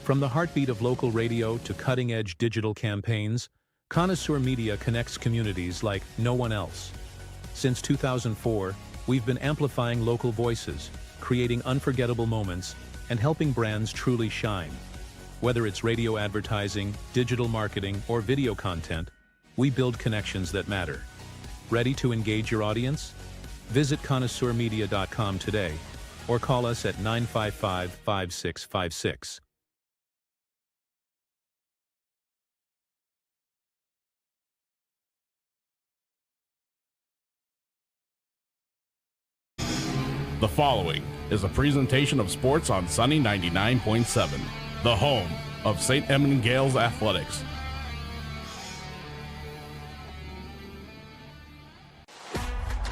From the heartbeat of local radio to cutting-edge digital campaigns, Connoisseur Media connects communities like no one else. Since 2004, we've been amplifying local voices, creating unforgettable moments, and helping brands truly shine. Whether it's radio advertising, digital marketing, or video content, we build connections that matter. Ready to engage your audience? Visit connoisseurmedia.com today or call us at 955-5656. The following is a presentation of sports on Sunny 99.7, the home of St. Edmond Gaels Athletics.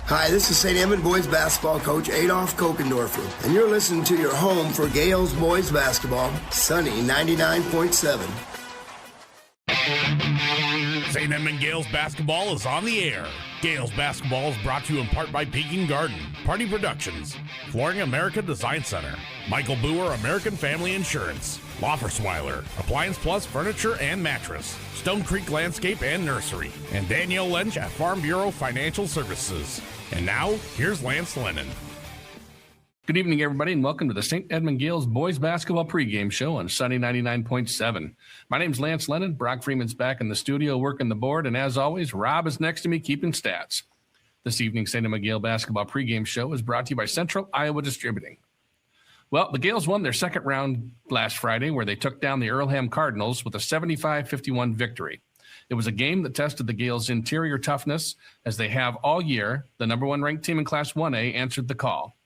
Hi, this is St. Edmond boys basketball coach Adolph Kokendorfer, and you're listening to your home for Gaels boys basketball, Sunny 99.7. St. Edmond Gaels basketball is on the air. Gaels basketball is brought to you in part by Peking Garden, Party Productions, Flooring America Design Center, Michael Boer American Family Insurance, Loffersweiler, Appliance Plus Furniture and Mattress, Stone Creek Landscape and Nursery, and Danielle Lynch at Farm Bureau Financial Services. And now, here's Lance Lennon. Good evening, everybody, and welcome to the St. Edmond Gaels boys basketball pregame show on Sunny 99.7. My name's Lance Lennon. Brock Freeman's back in the studio working the board, and as always, Rob is next to me keeping stats. This evening's St. Edmond Gael basketball pregame show is brought to you by Central Iowa Distributing. Well, the Gaels won their second round last Friday, where they took down the Earlham Cardinals with a 75-51 victory. It was a game that tested the Gaels' interior toughness, as they have all year. The number one ranked team in Class 1A answered the call.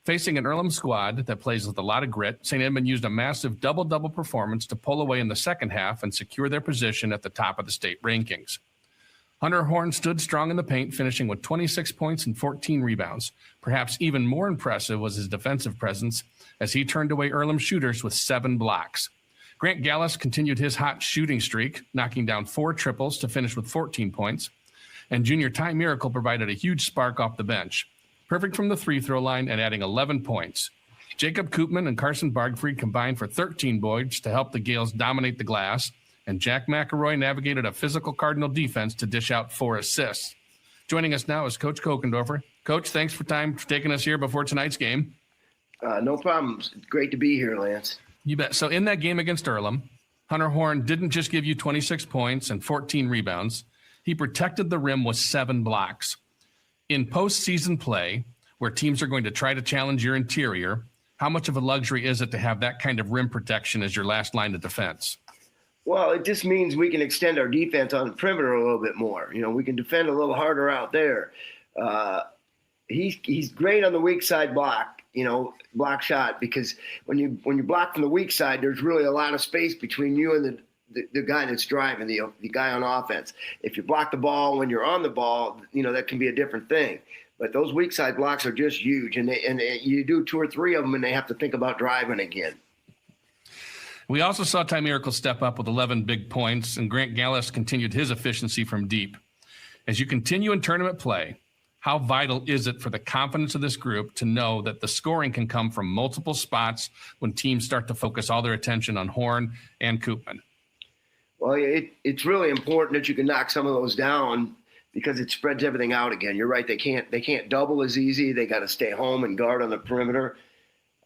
Facing an Earlham squad that plays with a lot of grit, St. Edmond used a massive double-double performance to pull away in the second half and secure their position at the top of the state rankings. Hunter Horn stood strong in the paint, finishing with 26 points and 14 rebounds. Perhaps even more impressive was his defensive presence, as he turned away Earlham shooters with 7 blocks. Grant Gaels continued his hot shooting streak, knocking down 4 triples to finish with 14 points. And junior Ty Miracle provided a huge spark off the bench, perfect from the free-throw line and adding 11 points. Jacob Koopman and Carson Bargfried combined for 13 points to help the Gaels dominate the glass, and Jack McElroy navigated a physical Cardinal defense to dish out 4 assists. Joining us now is Coach Kokendorfer. Coach, thanks for taking us here before tonight's game. No problem. Great to be here, Lance. You bet. So in that game against Earlham, Hunter Horn didn't just give you 26 points and 14 rebounds. He protected the rim with 7 blocks. In postseason play, where teams are going to try to challenge your interior, how much of a luxury is it to have that kind of rim protection as your last line of defense? Well, it just means we can extend our defense on the perimeter a little bit more. You know, we can defend a little harder out there. He's great on the weak side block, block shot, because when you block from the weak side, there's really a lot of space between you and the guy that's driving, the guy on offense. If you block the ball when you're on the ball, that can be a different thing. But those weak side blocks are just huge, and you do 2 or 3 of them, and they have to think about driving again. We also saw Ty Miracle step up with 11 big points, and Grant Gaels continued his efficiency from deep. As you continue in tournament play, how vital is it for the confidence of this group to know that the scoring can come from multiple spots when teams start to focus all their attention on Horn and Koopman? Well, it's really important that you can knock some of those down, because it spreads everything out again. You're right. They can't double as easy. They got to stay home and guard on the perimeter.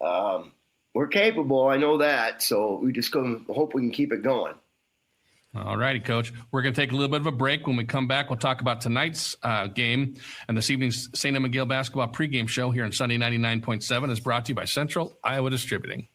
We're capable. I know that. So we just hope we can keep it going. All righty, Coach. We're going to take a little bit of a break. When we come back, we'll talk about tonight's game, and this evening's St. Edmond Gael basketball pregame show here on Sunday 99.7 is brought to you by Central Iowa Distributing.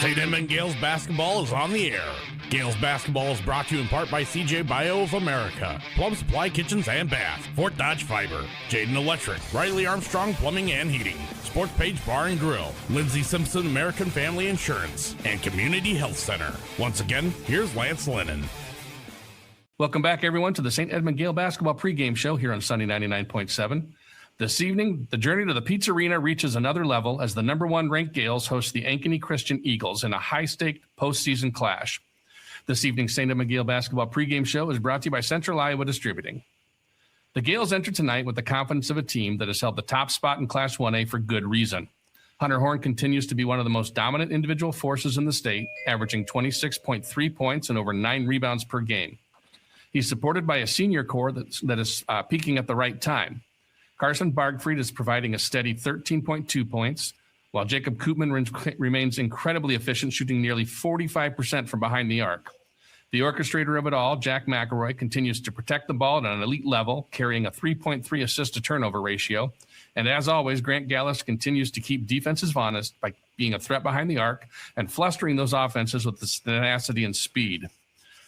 St. Edmond Gaels basketball is on the air. Gaels basketball is brought to you in part by CJ Bio of America, Plum Supply Kitchens and Bath, Fort Dodge Fiber, Jaden Electric, Riley Armstrong Plumbing and Heating, Sports Page Bar and Grill, Lindsay Simpson American Family Insurance, and Community Health Center. Once again, here's Lance Lennon. Welcome back, everyone, to the St. Edmond Gael basketball pregame show here on Sunday 99.7. This evening, the journey to the Pizza Arena reaches another level as the number 1 ranked Gaels host the Ankeny Christian Eagles in a high-staked postseason clash. This evening's St. Edmond Gael basketball pregame show is brought to you by Central Iowa Distributing. The Gaels enter tonight with the confidence of a team that has held the top spot in Class 1A for good reason. Hunter Horn continues to be one of the most dominant individual forces in the state, averaging 26.3 points and over 9 rebounds per game. He's supported by a senior core that is peaking at the right time. Carson Bargfried is providing a steady 13.2 points, while Jacob Koopman remains incredibly efficient, shooting nearly 45% from behind the arc. The orchestrator of it all, Jack McElroy, continues to protect the ball at an elite level, carrying a 3.3 assist-to-turnover ratio. And as always, Grant Gaels continues to keep defenses honest by being a threat behind the arc and flustering those offenses with the tenacity and speed.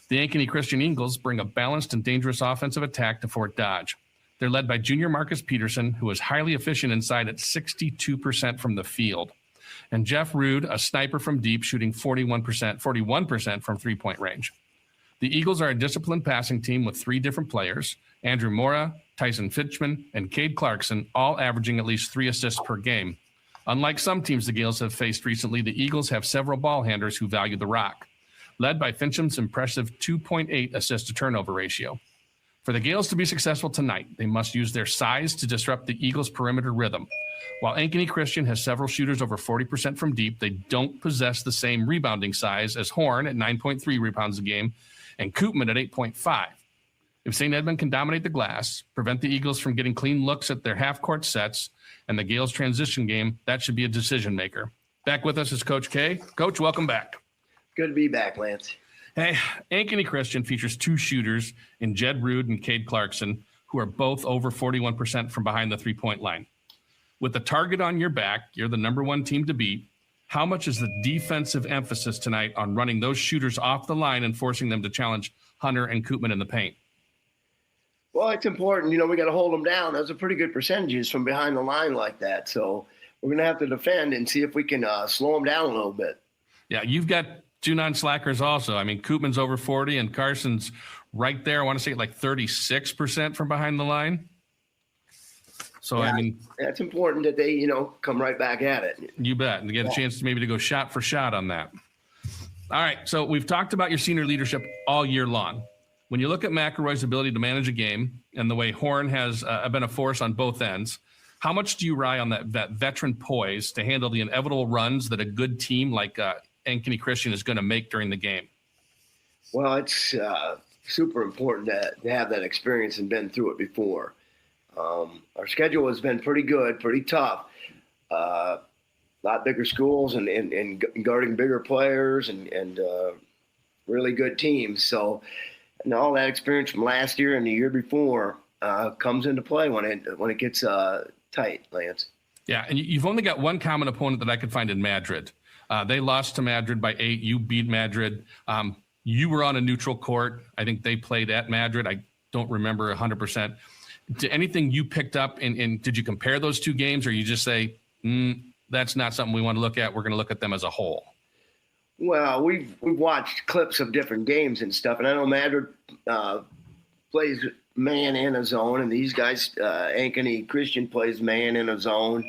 The Ankeny Christian Eagles bring a balanced and dangerous offensive attack to Fort Dodge. They're led by junior Marcus Peterson, who is highly efficient inside at 62% from the field. And Jeff Rude, a sniper from deep, shooting 41% from three-point range. The Eagles are a disciplined passing team with 3 different players, Andrew Mora, Tyson Fitchman, and Cade Clarkson, all averaging at least 3 assists per game. Unlike some teams the Gaels have faced recently, the Eagles have several ball handlers who value the rock, led by Finchem's impressive 2.8 assist-to-turnover ratio. For the Gaels to be successful tonight, they must use their size to disrupt the Eagles' perimeter rhythm. While Ankeny Christian has several shooters over 40% from deep, they don't possess the same rebounding size as Horn at 9.3 rebounds a game and Koopman at 8.5. If St. Edmond can dominate the glass, prevent the Eagles from getting clean looks at their half-court sets, and the Gaels' transition game, that should be a decision maker. Back with us is Coach K. Coach, welcome back. Good to be back, Lance. Hey, Ankeny Christian features 2 shooters in Jed Rude and Cade Clarkson, who are both over 41% from behind the three-point line. With the target on your back, you're the number 1 team to beat. How much is the defensive emphasis tonight on running those shooters off the line and forcing them to challenge Hunter and Koopman in the paint? Well, it's important. We got to hold them down. Those are pretty good percentages from behind the line like that. So we're going to have to defend and see if we can slow them down a little bit. Yeah, you've got 2 non-slackers also. I mean, Koopman's over 40 and Carson's right there. I want to say like 36% from behind the line. So, yeah, I mean, that's important that they, come right back at it. You bet. And get a chance maybe to go shot for shot on that. All right. So we've talked about your senior leadership all year long. When you look at McElroy's ability to manage a game and the way Horn has been a force on both ends, how much do you rely on that veteran poise to handle the inevitable runs that a good team like Ankeny Christian is going to make during the game? Well, it's super important to have that experience and been through it before. Our schedule has been pretty good, pretty tough. A lot bigger schools and guarding bigger players and really good teams. So, and all that experience from last year and the year before comes into play when it gets tight, Lance. Yeah, and you've only got one common opponent that I could find in Madrid. They lost to Madrid by 8. You beat Madrid. You were on a neutral court. I think they played at Madrid. I don't remember 100%. Anything you picked up, and did you compare those 2 games, or you just say, that's not something we want to look at, we're going to look at them as a whole? Well, we've watched clips of different games and stuff, and I know Madrid plays man in a zone, and these guys, Ankeny Christian plays man in a zone.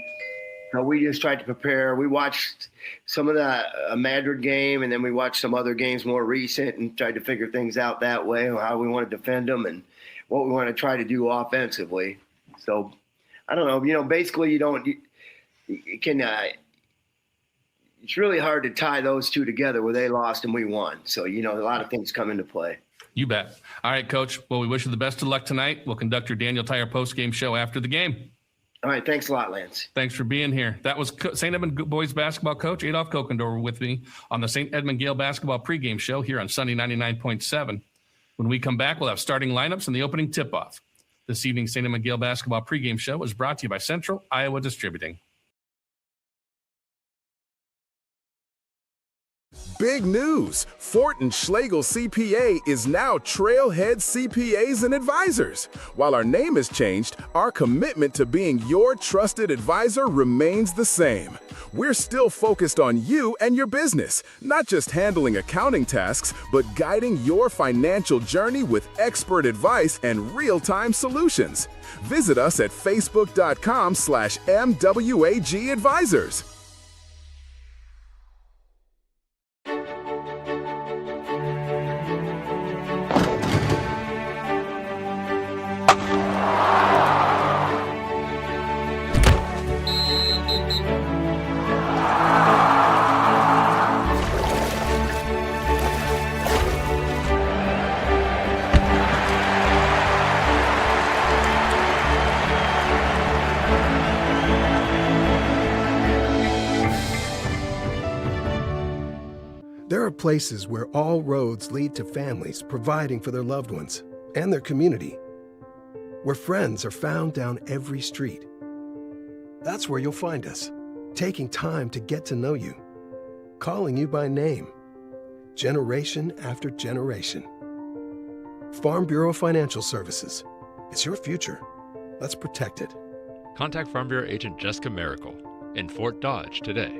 So we just tried to prepare. We watched some of the Madrid game, and then we watched some other games more recent and tried to figure things out that way, how we want to defend them and what we want to try to do offensively. So I don't know. Basically it's really hard to tie those 2 together where they lost and we won. So, a lot of things come into play. You bet. All right, Coach. Well, we wish you the best of luck tonight. We'll conduct your Daniel Tyer post-game show after the game. All right. Thanks a lot, Lance. Thanks for being here. That was St. Edmond boys basketball coach Adolph Kokendorfer with me on the St. Edmond Gael basketball pregame show here on Sunday 99.7. When we come back, we'll have starting lineups and the opening tip-off. This evening's St. Edmond Gael basketball pregame show is brought to you by Central Iowa Distributing. Big news! Fort and Schlegel CPA is now Trailhead CPAs and Advisors. While our name has changed, our commitment to being your trusted advisor remains the same. We're still focused on you and your business, not just handling accounting tasks, but guiding your financial journey with expert advice and real-time solutions. Visit us at facebook.com/MWAG Advisors. places where all roads lead to families providing for their loved ones and their community. Where friends are found down every street. That's where you'll find us, taking time to get to know you, calling you by name, generation after generation. Farm Bureau Financial Services. It's your future. Let's protect it. Contact Farm Bureau Agent Jessica Miracle in Fort Dodge today.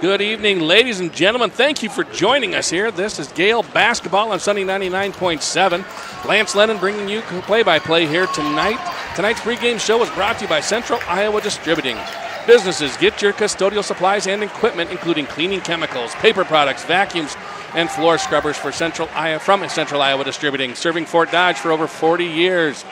Good evening, ladies and gentlemen. Thank you for joining us here. This is Gale Basketball on Sunny 99.7. Lance Lennon bringing you play-by-play here tonight. Tonight's pregame show is brought to you by Central Iowa Distributing. Businesses, get your custodial supplies and equipment, including cleaning chemicals, paper products, vacuums, and floor scrubbers from Central Iowa Distributing, serving Fort Dodge for over 40 years.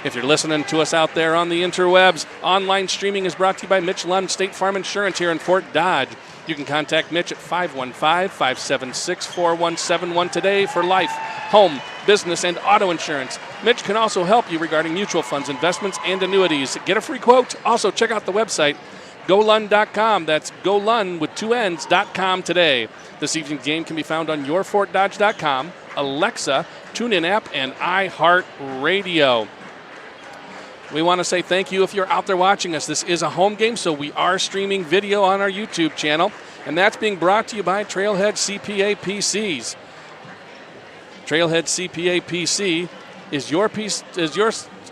If you're listening to us out there on the interwebs, online streaming is brought to you by Mitch Lund State Farm Insurance here in Fort Dodge. You can contact Mitch at 515-576-4171 today for life, home, business, and auto insurance. Mitch can also help you regarding mutual funds, investments, and annuities. Get a free quote. Also, check out the website, golund.com. That's golund with 2 N's.com today. This evening's game can be found on yourfortdodge.com, Alexa, TuneIn app, and iHeartRadio. We want to say thank you if you're out there watching us. This is a home game, so we are streaming video on our YouTube channel, and that's being brought to you by Trailhead CPA PCs. Trailhead CPA PC is your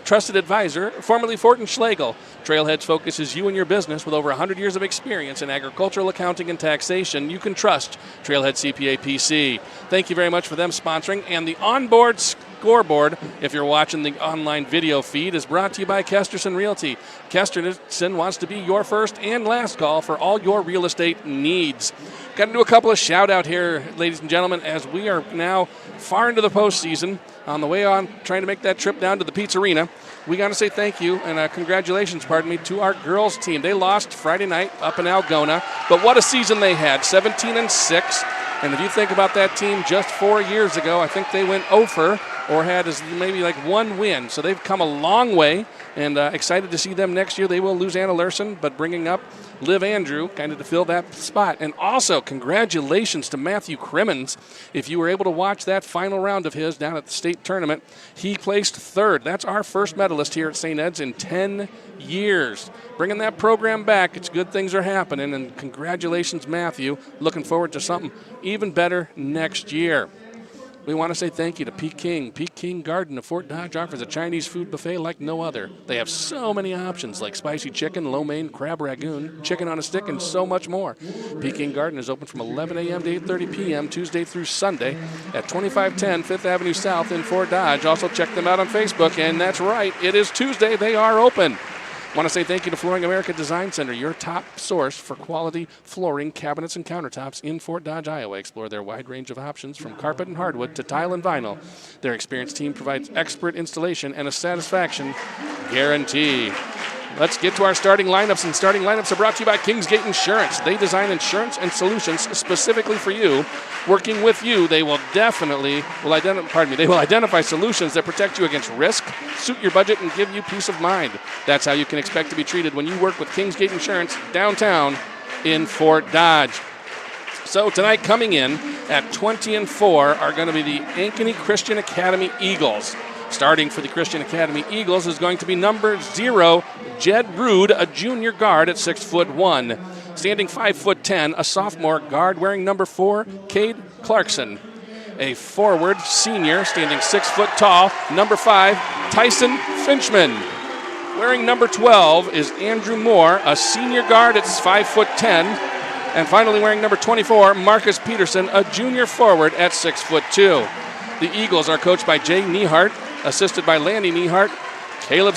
trusted advisor, formerly Fort & Schlegel. Trailhead's focuses you and your business with over 100 years of experience in agricultural accounting and taxation. You can trust Trailhead CPA PC. Thank you very much for them sponsoring. And the onboard scoreboard, if you're watching the online video feed, is brought to you by Kesterson Realty. Kesterson wants to be your first and last call for all your real estate needs. Got to do a couple of shout-out here, ladies and gentlemen, as we are now far into the postseason, on the way on, trying to make that trip down to the Pizzarina. We got to say thank you and congratulations, to our girls team. They lost Friday night up in Algona, but what a season they had, 17-6. And if you think about that team just 4 years ago, I think they went over or had maybe like one win. So they've come a long way, and excited to see them next year. They will lose Anna Larson, but bringing up Liv Andrew kind of to fill that spot. And also, congratulations to Matthew Crimmins. If you were able to watch that final round of his down at the state tournament, he placed third. That's our first medalist here at St. Ed's in 10 years. Bringing that program back, it's good things are happening, and congratulations, Matthew. Looking forward to something even better next year. We want to say thank you to Peak King. Peak King Garden of Fort Dodge offers a Chinese food buffet like no other. They have so many options like spicy chicken, lo mein, crab ragoon, chicken on a stick, and so much more. Peak King Garden is open from 11 a.m. to 8:30 p.m. Tuesday through Sunday at 2510 5th Avenue South in Fort Dodge. Also check them out on Facebook, and that's right, it is Tuesday. They are open. Want to say thank you to Flooring America Design Center, your top source for quality flooring, cabinets, and countertops in Fort Dodge, Iowa. Explore their wide range of options from carpet and hardwood to tile and vinyl. Their experienced team provides expert installation and a satisfaction guarantee. Let's get to our starting lineups, and starting lineups are brought to you by Kingsgate Insurance. They design insurance and solutions specifically for you. Working with you, they will identify solutions that protect you against risk, suit your budget, and give you peace of mind. That's how you can expect to be treated when you work with Kingsgate Insurance downtown in Fort Dodge. So tonight, coming in at 20-4 are going to be the Ankeny Christian Academy Eagles. Starting for the Christian Academy Eagles is going to be number 0, Jed Rude, a junior guard at 6'1". Standing 5'10", a sophomore guard wearing number 4, Cade Clarkson. A forward senior standing 6 foot tall, number 5, Tyson Finchman. Wearing number 12 is Andrew Moore, a senior guard at 5'10". And finally wearing number 24, Marcus Peterson, a junior forward at 6'2". The Eagles are coached by Jay Nehart, assisted by Landy Nehart, Caleb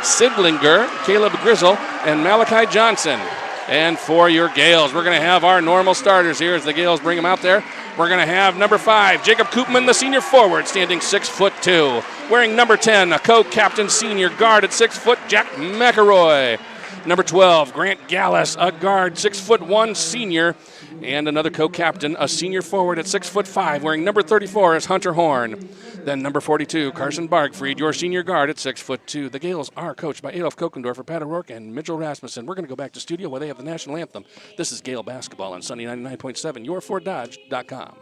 Sidlinger, Caleb Grizzle, and Malachi Johnson. And for your Gaels, we're going to have our normal starters here as the Gaels bring them out there. We're going to have number 5, Jacob Koopman, the senior forward, standing 6'2". Wearing number 10, a co-captain senior guard at 6 foot, Jack McElroy. Number 12, Grant Gallus, a guard, 6'1" senior, and another co-captain, a senior forward at 6'5", wearing number 34 is Hunter Horn. Then number 42, Carson Bargfried, your senior guard at 6'2". The Gaels are coached by Adolf Kokendorfer, Pat O'Rourke, and Mitchell Rasmussen. We're going to go back to studio where they have the national anthem. This is Gael basketball on Sunny 99.7, yourfortdodge.com.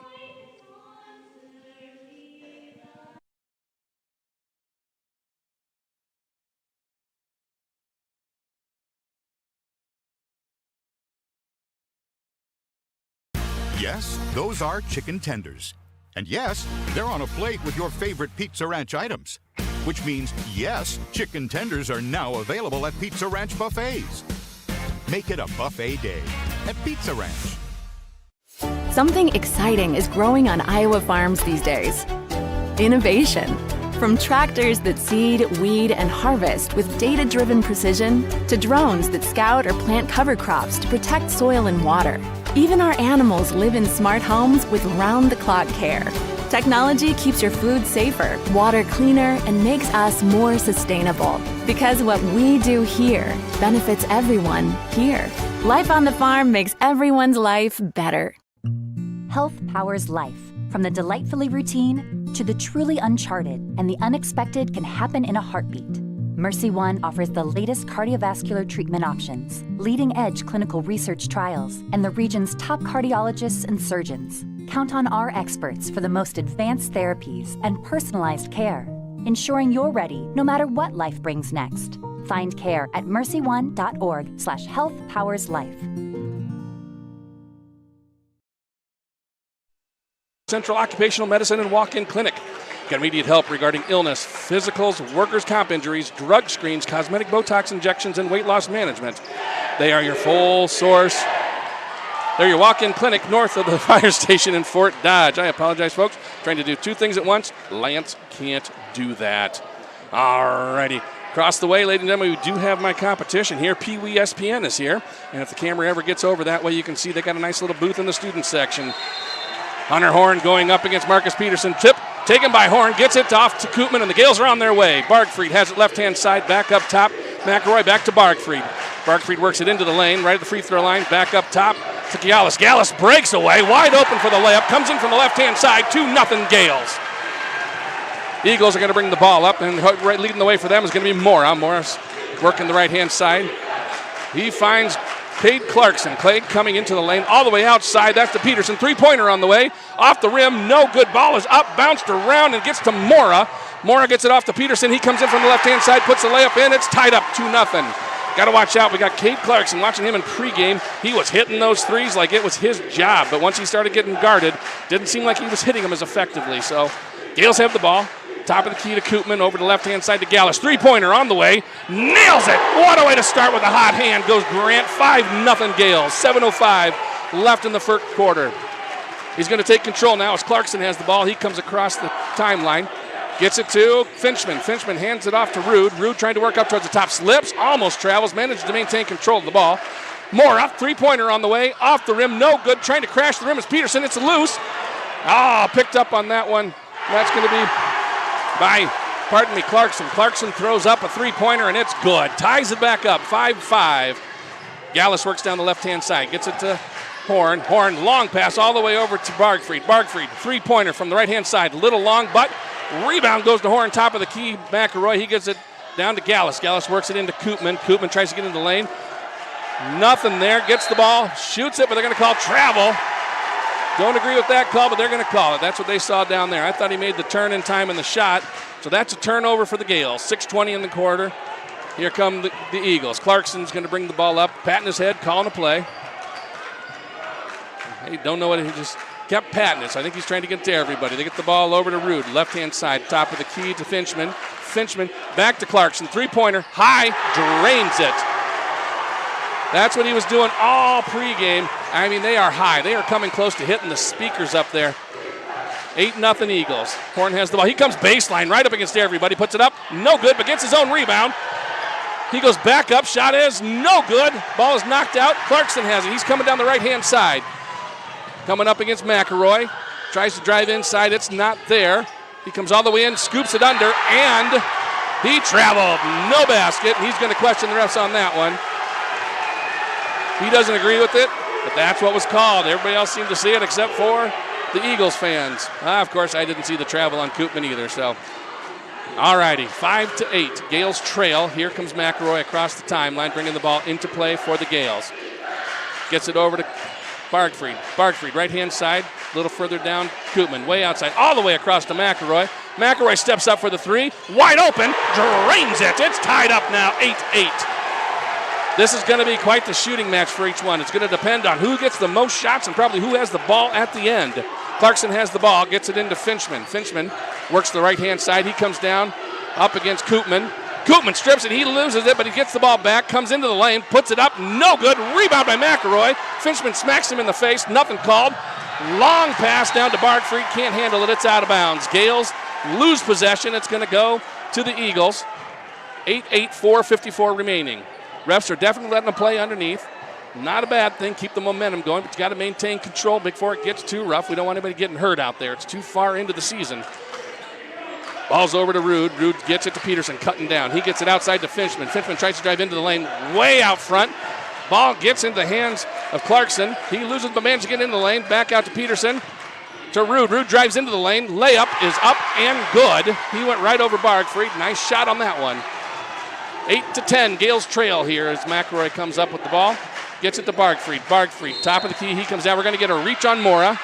Yes, those are chicken tenders. And yes, they're on a plate with your favorite Pizza Ranch items. Which means, yes, chicken tenders are now available at Pizza Ranch buffets. Make it a buffet day at Pizza Ranch. Something exciting is growing on Iowa farms these days. Innovation. From tractors that seed, weed, and harvest with data-driven precision to drones that scout or plant cover crops to protect soil and water. Even our animals live in smart homes with round-the-clock care. Technology keeps your food safer, water cleaner, and makes us more sustainable. Because what we do here benefits everyone here. Life on the farm makes everyone's life better. Health powers life. From the delightfully routine to the truly uncharted, and the unexpected can happen in a heartbeat. Mercy One offers the latest cardiovascular treatment options, leading-edge clinical research trials, and the region's top cardiologists and surgeons. Count on our experts for the most advanced therapies and personalized care, ensuring you're ready no matter what life brings next. Find care at mercyone.org/healthpowerslife. Central Occupational Medicine and Walk-In Clinic. Get immediate help regarding illness, physicals, workers' comp injuries, drug screens, cosmetic Botox injections, and weight loss management. They are your full source. They're your walk-in clinic north of the fire station in Fort Dodge. I apologize, folks. Trying to do two things at once. Lance can't do that. All righty. Across the way, ladies and gentlemen, we do have my competition here. Pee Wee SPN is here. And if the camera ever gets over that way, you can see they got a nice little booth in the student section. Hunter Horn going up against Marcus Peterson. Tip taken by Horn, gets it off to Koopman, and the Gaels are on their way. Bargfried has it left-hand side, back up top. McElroy back to Bargfried. Bargfried works it into the lane, right at the free throw line, back up top to Gaels. Gaels breaks away, wide open for the layup, comes in from the left-hand side, 2-0 Gaels. Eagles are going to bring the ball up, and right leading the way for them is going to be Mora. Morris working the right-hand side. He finds Cade Clarkson. Cade coming into the lane all the way outside. That's the Peterson. Three-pointer on the way. Off the rim. No good. Ball is up, bounced around, and gets to Mora. Mora gets it off to Peterson. He comes in from the left-hand side, puts the layup in. It's tied up 2-0. Got to watch out. We got Cade Clarkson watching him in pregame. He was hitting those threes like it was his job, but once he started getting guarded, didn't seem like he was hitting them as effectively. So Gaels have the ball. Top of the key to Koopman, over to the left-hand side to Gallus. Three-pointer on the way. Nails it. What a way to start with a hot hand. Goes Grant. 5-0 Gaels. 7:05 left in the first quarter. He's going to take control now as Clarkson has the ball. He comes across the timeline. Gets it to Finchman. Finchman hands it off to Rude. Rude trying to work up towards the top. Slips. Almost travels. Manages to maintain control of the ball. More up. Three-pointer on the way. Off the rim. No good. Trying to crash the rim is Peterson. It's loose. Picked up on that one. That's going to be by Clarkson. Clarkson throws up a three-pointer, and it's good. Ties it back up, 5-5. Gallus works down the left-hand side, gets it to Horn. Horn, long pass all the way over to Bargfried. Bargfried, three-pointer from the right-hand side. Little long, but rebound goes to Horn, top of the key. McElroy, he gets it down to Gallus. Gallus works it into Koopman. Koopman tries to get into the lane. Nothing there, gets the ball, shoots it, but they're going to call travel. Don't agree with that call, but they're going to call it. That's what they saw down there. I thought he made the turn in time in the shot. So that's a turnover for the Gaels. 6:20 in the quarter. Here come the Eagles. Clarkson's going to bring the ball up, patting his head, calling a play. They don't know what he just kept patting it, so I think he's trying to get to everybody. They get the ball over to Rude, left-hand side, top of the key to Finchman. Finchman back to Clarkson, three-pointer, high, drains it. That's what he was doing all pregame. I mean, they are high. They are coming close to hitting the speakers up there. 8-0 Eagles. Horn has the ball. He comes baseline right up against everybody, puts it up, no good, but gets his own rebound. He goes back up, shot is no good. Ball is knocked out. Clarkson has it. He's coming down the right-hand side. Coming up against McElroy. Tries to drive inside. It's not there. He comes all the way in, scoops it under, and he traveled. No basket. He's going to question the refs on that one. He doesn't agree with it, but that's what was called. Everybody else seemed to see it except for the Eagles fans. Of course, I didn't see the travel on Koopman either, so. All righty, 5-8. Gaels trail. Here comes McElroy across the timeline, bringing the ball into play for the Gaels. Gets it over to Bargfried. Bargfried, right-hand side, a little further down. Koopman, way outside, all the way across to McElroy. McElroy steps up for the three. Wide open, drains it. It's tied up now, 8-8. This is going to be quite the shooting match for each one. It's going to depend on who gets the most shots and probably who has the ball at the end. Clarkson has the ball, gets it into Finchman. Finchman works the right-hand side. He comes down up against Koopman. Koopman strips it. He loses it, but he gets the ball back, comes into the lane, puts it up. No good. Rebound by McElroy. Finchman smacks him in the face. Nothing called. Long pass down to Bargfried. Can't handle it. It's out of bounds. Gaels lose possession. It's going to go to the Eagles. 8-8, 4:54 remaining. Refs are definitely letting them play underneath. Not a bad thing. Keep the momentum going, but you got to maintain control before it gets too rough. We don't want anybody getting hurt out there. It's too far into the season. Ball's over to Rude. Rude gets it to Peterson, cutting down. He gets it outside to Finchman. Finchman tries to drive into the lane, way out front. Ball gets into the hands of Clarkson. He loses, but manages to get into the lane. Back out to Peterson. To Rude. Rude drives into the lane. Layup is up and good. He went right over Bargfried. Nice shot on that one. 8-10, Gaels trail here as McElroy comes up with the ball. Gets it to Bargfried. Bargfried, top of the key. He comes down. We're going to get a reach on Mora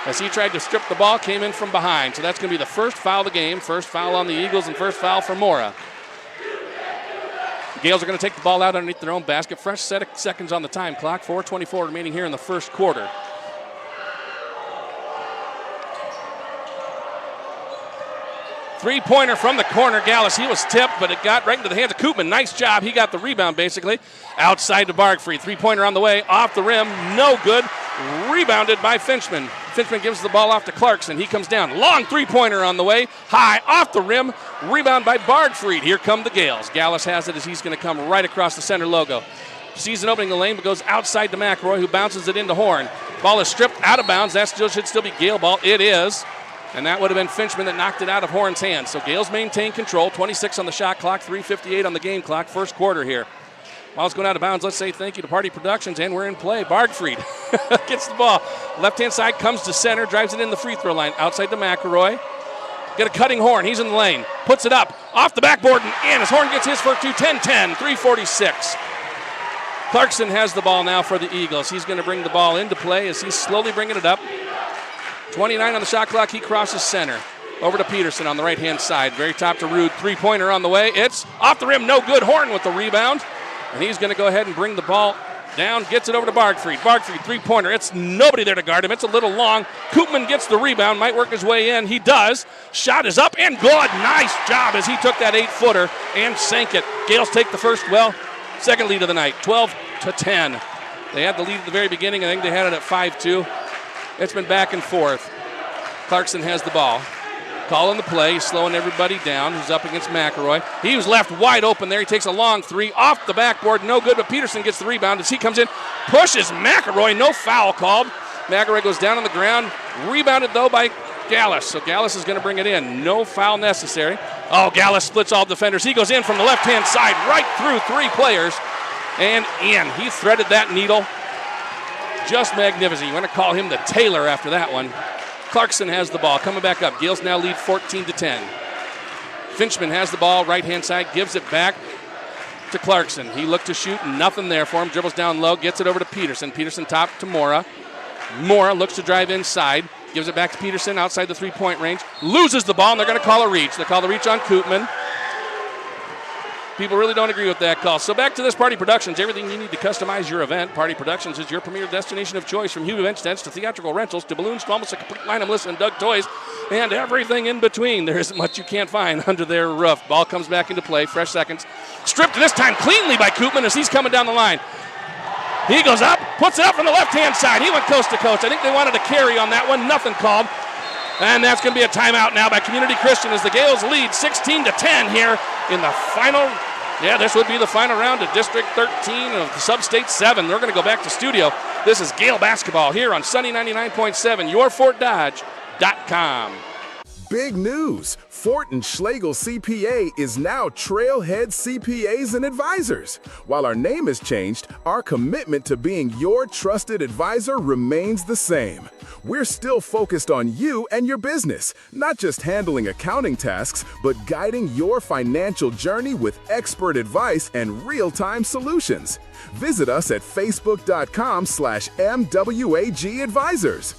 as he tried to strip the ball, came in from behind. So that's going to be the first foul of the game. First foul on the Eagles and first foul for Mora. The Gaels are going to take the ball out underneath their own basket. Fresh set of seconds on the time clock. 4:24 remaining here in the first quarter. Three-pointer from the corner. Gaels, he was tipped, but it got right into the hands of Koopman. Nice job. He got the rebound, basically. Outside to Bargfried. Three-pointer on the way. Off the rim. No good. Rebounded by Finchman. Finchman gives the ball off to Clarkson. He comes down. Long three-pointer on the way. High. Off the rim. Rebound by Bargfried. Here come the Gaels. Gaels has it as he's going to come right across the center logo. Sees an opening in the lane, but goes outside to McElroy, who bounces it into Horn. Ball is stripped out of bounds. That should still be Gael ball. It is. And that would have been Finchman that knocked it out of Horn's hands. So Gaels maintain control. 26 on the shot clock, 3:58 on the game clock. First quarter here. Ball's going out of bounds. Let's say thank you to Party Productions, and we're in play. Bargfried gets the ball. Left-hand side, comes to center, drives it in the free throw line. Outside to McElroy. Get a cutting Horn. He's in the lane. Puts it up. Off the backboard and in as Horn gets his for two. 10-10, 3:46. Clarkson has the ball now for the Eagles. He's going to bring the ball into play as he's slowly bringing it up. 29 on the shot clock. He crosses center. Over to Peterson on the right-hand side. Very top to Rude. Three-pointer on the way. It's off the rim. No good. Horn with the rebound. And he's going to go ahead and bring the ball down. Gets it over to Bargfried. Bargfried, three-pointer. It's nobody there to guard him. It's a little long. Koopman gets the rebound. Might work his way in. He does. Shot is up and good. Nice job as he took that 8-footer and sank it. Gaels take the second lead of the night. 12-10. They had the lead at the very beginning. I think they had it at 5-2. It's been back and forth. Clarkson has the ball. Calling the play. He's slowing everybody down. He's up against McElroy. He was left wide open there. He takes a long three off the backboard. No good, but Peterson gets the rebound as he comes in. Pushes McElroy. No foul called. McElroy goes down on the ground. Rebounded, though, by Gaels. So Gaels is going to bring it in. No foul necessary. Oh, Gaels splits all defenders. He goes in from the left-hand side right through three players and in. He threaded that needle. Just magnificent. You want to call him the Taylor after that one. Clarkson has the ball, coming back up. Gaels now lead 14-10. Finchman has the ball, right-hand side, gives it back to Clarkson. He looked to shoot, nothing there for him. Dribbles down low, gets it over to Peterson. Peterson top to Mora. Mora looks to drive inside, gives it back to Peterson outside the three-point range, loses the ball, and they're going to call a reach. They call the reach on Koopman. People really don't agree with that call. So back to this Party Productions. Everything you need to customize your event. Party Productions is your premier destination of choice, from huge event tents to theatrical rentals to balloons to almost a complete line of Melissa and Doug toys and everything in between. There isn't much you can't find under their roof. Ball comes back into play. Fresh seconds. Stripped this time cleanly by Koopman as he's coming down the line. He goes up, puts it up from the left-hand side. He went coast to coast. I think they wanted to carry on that one. Nothing called. And that's going to be a timeout now by Community Christian as the Gaels lead 16-10 here in the final. Yeah, this would be the final round of District 13 of the Sub-State 7. They're going to go back to studio. This is Gael basketball here on Sunny 99.7, yourfortdodge.com. Big news! Fort and Schlegel CPA is now Trailhead CPAs and Advisors. While our name has changed, our commitment to being your trusted advisor remains the same. We're still focused on you and your business, not just handling accounting tasks, but guiding your financial journey with expert advice and real-time solutions. Visit us at facebook.com/MWAG Advisors.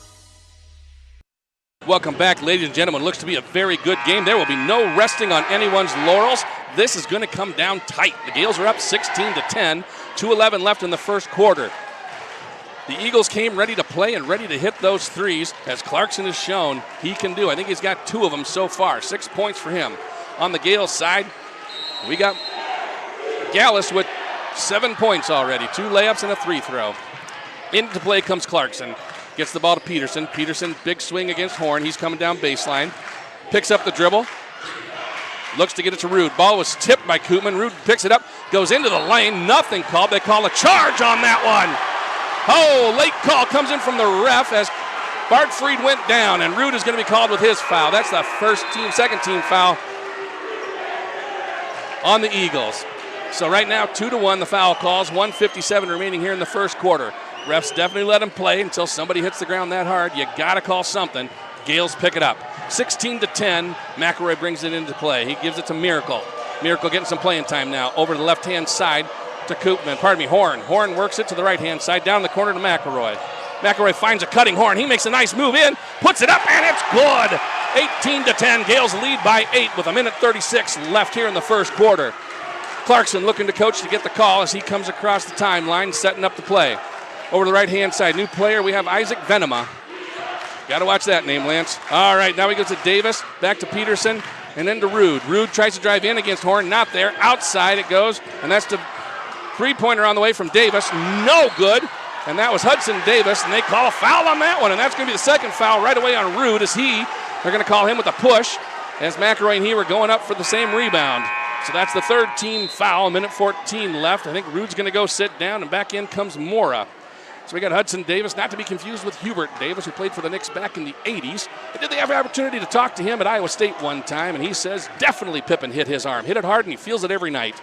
Welcome back, ladies and gentlemen. Looks to be a very good game. There will be no resting on anyone's laurels. This is going to come down tight. The Gaels are up 16-10, 2:11 left in the first quarter. The Eagles came ready to play and ready to hit those threes, as Clarkson has shown he can do. I think he's got 2 of them so far. 6 points for him. On the Gaels side, we got Gaels with 7 points already. 2 layups and a 3 throw. Into play comes Clarkson. Gets the ball to Peterson. Peterson, big swing against Horn. He's coming down baseline. Picks up the dribble. Looks to get it to Rude. Ball was tipped by Koopman. Rude picks it up. Goes into the lane. Nothing called. They call a charge on that one. Oh, late call comes in from the ref as Bart Freed went down, and Rude is going to be called with his foul. That's the second team foul on the Eagles. So right now, 2-1 the foul calls. 1:57 remaining here in the first quarter. Refs definitely let him play until somebody hits the ground that hard. You got to call something. Gaels pick it up. 16-10. McElroy brings it into play. He gives it to Miracle. Miracle getting some playing time now. Over to the left-hand side to Horn. Horn works it to the right-hand side. Down the corner to McElroy. McElroy finds a cutting Horn. He makes a nice move in. Puts it up, and it's good. 18-10. Gaels lead by 8 with 1:36 left here in the first quarter. Clarkson looking to coach to get the call as he comes across the timeline, setting up the play. Over to the right-hand side, new player, we have Isaac Venema. Got to watch that name, Lance. All right, now he goes to Davis, back to Peterson, and then to Rude. Rude tries to drive in against Horn, not there. Outside it goes, and that's the three-pointer on the way from Davis. No good, and that was Hudson Davis, and they call a foul on that one, and that's going to be the second foul right away on Rude as they're going to call him with a push as McElroy and he were going up for the same rebound. So that's the third team foul, 1:14 left. I think Rude's going to go sit down, and back in comes Mora. So we got Hudson Davis, not to be confused with Hubert Davis, who played for the Knicks back in the 80s. I did have the opportunity to talk to him at Iowa State one time, and he says definitely Pippen hit his arm. Hit it hard, and he feels it every night.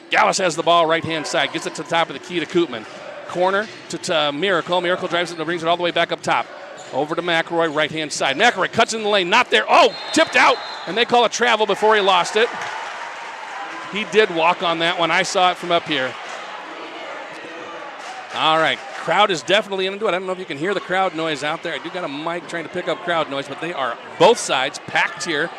Gaels has the ball right-hand side, gets it to the top of the key to Koopman. Corner to Miracle. Miracle drives it and brings it all the way back up top. Over to McElroy, right-hand side. McElroy cuts in the lane, not there. Oh, tipped out, and they call a travel before he lost it. He did walk on that one. I saw it from up here. All right. Crowd is definitely into it. I don't know if you can hear the crowd noise out there. I do got a mic trying to pick up crowd noise, but they are both sides packed here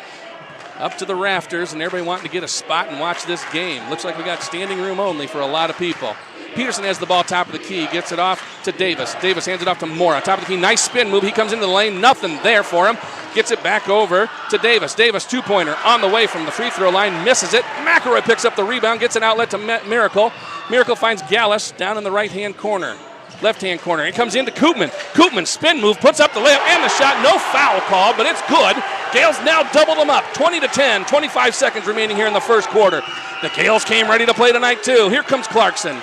up to the rafters, and everybody wanting to get a spot and watch this game. Looks like we got standing room only for a lot of people. Peterson has the ball top of the key, gets it off to Davis. Davis hands it off to Mora. Top of the key, nice spin move. He comes into the lane, nothing there for him. Gets it back over to Davis. Davis, two-pointer on the way from the free throw line, misses it. McElroy picks up the rebound, gets an outlet to Miracle. Miracle finds Gaels down in the right-hand corner. Left-hand corner. It comes into Koopman. Koopman, spin move, puts up the layup and the shot. No foul called, but it's good. Gaels now double them up. 20-10, 25 seconds remaining here in the first quarter. The Gaels came ready to play tonight, too. Here comes Clarkson.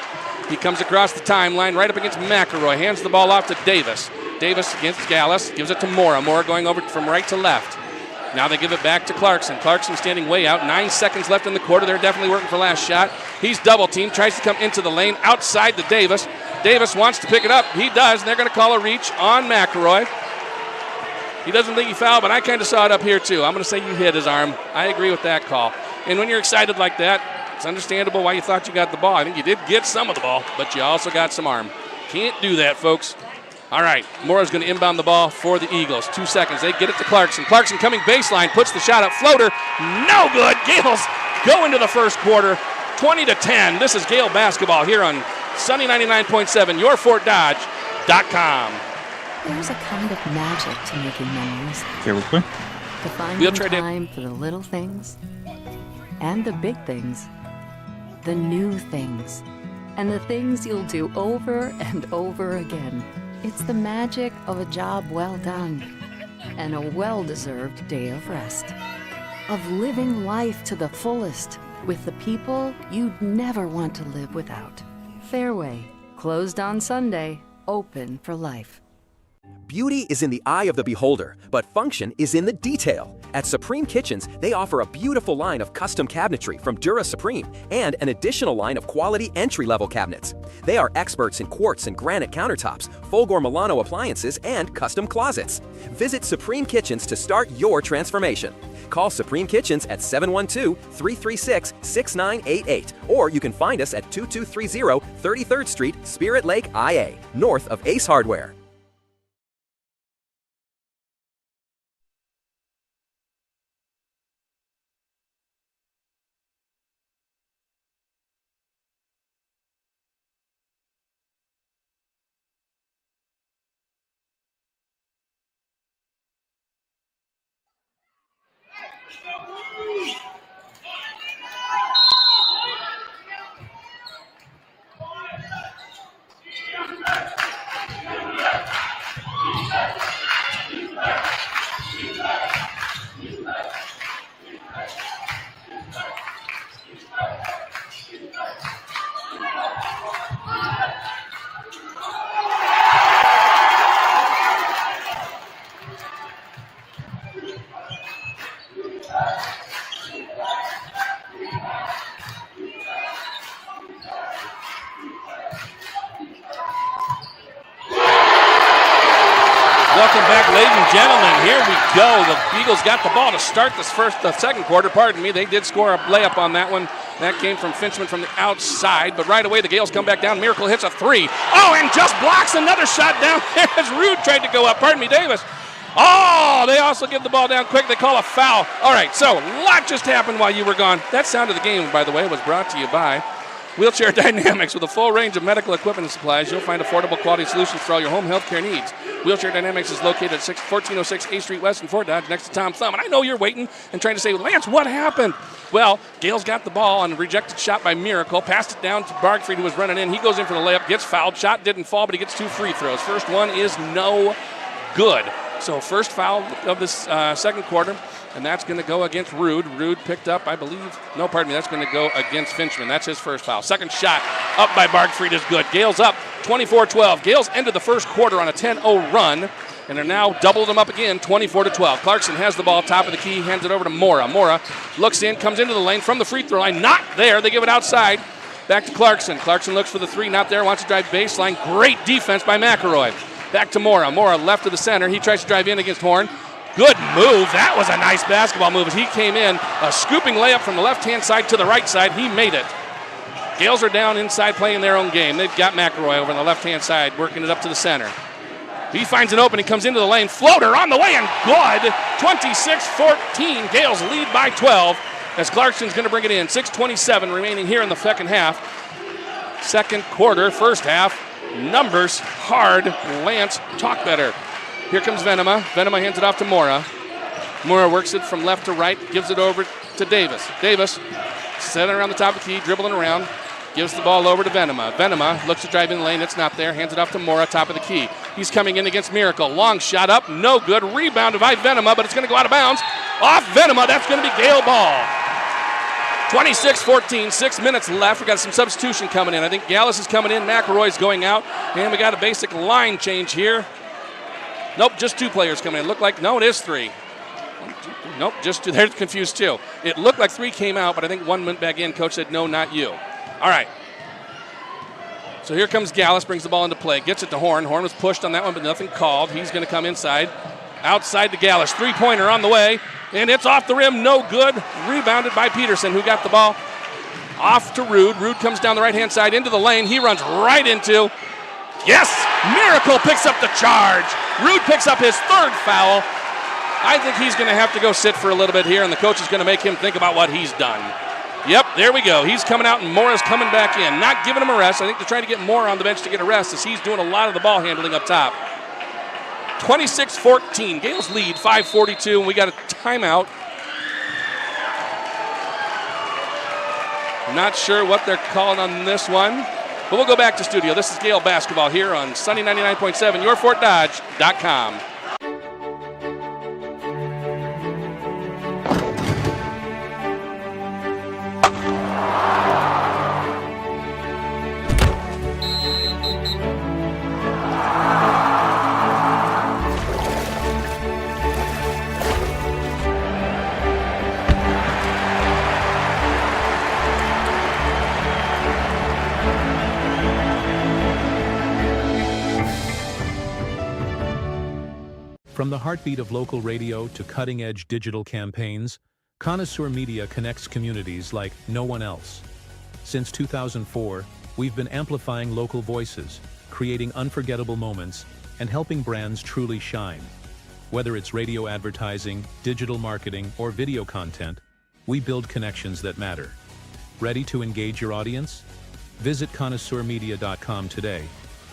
He comes across the timeline right up against McElroy. Hands the ball off to Davis. Davis against Gaels. Gives it to Mora. Mora going over from right to left. Now they give it back to Clarkson. Clarkson standing way out. 9 seconds left in the quarter. They're definitely working for last shot. He's double-teamed. Tries to come into the lane. Outside to Davis. Davis wants to pick it up. He does, and they're going to call a reach on McElroy. He doesn't think he fouled, but I kind of saw it up here, too. I'm going to say you hit his arm. I agree with that call. And when you're excited like that, it's understandable why you thought you got the ball. I think you did get some of the ball, but you also got some arm. Can't do that, folks. All right, Mora's going to inbound the ball for the Eagles. 2 seconds. They get it to Clarkson. Clarkson coming baseline, puts the shot up, floater. No good. Gaels go into the first quarter, 20-10. This is Gael basketball here on Sunny 99.7, yourfortdodge.com. There's a kind of magic to making memories. Okay, real quick. To finding time for the little things and the big things, the new things, and the things you'll do over and over again. It's the magic of a job well done and a well-deserved day of rest. Of living life to the fullest with the people you'd never want to live without. Fairway, closed on Sunday, open for life. Beauty is in the eye of the beholder, but function is in the detail. At Supreme Kitchens, they offer a beautiful line of custom cabinetry from Dura Supreme and an additional line of quality entry-level cabinets. They are experts in quartz and granite countertops, Fulgor Milano appliances, and custom closets. Visit Supreme Kitchens to start your transformation. Call Supreme Kitchens at 712-336-6988, or you can find us at 2230 33rd Street, Spirit Lake, IA, north of Ace Hardware. Welcome back, ladies and gentlemen. Here we go. The Eagles got the ball to start the second quarter. Pardon me. They did score a layup on that one. That came from Finchman from the outside. But right away, the Gaels come back down. Miracle hits a three. Oh, and just blocks another shot down there as Rude tried to go up. Pardon me, Davis. Oh, they also give the ball down quick. They call a foul. All right, so a lot just happened while you were gone. That sound of the game, by the way, was brought to you by Wheelchair Dynamics. With a full range of medical equipment and supplies, you'll find affordable quality solutions for all your home health care needs. Wheelchair Dynamics is located at 1406 A Street West in Fort Dodge, next to Tom Thumb. And I know you're waiting and trying to say, Lance, what happened? Well, Gaels got the ball on a rejected shot by Miracle, passed it down to Bargfried, who was running in. He goes in for the layup, gets fouled. Shot didn't fall, but he gets 2 free throws. First one is no good. So first foul of this second quarter, and that's going to go against Rude. Rude picked up, I believe. No, pardon me. That's going to go against Finchman. That's his first foul. Second shot up by Bargfried is good. Gaels up 24-12. Gaels ended the first quarter on a 10-0 run, and are now doubled them up again, 24-12. Clarkson has the ball, top of the key, hands it over to Mora. Mora looks in, comes into the lane from the free throw line. Not there. They give it outside. Back to Clarkson. Clarkson looks for the three. Not there. Wants to drive baseline. Great defense by McElroy. Back to Mora. Mora left of the center. He tries to drive in against Horn. Good move. That was a nice basketball move as he came in. A scooping layup from the left-hand side to the right side. He made it. Gaels are down inside playing their own game. They've got McElroy over on the left-hand side working it up to the center. He finds an opening, comes into the lane. Floater on the way and good. 26-14. Gaels lead by 12 as Clarkson's going to bring it in. 6:27 remaining here in the second half. Second quarter, first half. Numbers hard. Lance, talk better. Here comes Venema. Venema hands it off to Mora. Mora works it from left to right, gives it over to Davis. Davis, setting around the top of the key, dribbling around, gives the ball over to Venema. Venema looks to drive in the lane. It's not there. Hands it off to Mora, top of the key. He's coming in against Miracle. Long shot up, no good. Rebounded by Venema, but it's going to go out of bounds. Off Venema, that's going to be Gael ball. 26-14, 6 minutes left. We got some substitution coming in. I think Gallus is coming in, McElroy's going out, and we got a basic line change here. Nope, just 2 players coming in. Look like, no, it is 3. Nope, just 2. They're confused too. It looked like 3 came out, but I think 1 went back in. Coach said, no, not you. All right. So here comes Gallus, brings the ball into play, gets it to Horn. Horn was pushed on that one, but nothing called. He's going to come inside. Outside to Gallus. 3-pointer on the way. And it's off the rim, no good. Rebounded by Peterson, who got the ball off to Rude. Rude comes down the right-hand side into the lane. He runs right into Yes! Miracle picks up the charge. Rude picks up his third foul. I think he's going to have to go sit for a little bit here, and the coach is going to make him think about what he's done. Yep, there we go. He's coming out, and Mora's coming back in. Not giving him a rest. I think they're trying to get Mora on the bench to get a rest, as he's doing a lot of the ball handling up top. 26-14. Gaels lead, 5:42, and we got a timeout. Not sure what they're calling on this one, but we'll go back to studio. This is Gael basketball here on Sunny 99.7, yourfortdodge.com. From the heartbeat of local radio to cutting-edge digital campaigns, Connoisseur Media connects communities like no one else. Since 2004, we've been amplifying local voices, creating unforgettable moments, and helping brands truly shine. Whether it's radio advertising, digital marketing, or video content, we build connections that matter. Ready to engage your audience? Visit connoisseurmedia.com today,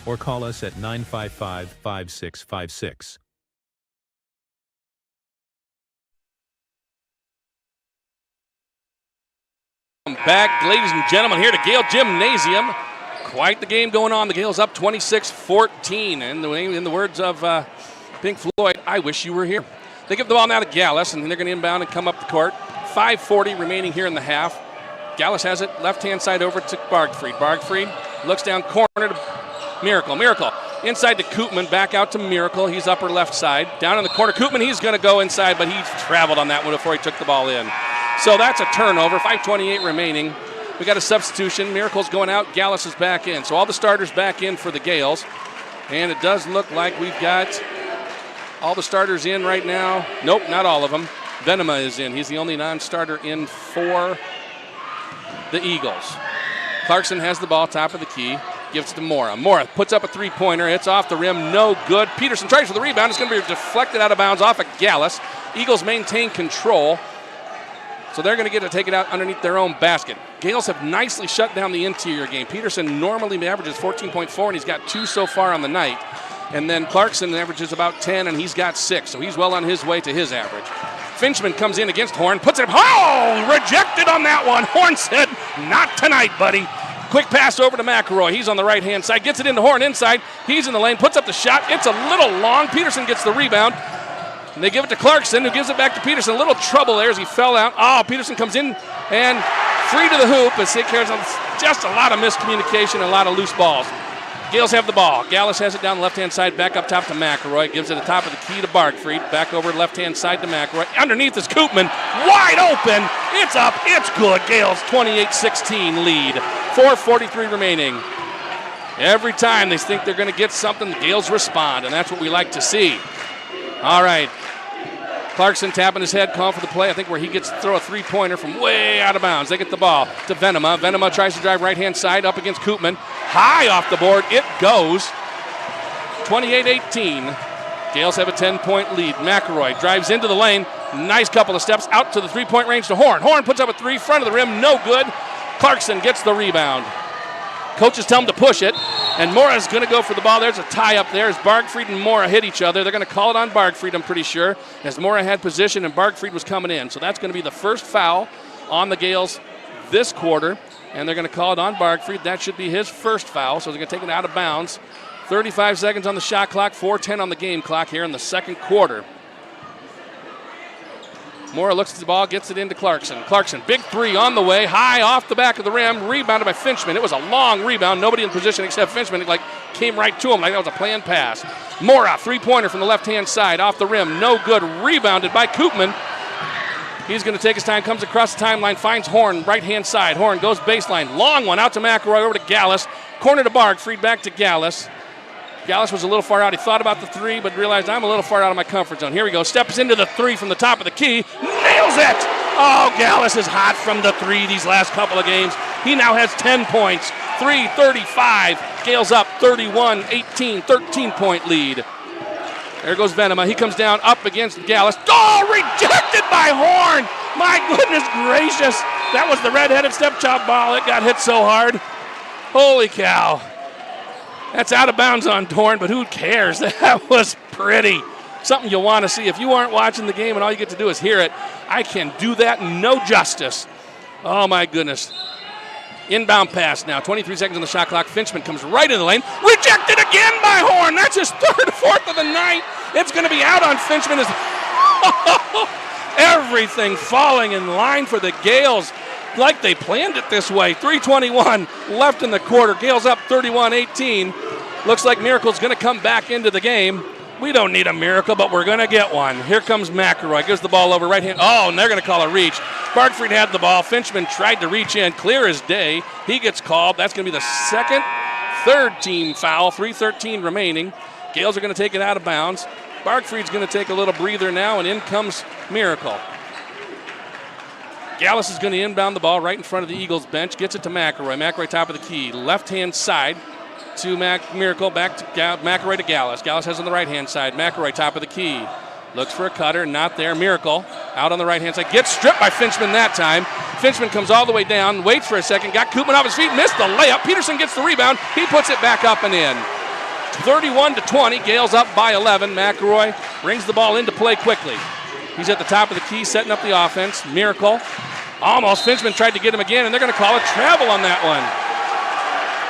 or call us at 955-5656. Back, ladies and gentlemen, here to Gael Gymnasium. Quite the game going on. The Gaels up 26-14. And in the words of Pink Floyd, I wish you were here. They give the ball now to Gaels, and they're going to inbound and come up the court. 5:40 remaining here in the half. Gaels has it left-hand side over to Bargfried. Bargfried looks down corner to Miracle. Miracle inside to Koopman, back out to Miracle. He's upper left side. Down in the corner, Koopman, he's going to go inside, but he traveled on that one before he took the ball in. So that's a turnover, 5:28 remaining. We got a substitution. Miracle's going out, Gaels is back in. So all the starters back in for the Gaels. And it does look like we've got all the starters in right now. Nope, not all of them. Venema is in. He's the only non-starter in for the Eagles. Clarkson has the ball, top of the key. Gives it to Mora. Mora puts up a three-pointer. It's off the rim, no good. Peterson tries for the rebound. It's going to be deflected out of bounds off of Gaels. Eagles maintain control. So they're going to get to take it out underneath their own basket. Gaels have nicely shut down the interior game. Peterson normally averages 14.4, and he's got 2 so far on the night. And then Clarkson averages about 10, and he's got 6. So he's well on his way to his average. Finchman comes in against Horn, puts it up. Oh, rejected on that one. Horn said, not tonight, buddy. Quick pass over to McElroy. He's on the right-hand side. Gets it into Horn inside. He's in the lane, puts up the shot. It's a little long. Peterson gets the rebound. And they give it to Clarkson, who gives it back to Peterson. A little trouble there as he fell out. Oh, Peterson comes in and free to the hoop as it carries on. Just a lot of miscommunication and a lot of loose balls. Gaels have the ball. Gaels has it down the left-hand side, back up top to McElroy. Gives it the top of the key to Bargfried. Back over left-hand side to McElroy. Underneath is Koopman. Wide open. It's up. It's good. Gaels 28-16 lead. 4:43 remaining. Every time they think they're going to get something, the Gaels respond, and that's what we like to see. All right. Clarkson tapping his head, calling for the play. I think where he gets to throw a three-pointer from way out of bounds. They get the ball to Venema. Venema tries to drive right-hand side up against Koopman. High off the board. It goes. 28-18. Gaels have a 10-point lead. McElroy drives into the lane. Nice couple of steps out to the three-point range to Horn. Horn puts up a three, front of the rim. No good. Clarkson gets the rebound. Coaches tell him to push it, and Mora's going to go for the ball. There's a tie up there as Bargfried and Mora hit each other. They're going to call it on Bargfried, I'm pretty sure, as Mora had position and Bargfried was coming in. So that's going to be the first foul on the Gaels this quarter, and they're going to call it on Bargfried. That should be his first foul, so they're going to take it out of bounds. 35 seconds on the shot clock, 4:10 on the game clock here in the second quarter. Mora looks at the ball, gets it into Clarkson. Clarkson, big three on the way, high off the back of the rim, rebounded by Finchman. It was a long rebound. Nobody in position except Finchman. It came right to him like that was a planned pass. Mora, three-pointer from the left-hand side, off the rim, no good. Rebounded by Koopman. He's going to take his time, comes across the timeline, finds Horn, right-hand side. Horn goes baseline, long one out to McElroy, over to Gaels. Corner to Bargfried, back to Gaels. Gaels was a little far out. He thought about the three, but realized I'm a little far out of my comfort zone. Here we go. Steps into the three from the top of the key. Nails it! Oh, Gaels is hot from the three these last couple of games. He now has 10 points. 3:35 Gales up 31-18, 13-point lead. There goes Venema. He comes down up against Gaels. Oh, rejected by Horn. My goodness gracious. That was the red-headed stepchild ball. It got hit so hard. Holy cow. That's out of bounds on Horn, but who cares? That was pretty. Something you'll want to see. If you aren't watching the game and all you get to do is hear it, I can do that no justice. Oh, my goodness. Inbound pass now. 23 seconds on the shot clock. Finchman comes right in the lane. Rejected again by Horn. That's his third, fourth of the night. It's going to be out on Finchman. Everything falling in line for the Gaels like they planned it this way. 3:21 left in the quarter. Gaels up 31-18. Looks like Miracle's going to come back into the game. We don't need a miracle, but we're going to get one. Here comes McElroy. Gives the ball over right hand. Oh, and they're going to call a reach. Bargfried had the ball. Finchman tried to reach in. Clear as day. He gets called. That's going to be the third team foul. 3:13 remaining. Gaels are going to take it out of bounds. Bargfried's going to take a little breather now, and in comes Miracle. Gaels is going to inbound the ball right in front of the Eagles bench. Gets it to McElroy. McElroy top of the key. Left-hand side to Miracle. Back to McElroy to Gaels. Gaels has on the right-hand side. McElroy top of the key. Looks for a cutter. Not there. Miracle out on the right-hand side. Gets stripped by Finchman that time. Finchman comes all the way down. Waits for a second. Got Koopman off his feet. Missed the layup. Peterson gets the rebound. He puts it back up and in. 31-20. Gaels up by 11. McElroy brings the ball into play quickly. He's at the top of the key, setting up the offense. Miracle. Almost. Finchman tried to get him again, and they're going to call a travel on that one.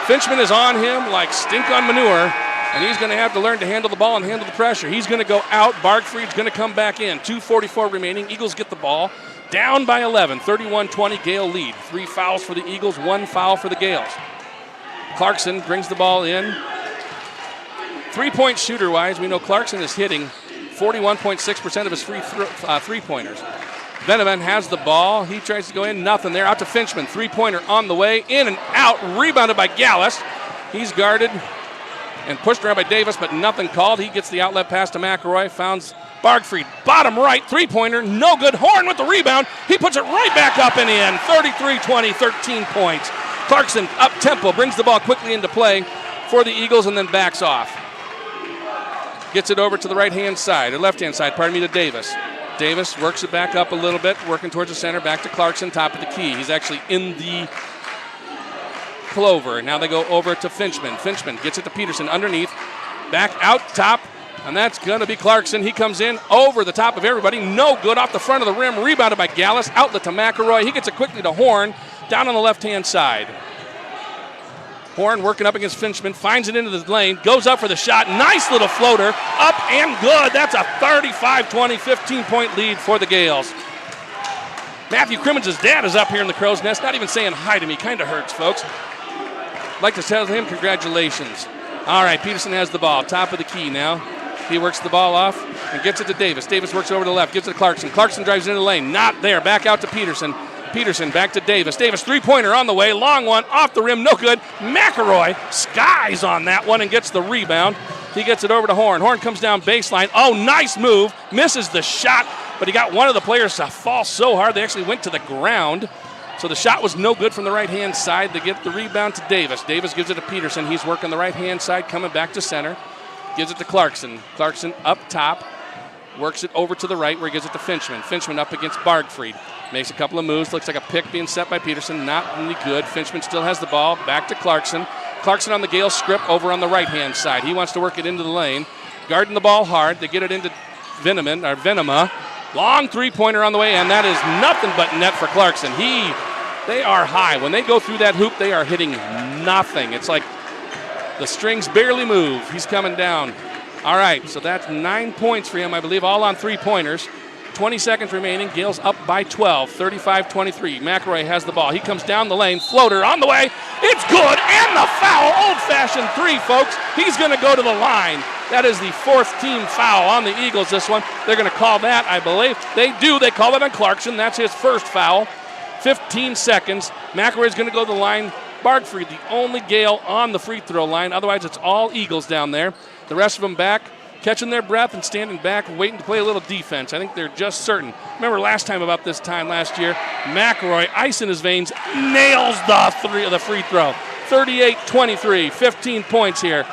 Finchman is on him like stink on manure, and he's going to have to learn to handle the ball and handle the pressure. He's going to go out. Bargfried's going to come back in. 2:44 remaining. Eagles get the ball. Down by 11. 31-20. Gael lead. 3 fouls for the Eagles, 1 foul for the Gaels. Clarkson brings the ball in. 3-point shooter-wise, we know Clarkson is hitting 41.6% of his three-pointers. Venema has the ball. He tries to go in. Nothing there. Out to Finchman. 3-pointer on the way. In and out. Rebounded by Gaels. He's guarded and pushed around by Davis, but nothing called. He gets the outlet pass to McElroy. Founds Bargfried. Bottom right. 3-pointer. No good. Horn with the rebound. He puts it right back up and in. 33-20. 13 points. Clarkson up tempo. Brings the ball quickly into play for the Eagles and then backs off. Gets it over to the right-hand side, or left-hand side, to Davis. Davis works it back up a little bit, working towards the center, back to Clarkson, top of the key. He's actually in the clover. Now they go over to Finchman. Finchman gets it to Peterson underneath, back out top, and that's going to be Clarkson. He comes in over the top of everybody. No good off the front of the rim, rebounded by Gaels. Outlet to McElroy. He gets it quickly to Horn, down on the left-hand side. Horn working up against Finchman, finds it into the lane, goes up for the shot. Nice little floater, up and good. That's a 35-20, 15-point lead for the Gaels. Matthew Crimmins' dad is up here in the Crow's Nest, not even saying hi to me. Kind of hurts, folks. I'd like to tell him congratulations. All right, Peterson has the ball, top of the key now. He works the ball off and gets it to Davis. Davis works over to the left, gives it to Clarkson. Clarkson drives into the lane, not there. Back out to Peterson. Peterson back to Davis. Davis 3-pointer on the way. Long one off the rim. No good. McElroy skies on that one and gets the rebound. He gets it over to Horn. Horn comes down baseline. Oh, nice move. Misses the shot, but he got one of the players to fall so hard they actually went to the ground. So the shot was no good from the right-hand side. They get the rebound to Davis. Davis gives it to Peterson. He's working the right-hand side, coming back to center. Gives it to Clarkson. Clarkson up top. Works it over to the right where he gives it to Finchman. Finchman up against Bargfried. Makes a couple of moves. Looks like a pick being set by Peterson. Not really good. Finchman still has the ball. Back to Clarkson. Clarkson on the Gael script over on the right-hand side. He wants to work it into the lane. Guarding the ball hard. They get it into Venema. Long 3-pointer on the way, and that is nothing but net for Clarkson. They are high. When they go through that hoop, they are hitting nothing. It's like the strings barely move. He's coming down. All right, so that's 9 points for him, I believe, all on 3-pointers. 20 seconds remaining. Gaels up by 12, 35-23. McElroy has the ball. He comes down the lane. Floater on the way. It's good, and the foul. Old-fashioned 3, folks. He's going to go to the line. That is the 4th team foul on the Eagles, this one. They're going to call that, I believe. They do. They call it on Clarkson. That's his first foul. 15 seconds. McElroy's going to go to the line. Bargfried, the only Gael on the free throw line. Otherwise, it's all Eagles down there. The rest of them back, catching their breath and standing back, waiting to play a little defense. I think they're just certain. Remember last time about this time last year, McElroy, ice in his veins, nails the free throw. 38-23, 15 points here.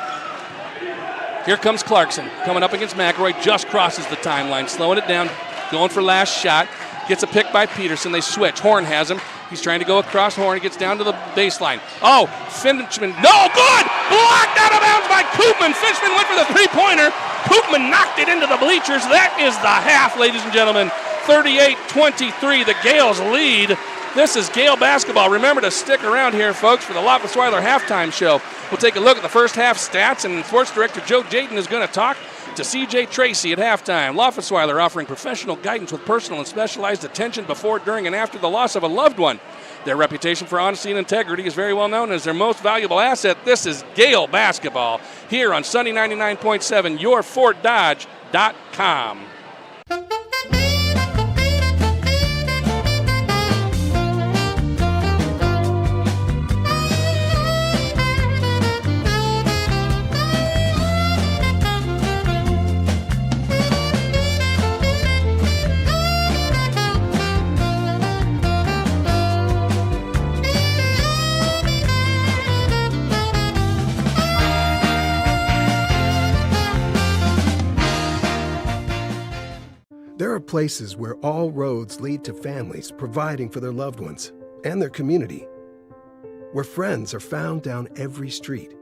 Here comes Clarkson, coming up against McElroy, just crosses the timeline, slowing it down, going for last shot. Gets a pick by Peterson. They switch. Horn has him. He's trying to go across Horn. He gets down to the baseline. Oh, Finchman. No, good! Blocked out of bounds by Koopman. Finchman went for the three-pointer. Koopman knocked it into the bleachers. That is the half, ladies and gentlemen. 38-23, the Gaels lead. This is Gael basketball. Remember to stick around here, folks, for the Loftus-Weiler halftime show. We'll take a look at the first half stats, and sports director Joe Jayden is going to talk to CJ Tracy at halftime. Loftus-Weiler offering professional guidance with personal and specialized attention before, during, and after the loss of a loved one. Their reputation for honesty and integrity is very well known as their most valuable asset. This is Gael basketball here on Sunny 99.7, yourfortdodge.com. There are places where all roads lead to families providing for their loved ones and their community, where friends are found down every street.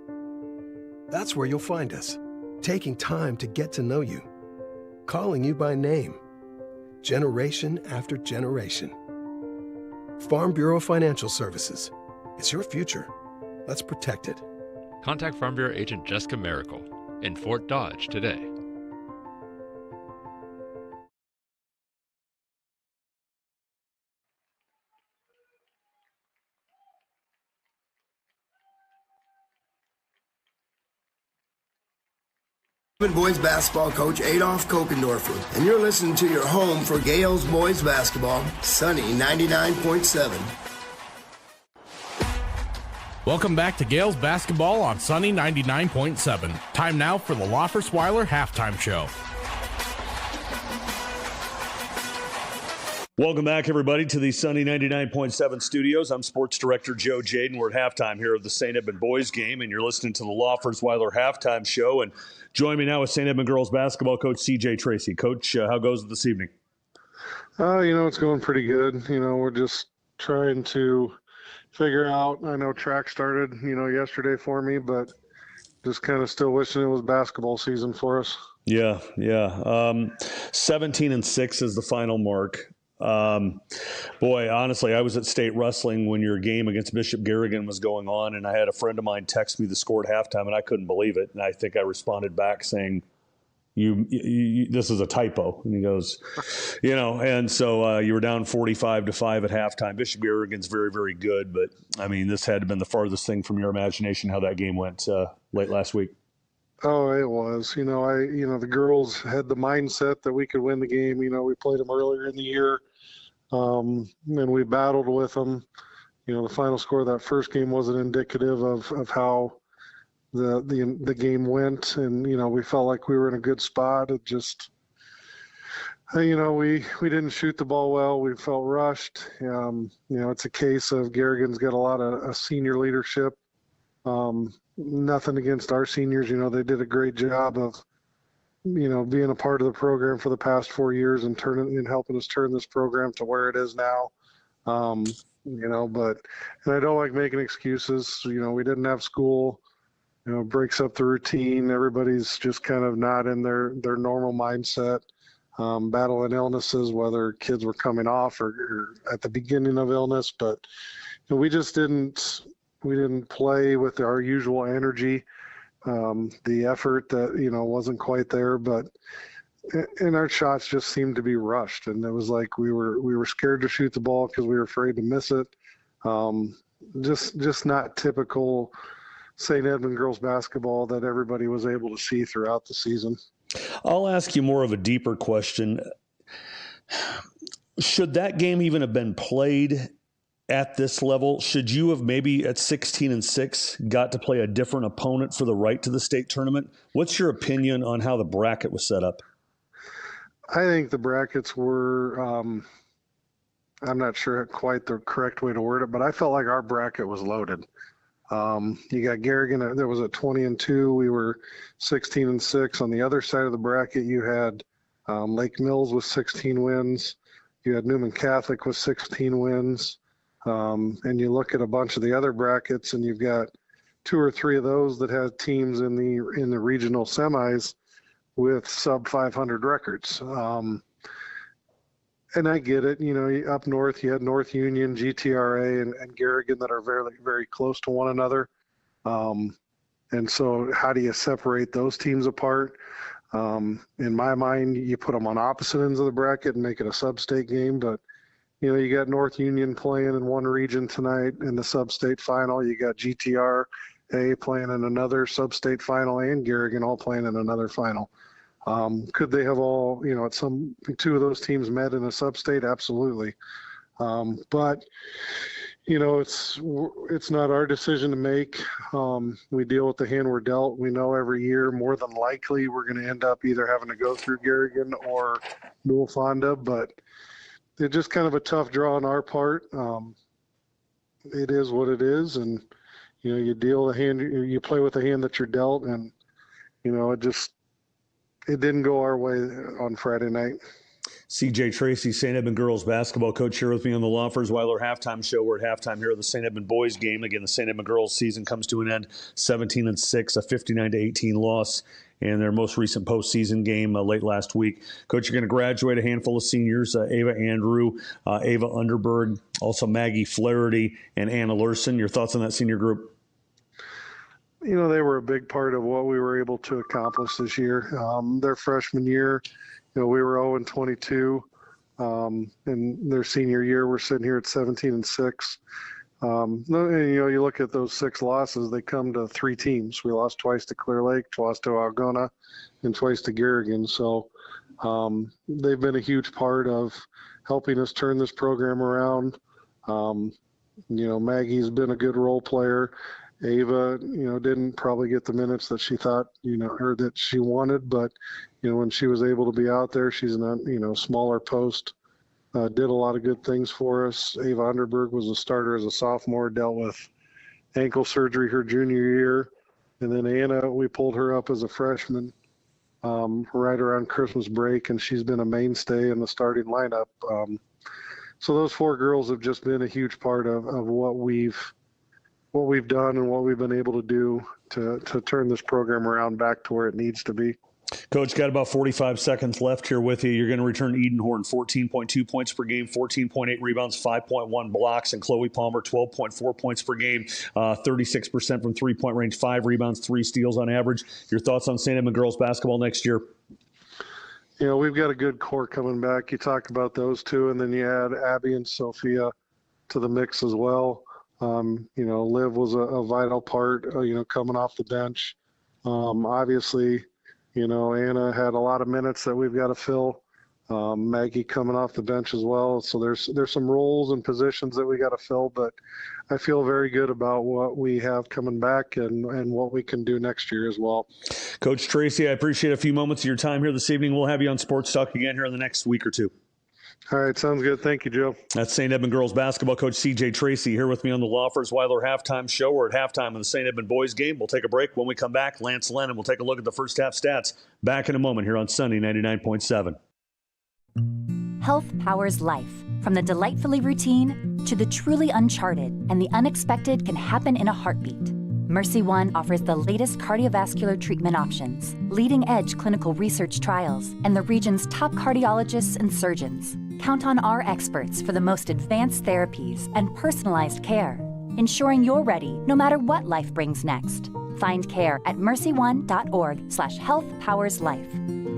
That's where you'll find us, taking time to get to know you, calling you by name, generation after generation. Farm Bureau Financial Services. It's your future. Let's protect it. Contact Farm Bureau agent Jessica Miracle in Fort Dodge today. Boys basketball coach Adolph Kokendorfer, and you're listening to your home for Gaels boys basketball, Sunny 99.7. Welcome back to Gaels basketball on Sunny 99.7. Time now for the Loftus-Weiler halftime show. Welcome back, everybody, to the Sunny 99.7 studios. I'm sports director Joe Jayden. We're at halftime here of the St. Edmond boys game, and you're listening to the Loftus-Weiler halftime show. And join me now with St. Edmond girls basketball coach CJ Tracy. Coach, how goes it this evening? It's going pretty good. We're just trying to figure out. I know track started, yesterday for me, but just kind of still wishing it was basketball season for us. Yeah. 17-6 is the final mark. Boy, honestly, I was at State Wrestling when your game against Bishop Garrigan was going on, and I had a friend of mine text me the score at halftime, and I couldn't believe it. And I think I responded back saying, "You this is a typo." And he goes, and so you were down 45-5 at halftime. Bishop Garrigan's very, very good, but I mean, this had to have been the farthest thing from your imagination how that game went late last week. Oh, it was. The girls had the mindset that we could win the game. We played them earlier in the year. And we battled with them. The final score of that first game wasn't indicative of how the game went, and we felt like we were in a good spot. It just, we didn't shoot the ball well. We felt rushed. It's a case of Garrigan's got a lot of senior leadership. Nothing against our seniors. They did a great job of being a part of the program for the past 4 years and helping us turn this program to where it is now. But I don't like making excuses. We didn't have school, breaks up the routine. Everybody's just kind of not in their normal mindset, battling illnesses, whether kids were coming off or at the beginning of illness. But we just didn't play with our usual energy. The effort that wasn't quite there, and our shots just seemed to be rushed, and it was like we were scared to shoot the ball because we were afraid to miss it. Just not typical St. Edmond girls basketball that everybody was able to see throughout the season. I'll ask you more of a deeper question. Should that game even have been played at this level? Should you have maybe at 16-6 got to play a different opponent for the right to the state tournament? What's your opinion on how the bracket was set up? I think the brackets were, I'm not sure quite the correct way to word it, but I felt like our bracket was loaded. You got Garrigan, there was a 20-2. We were 16-6. On the other side of the bracket, you had Lake Mills with 16 wins. You had Newman Catholic with 16 wins. And you look at a bunch of the other brackets, and you've got 2 or 3 of those that had teams in the regional semis with sub 500 records. And I get it. Up north, you had North Union, GTRA, and Garrigan that are very, very close to one another. And so how do you separate those teams apart? In my mind, you put them on opposite ends of the bracket and make it a sub-state game. But, you got North Union playing in one region tonight in the sub-state final. You got GTRA playing in another sub-state final, and Garrigan all playing in another final. Could they have all, at some 2 of those teams met in a sub-state? Absolutely. But, it's not our decision to make. We deal with the hand we're dealt. We know every year, more than likely, we're going to end up either having to go through Garrigan or Newell Fonda, but it's just kind of a tough draw on our part. It is what it is. And, you deal the hand, you play with the hand that you're dealt, and, it didn't go our way on Friday night. CJ Tracy, St. Edmond girls basketball coach, here with me on the Lawfers-Weiler halftime show. We're at halftime here of the St. Edmond boys game. Again, the St. Edmond girls season comes to an end, 17-6, a 59-18 loss in their most recent postseason game late last week. Coach, you're going to graduate a handful of seniors, Ava Andrew, Ava Underberg, also Maggie Flaherty, and Anna Lurson. Your thoughts on that senior group? They were a big part of what we were able to accomplish this year. Their freshman year, we were 0-22. And their senior year, we're sitting here at 17-6. You look at those 6 losses, they come to 3 teams. We lost twice to Clear Lake, twice to Algona, and twice to Garrigan. So they've been a huge part of helping us turn this program around. Maggie's been a good role player. Ava, didn't probably get the minutes that she thought, or that she wanted, but, when she was able to be out there, she's in a, smaller post, did a lot of good things for us. Ava Underberg was a starter as a sophomore, dealt with ankle surgery her junior year. And then Anna, we pulled her up as a freshman right around Christmas break, and she's been a mainstay in the starting lineup. So those 4 girls have just been a huge part of what we've done and what we've been able to do to turn this program around back to where it needs to be. Coach, got about 45 seconds left here with you. You're going to return Eden Horn, 14.2 points per game, 14.8 rebounds, 5.1 blocks, and Chloe Palmer, 12.4 points per game, 36% from three-point range, 5 rebounds, 3 steals on average. Your thoughts on St. Edmond girls basketball next year? We've got a good core coming back. You talked about those 2, and then you add Abby and Sophia to the mix as well. Liv was a vital part, coming off the bench. Obviously, Anna had a lot of minutes that we've got to fill. Maggie coming off the bench as well. So there's some roles and positions that we got to fill, but I feel very good about what we have coming back and what we can do next year as well. Coach Tracy, I appreciate a few moments of your time here this evening. We'll have you on Sports Talk again here in the next week or 2. All right, sounds good. Thank you, Joe. That's St. Edmond girls basketball coach CJ Tracy here with me on the Lawfers-Weiler halftime show. We're at halftime of the St. Edmond boys game. We'll take a break. When we come back, Lance Lennon will take a look at the first half stats. Back in a moment here on Sunny 99.7. Health powers life. From the delightfully routine to the truly uncharted, and the unexpected can happen in a heartbeat. Mercy One offers the latest cardiovascular treatment options, leading-edge clinical research trials, and the region's top cardiologists and surgeons. Count on our experts for the most advanced therapies and personalized care, ensuring you're ready no matter what life brings next. Find care at mercyone.org/healthpowerslife.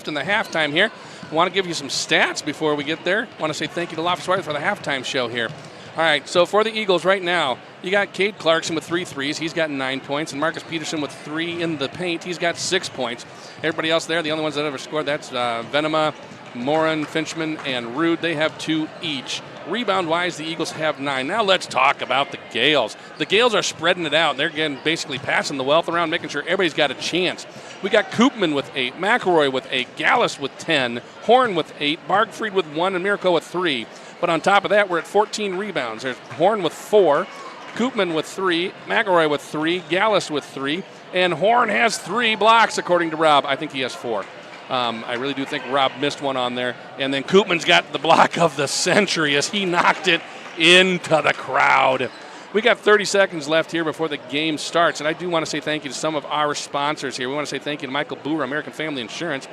In the halftime here, I want to give you some stats before we get there. I want to say thank you to Lawfers-Weiler for the halftime show here. All right, so for the Eagles right now, you got Cade Clarkson with 3 threes. He's got 9 points. And Marcus Peterson with 3 in the paint. He's got 6 points. Everybody else there, the only ones that ever scored, that's Venema, Morin, Finchman, and Rude. They have 2 each. Rebound-wise, the Eagles have 9. Now let's talk about the Gaels. The Gaels are spreading it out. They're getting basically passing the wealth around, making sure everybody's got a chance. We got Koopman with 8, McElroy with 8, Gallus with 10, Horn with 8, Bargfried with 1, and Mirko with 3. But on top of that, we're at 14 rebounds. There's Horn with 4, Koopman with 3, McElroy with 3, Gaels with 3, and Horn has 3 blocks, according to Rob. I think he has 4. I really do think Rob missed one on there. And then Koopman's got the block of the century as he knocked it into the crowd. We got 30 seconds left here before the game starts, and I do want to say thank you to some of our sponsors here. We want to say thank you to Michael Booher, American Family Insurance.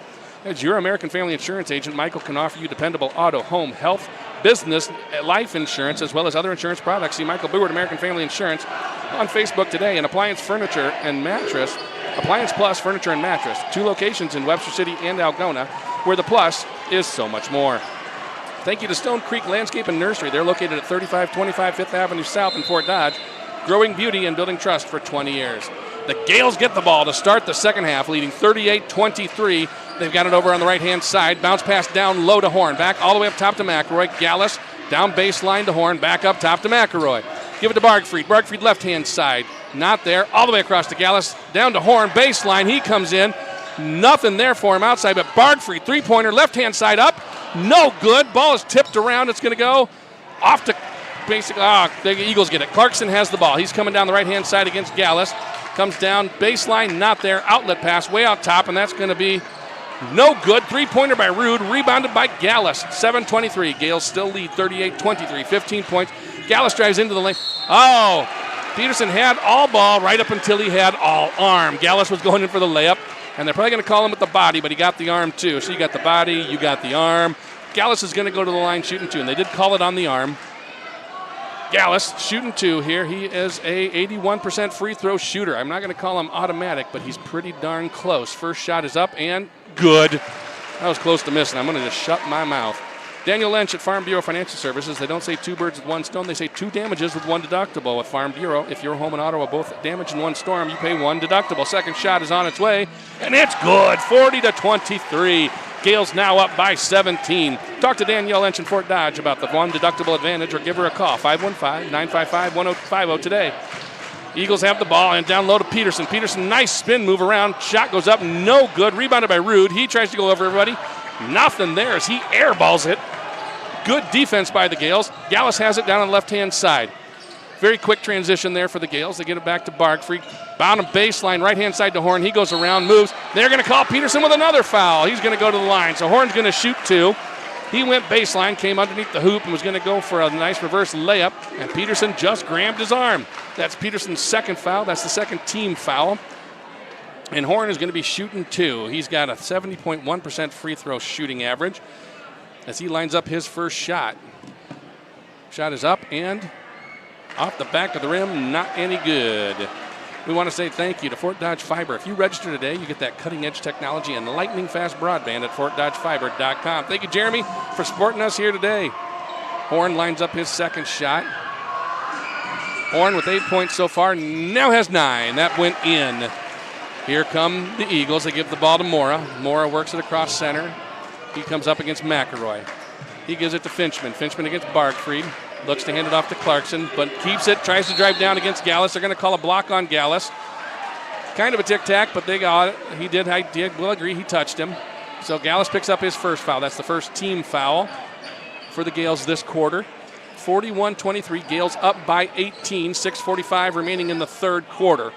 As your American Family Insurance agent, Michael can offer you dependable auto, home, health, business, life insurance, as well as other insurance products. See Michael Booher at American Family Insurance on Facebook today. And Appliance Furniture and Mattress, Appliance Plus Furniture and Mattress, 2 locations in Webster City and Algona, where the plus is so much more. Thank you to Stone Creek Landscape and Nursery. They're located at 3525 5th Avenue South in Fort Dodge, growing beauty and building trust for 20 years. The Gaels get the ball to start the second half, leading 38-23. They've got it over on the right-hand side. Bounce pass down low to Horn. Back all the way up top to McElroy. Gaels down baseline to Horn. Back up top to McElroy. Give it to Bargfried. Bargfried left-hand side. Not there. All the way across to Gaels. Down to Horn. Baseline. He comes in. Nothing there for him outside, but Bargfried, three-pointer, left-hand side up. No good. Ball is tipped around. It's going to go off to basically, the Eagles get it. Clarkson has the ball. He's coming down the right-hand side against Gaels. Comes down, baseline, not there. Outlet pass way out top, and that's going to be no good. Three-pointer by Rude, rebounded by Gaels. 7:23. Gaels still lead 38-23, 15 points. Gaels drives into the lane. Oh, Peterson had all ball right up until he had all arm. Gaels was going in for the layup, and they're probably going to call him with the body, but he got the arm too. So you got the body, you got the arm. Gaels is going to go to the line shooting 2, and they did call it on the arm. Gaels shooting 2 here. He is a 81% free throw shooter. I'm not going to call him automatic, but he's pretty darn close. First shot is up and good. That was close to missing. I'm going to just shut my mouth. Daniel Lynch at Farm Bureau Financial Services. They don't say 2 birds with 1 stone. They say 2 damages with 1 deductible. At Farm Bureau, if your home and auto are both damaged in 1 storm, you pay 1 deductible. Second shot is on its way, and it's good. 40-23. Gaels now up by 17. Talk to Danielle Lynch in Fort Dodge about the 1 deductible advantage, or give her a call, 515-955-1050 today. Eagles have the ball, and down low to Peterson. Peterson, nice spin move around. Shot goes up, no good. Rebounded by Rude. He tries to go over everybody. Nothing there as he airballs it. Good defense by the Gaels. Gaels has it down on the left-hand side. Very quick transition there for the Gaels. They get it back to Bargfried. Bound him baseline, right-hand side to Horn. He goes around, moves. They're going to call Peterson with another foul. He's going to go to the line. So Horn's going to shoot 2. He went baseline, came underneath the hoop, and was going to go for a nice reverse layup. And Peterson just grabbed his arm. That's Peterson's second foul. That's the second team foul. And Horn is going to be shooting 2. He's got a 70.1% free throw shooting average as he lines up his first shot. Shot is up and off the back of the rim, not any good. We want to say thank you to Fort Dodge Fiber. If you register today, you get that cutting-edge technology and lightning-fast broadband at FortDodgeFiber.com. Thank you, Jeremy, for supporting us here today. Horn lines up his second shot. Horn with 8 points so far, now has 9. That went in. Here come the Eagles. They give the ball to Mora. Mora works it across center. He comes up against McElroy. He gives it to Finchman. Finchman against Bargfried. Looks to hand it off to Clarkson, but keeps it. Tries to drive down against Gaels. They're going to call a block on Gaels. Kind of a tic-tac, but they got it. We'll agree, he touched him. So Gaels picks up his first foul. That's the first team foul for the Gaels this quarter. 41-23, Gaels up by 18. 6:45 remaining in the third quarter.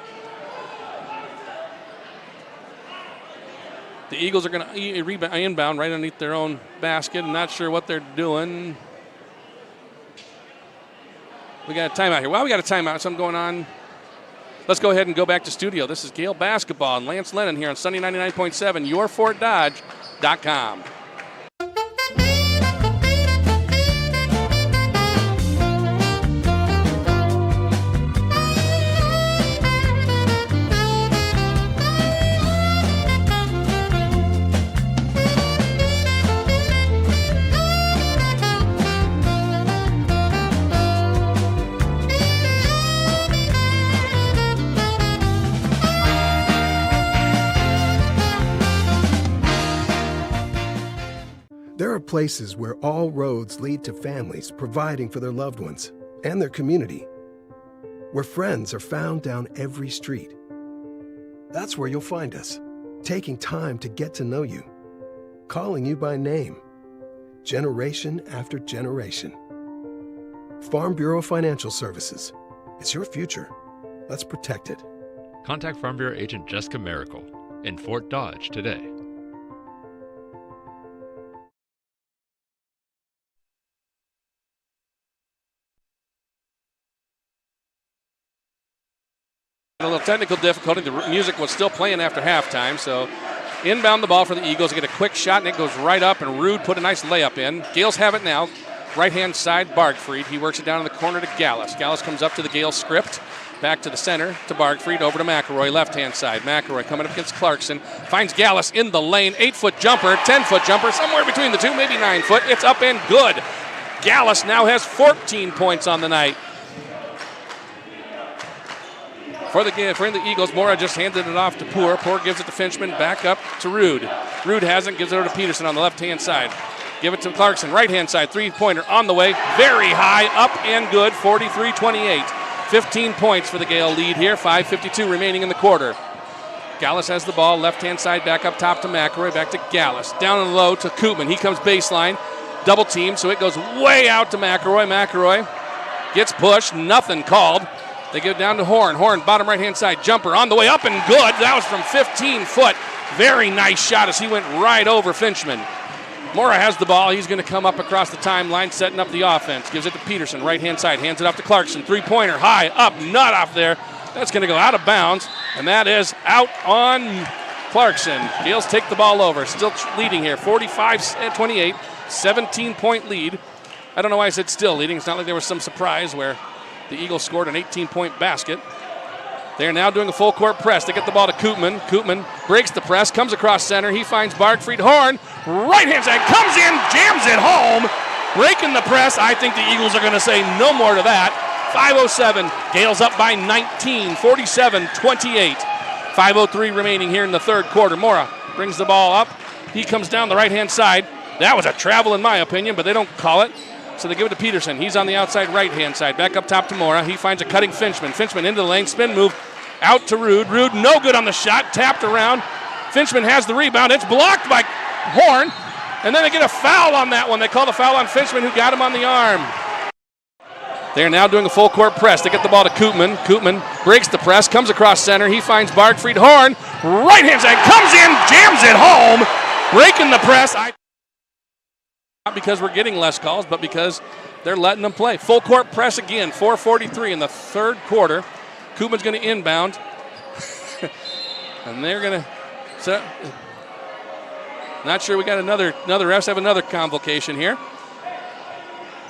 The Eagles are going to inbound right underneath their own basket. I'm not sure what they're doing. We got a timeout here. Well, we got a timeout. Something going on. Let's go ahead and go back to studio. This is Gael Basketball and Lance Lennon here on Sunny 99.7, yourfortdodge.com. There are places where all roads lead to families providing for their loved ones and their community, where friends are found down every street. That's where you'll find us, taking time to get to know you, calling you by name, generation after generation. Farm Bureau Financial Services. It's your future. Let's protect it. Contact Farm Bureau Agent Jessica Miracle in Fort Dodge today. A little technical difficulty. The music was still playing after halftime, so inbound the ball for the Eagles. They get a quick shot, and it goes right up, and Rude put a nice layup in. Gaels have it now. Right-hand side, Bargfried. He works it down in the corner to Gaels. Gaels comes up to the Gaels script. Back to the center to Bargfried, over to McElroy, left-hand side. McElroy coming up against Clarkson. Finds Gaels in the lane. 8-foot jumper, 10-foot jumper, somewhere between the two, maybe 9 foot. It's up and good. Gaels now has 14 points on the night. For the Eagles, Mora just handed it off to Poor. Poor gives it to Finchman, back up to Rude. Rude hasn't, gives it over to Peterson on the left-hand side. Give it to Clarkson, right-hand side, three-pointer on the way. Very high, up and good, 43-28. 15 points for the Gale lead here, 5:52 remaining in the quarter. Gaels has the ball, left-hand side, back up top to McElroy, back to Gaels. Down and low to Koopman. He comes baseline, double team, so it goes way out to McElroy. McElroy gets pushed, nothing called. They give it down to Horn. Horn, bottom right-hand side, jumper on the way, up and good. That was from 15 foot. Very nice shot as he went right over Finchman. Mora has the ball. He's going to come up across the timeline, setting up the offense. Gives it to Peterson, right-hand side, hands it off to Clarkson. Three-pointer, high, up, not off there. That's going to go out of bounds, and that is out on Clarkson. Gaels take the ball over, still leading here, 45-28, 17-point lead. I don't know why I said still leading. It's not like there was some surprise where the Eagles scored an 18-point basket. They're now doing a full court press. They get the ball to Koopman. Koopman breaks the press, comes across center. He finds Bargfried. Horn, right-hand side, comes in, jams it home. Breaking the press. I think the Eagles are going to say no more to that. 5:07. Gaels up by 19, 47-28. 5:03 remaining here in the third quarter. Mora brings the ball up. He comes down the right-hand side. That was a travel in my opinion, but they don't call it. So they give it to Peterson. He's on the outside right-hand side. Back up top to Mora. He finds a cutting Finchman. Finchman into the lane. Spin move out to Rude. Rude no good on the shot. Tapped around. Finchman has the rebound. It's blocked by Horn. And then they get a foul on that one. They call the foul on Finchman, who got him on the arm. They're now doing a full court press. They get the ball to Koopman. Koopman breaks the press. Comes across center. He finds Bargfried. Horn. Right-hand side. Comes in. Jams it home. Breaking the press. Not because we're getting less calls, but because they're letting them play. Full court press again, 4:43 in the third quarter. Koopman's going to inbound. And they're going to... Not sure we got another refs have another convocation here.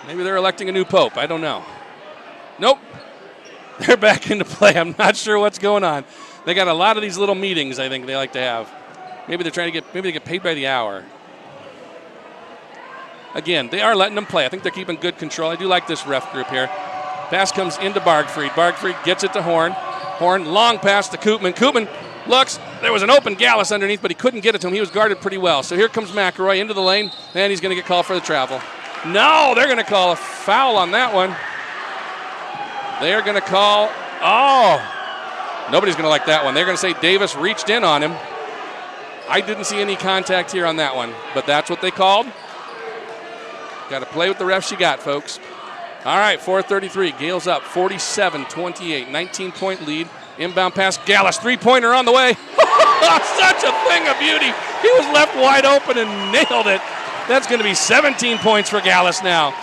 Maybe they're electing a new pope. I don't know. Nope. They're back into play. I'm not sure what's going on. They got a lot of these little meetings I think they like to have. Maybe they're trying to maybe they get paid by the hour. Again, they are letting them play. I think they're keeping good control. I do like this ref group here. Pass comes into Bargfried. Bargfried gets it to Horn. Horn, long pass to Koopman. Koopman looks. There was an open Gaels underneath, but he couldn't get it to him. He was guarded pretty well. So here comes McElroy into the lane, and he's going to get called for the travel. No, they're going to call a foul on that one. They're going to call, nobody's going to like that one. They're going to say Davis reached in on him. I didn't see any contact here on that one, but that's what they called. Got to play with the refs you got, folks. All right, 4:33. Gaels up 47-28. 19-point lead. Inbound pass. Gaels, three-pointer on the way. Such a thing of beauty. He was left wide open and nailed it. That's going to be 17 points for Gaels now.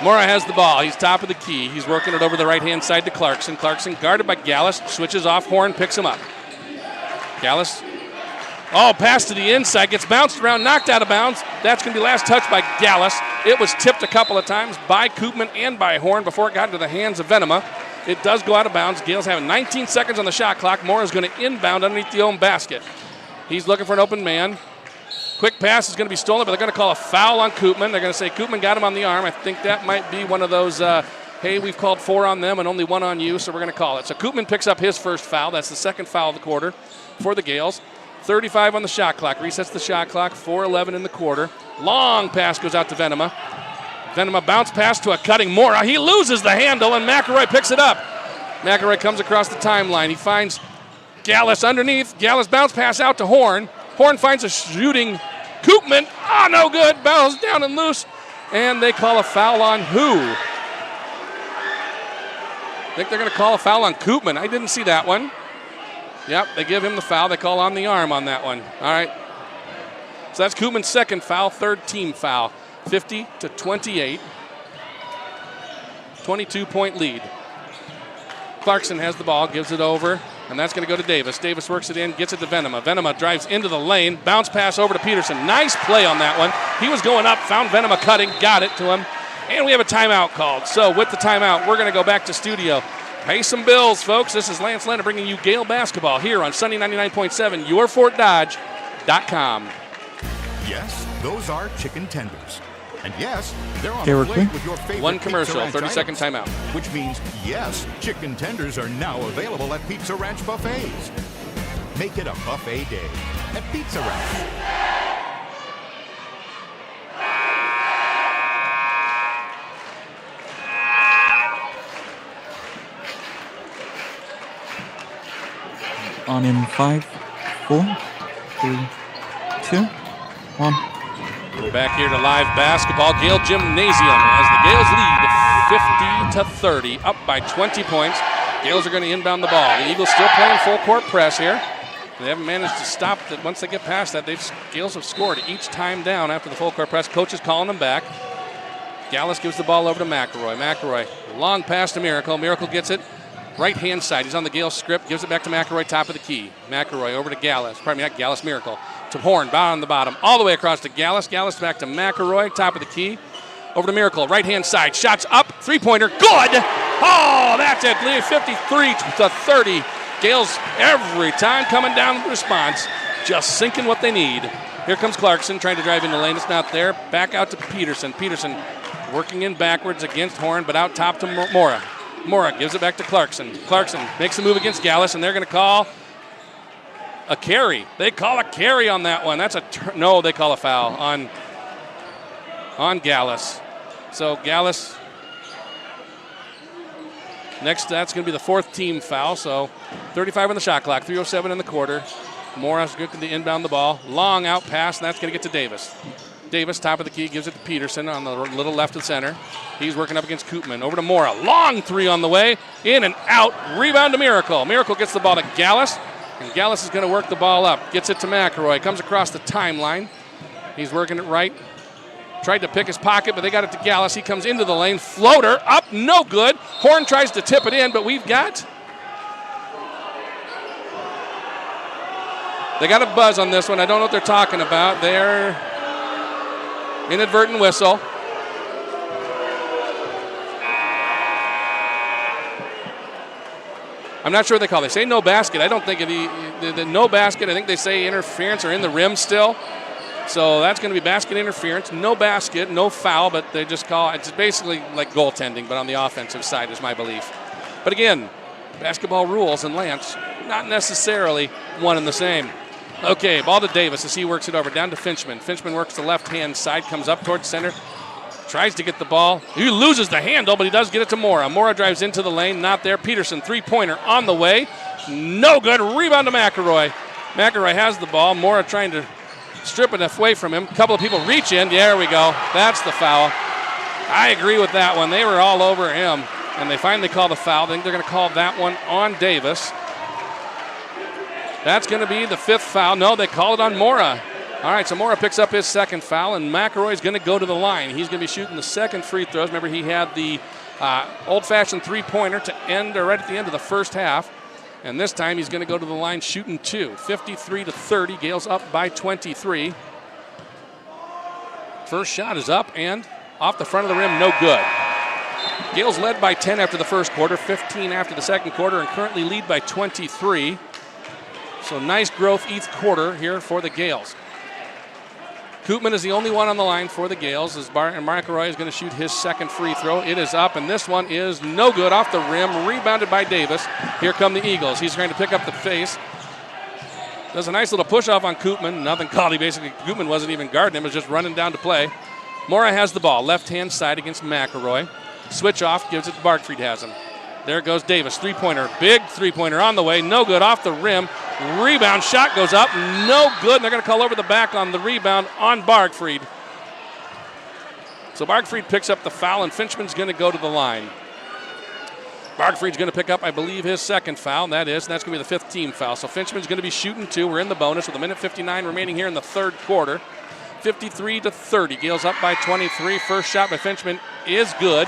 Mora has the ball. He's top of the key. He's working it over the right-hand side to Clarkson. Clarkson guarded by Gaels. Switches off. Horn picks him up. Gaels. Pass to the inside, gets bounced around, knocked out of bounds. That's going to be last touch by Gaels. It was tipped a couple of times by Koopman and by Horn before it got into the hands of Venema. It does go out of bounds. Gaels have 19 seconds on the shot clock. Mora's going to inbound underneath the own basket. He's looking for an open man. Quick pass is going to be stolen, but they're going to call a foul on Koopman. They're going to say Koopman got him on the arm. I think that might be one of those, hey, we've called 4 on them and only 1 on you, so we're going to call it. So Koopman picks up his first foul. That's the second foul of the quarter for the Gaels. 35 on the shot clock. Resets the shot clock. 4:11 in the quarter. Long pass goes out to Venema. Venema bounce pass to a cutting Mora. He loses the handle, and McElroy picks it up. McElroy comes across the timeline. He finds Gaels underneath. Gaels bounce pass out to Horn. Horn finds a shooting Koopman, no good. Bounce down and loose. And they call a foul on who? I think they're going to call a foul on Koopman. I didn't see that one. Yep, they give him the foul. They call on the arm on that one. All right. So that's Koopman's second foul, third team foul. 50-28. 22-point lead. Clarkson has the ball, gives it over, and that's going to go to Davis. Davis works it in, gets it to Venema. Venema drives into the lane, bounce pass over to Peterson. Nice play on that one. He was going up, found Venema cutting, got it to him, and we have a timeout called. So with the timeout, we're going to go back to studio. Pay some bills, folks. This is Lance Lennon bringing you Gale basketball here on Sunny 99.7, yourfortdodge.com. Yes, those are chicken tenders. And yes, they're on Okay, a we're plate clear. with your favorite One commercial, Pizza Ranch 30-second items, timeout. Which means, yes, chicken tenders are now available at Pizza Ranch buffets. Make it a buffet day at Pizza Ranch. On in 5, 4, 3, 2, 1. We're back here to live basketball. Gale Gymnasium as the Gales lead 50-30, up by 20 points. Gales are going to inbound the ball. The Eagles still playing full court press here. They haven't managed to stop that. Once they get past that, Gales have scored each time down after the full court press. Coach is calling them back. Gallus gives the ball over to McElroy. McElroy, long pass to Miracle. Miracle gets it. Right-hand side. He's on the Gale script. Gives it back to McElroy, top of the key. McElroy over to Gallus. Pardon me, not Gallus, Miracle. To Horn, bound on the bottom. All the way across to Gallus. Gallus back to McElroy, top of the key. Over to Miracle, right-hand side. Shots up, three-pointer, good! Oh, that's it. Lead 53-30. Gales every time coming down with the response. Just sinking what they need. Here comes Clarkson trying to drive in the lane. It's not there. Back out to Peterson. Peterson working in backwards against Horn, but out top to Mora. Mora gives it back to Clarkson. Clarkson makes a move against Gallus, and they're going to call a carry. They call a carry on that one. That's no, they call a foul on Gallus. So Gallus, next, that's going to be the fourth team foul. So 35 on the shot clock, 3:07 in the quarter. Mora's going to inbound the ball. Long out pass, and that's going to get to Davis. Davis, top of the key, gives it to Peterson on the little left of center. He's working up against Koopman. Over to Mora. Long three on the way. In and out. Rebound to Miracle. Miracle gets the ball to Gallus. And Gallus is going to work the ball up. Gets it to McElroy. Comes across the timeline. He's working it right. Tried to pick his pocket, but they got it to Gallus. He comes into the lane. Floater up. No good. Horn tries to tip it in, but we've got... They got a buzz on this one. I don't know what they're talking about. They're... Inadvertent whistle. I'm not sure what they call it. They say no basket. I don't think the no basket. I think they say interference or in the rim still. So that's going to be basket interference. No basket, no foul, but they just call it. It's basically like goaltending, but on the offensive side is my belief. But again, basketball rules and Lance, not necessarily one and the same. Okay, ball to Davis as he works it over. Down to Finchman. Finchman works the left-hand side, comes up towards center, tries to get the ball. He loses the handle, but he does get it to Mora. Mora drives into the lane, not there. Peterson, three-pointer on the way. No good. Rebound to McElroy. McElroy has the ball. Mora trying to strip it away from him. A couple of people reach in. There we go. That's the foul. I agree with that one. They were all over him, and they finally called the foul. I think they're going to call that one on Davis. That's going to be the fifth foul. No, they call it on Mora. All right, so Mora picks up his second foul, and McElroy's going to go to the line. He's going to be shooting the second free throws. Remember, he had the old-fashioned three-pointer to end or right at the end of the first half. And this time he's going to go to the line shooting two. 53-30. Gales up by 23. First shot is up and off the front of the rim, no good. Gales led by 10 after the first quarter, 15 after the second quarter, and currently lead by 23. So nice growth each quarter here for the Gales. Koopman is the only one on the line for the Gales as McElroy is going to shoot his second free throw. It is up, and this one is no good off the rim, rebounded by Davis. Here come the Eagles. He's trying to pick up the face. Does a nice little push-off on Koopman. Nothing called. Koopman wasn't even guarding him. It was just running down to play. Mora has the ball, left-hand side against McElroy. Switch off, gives it to Barkfried, has him. There goes Davis, three-pointer. Big three-pointer on the way. No good off the rim. Rebound shot goes up. No good. And they're going to call over the back on the rebound on Bargfried. So Bargfried picks up the foul, and Finchman's going to go to the line. Bargfried's going to pick up, I believe, his second foul, and that's going to be the fifth team foul. So Finchman's going to be shooting two. We're in the bonus with 1:59 remaining here in the third quarter. 53-30. Gaels up by 23. First shot by Finchman is good.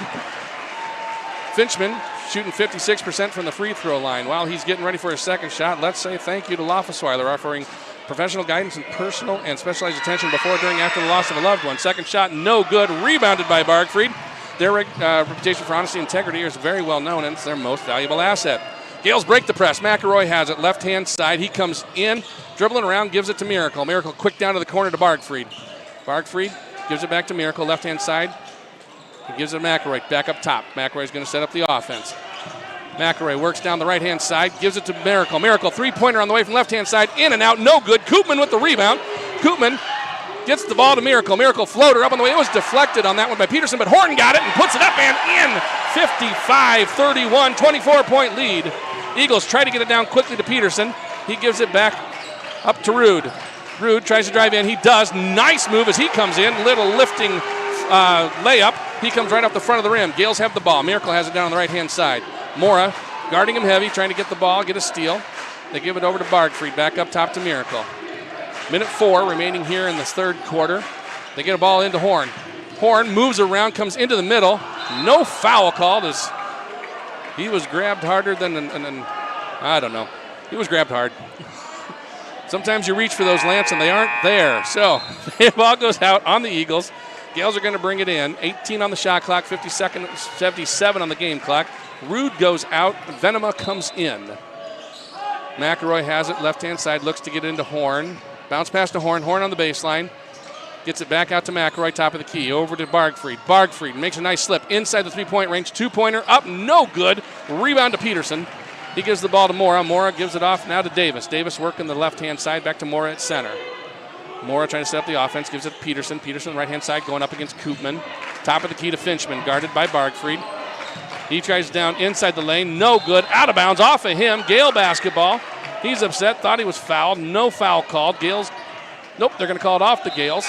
Finchman shooting 56% from the free throw line. While he's getting ready for his second shot, let's say thank you to Loffesweiler, offering professional guidance and personal and specialized attention before, during, after the loss of a loved one. Second shot, no good. Rebounded by Bargfried. Their reputation for honesty and integrity is very well known, and it's their most valuable asset. Gaels break the press. McElroy has it, left-hand side. He comes in, dribbling around, gives it to Miracle. Miracle quick down to the corner to Bargfried. Bargfried gives it back to Miracle, left-hand side. He gives it to McElroy, back up top. McElroy's going to set up the offense. McElroy works down the right-hand side, gives it to Miracle. Miracle, three-pointer on the way from left-hand side, in and out, no good. Koopman with the rebound. Koopman gets the ball to Miracle. Miracle floater up on the way. It was deflected on that one by Peterson, but Horn got it and puts it up and in. 55-31, 24-point lead. Eagles try to get it down quickly to Peterson. He gives it back up to Rude. Rude tries to drive in. He does. Nice move as he comes in. Little lifting layup. He comes right up the front of the rim. Gaels have the ball. Miracle has it down on the right-hand side. Mora guarding him heavy, trying to get the ball, get a steal. They give it over to Bargfried, back up top to Miracle. 1:04 remaining here in this third quarter. They get a ball into Horn. Horn moves around, comes into the middle. No foul called as he was grabbed harder than I don't know. He was grabbed hard. Sometimes you reach for those, Lance, and they aren't there. So the ball goes out on the Eagles. Gaels are going to bring it in. 18 on the shot clock, 57 on the game clock. Rude goes out. Venema comes in. McElroy has it, left-hand side, looks to get into Horn. Bounce pass to Horn. Horn on the baseline. Gets it back out to McElroy, top of the key. Over to Bargfried. Bargfried makes a nice slip inside the three-point range. Two-pointer up, no good. Rebound to Peterson. He gives the ball to Mora. Mora gives it off now to Davis. Davis working the left-hand side, back to Mora at center. Mora trying to set up the offense, gives it to Peterson. Peterson, right-hand side, going up against Koopman. Top of the key to Finchman, guarded by Bargfried. He tries down inside the lane, no good. Out of bounds, off of him. Gael basketball. He's upset, thought he was fouled. No foul called. Gaels, nope, they're going to call it off the Gaels.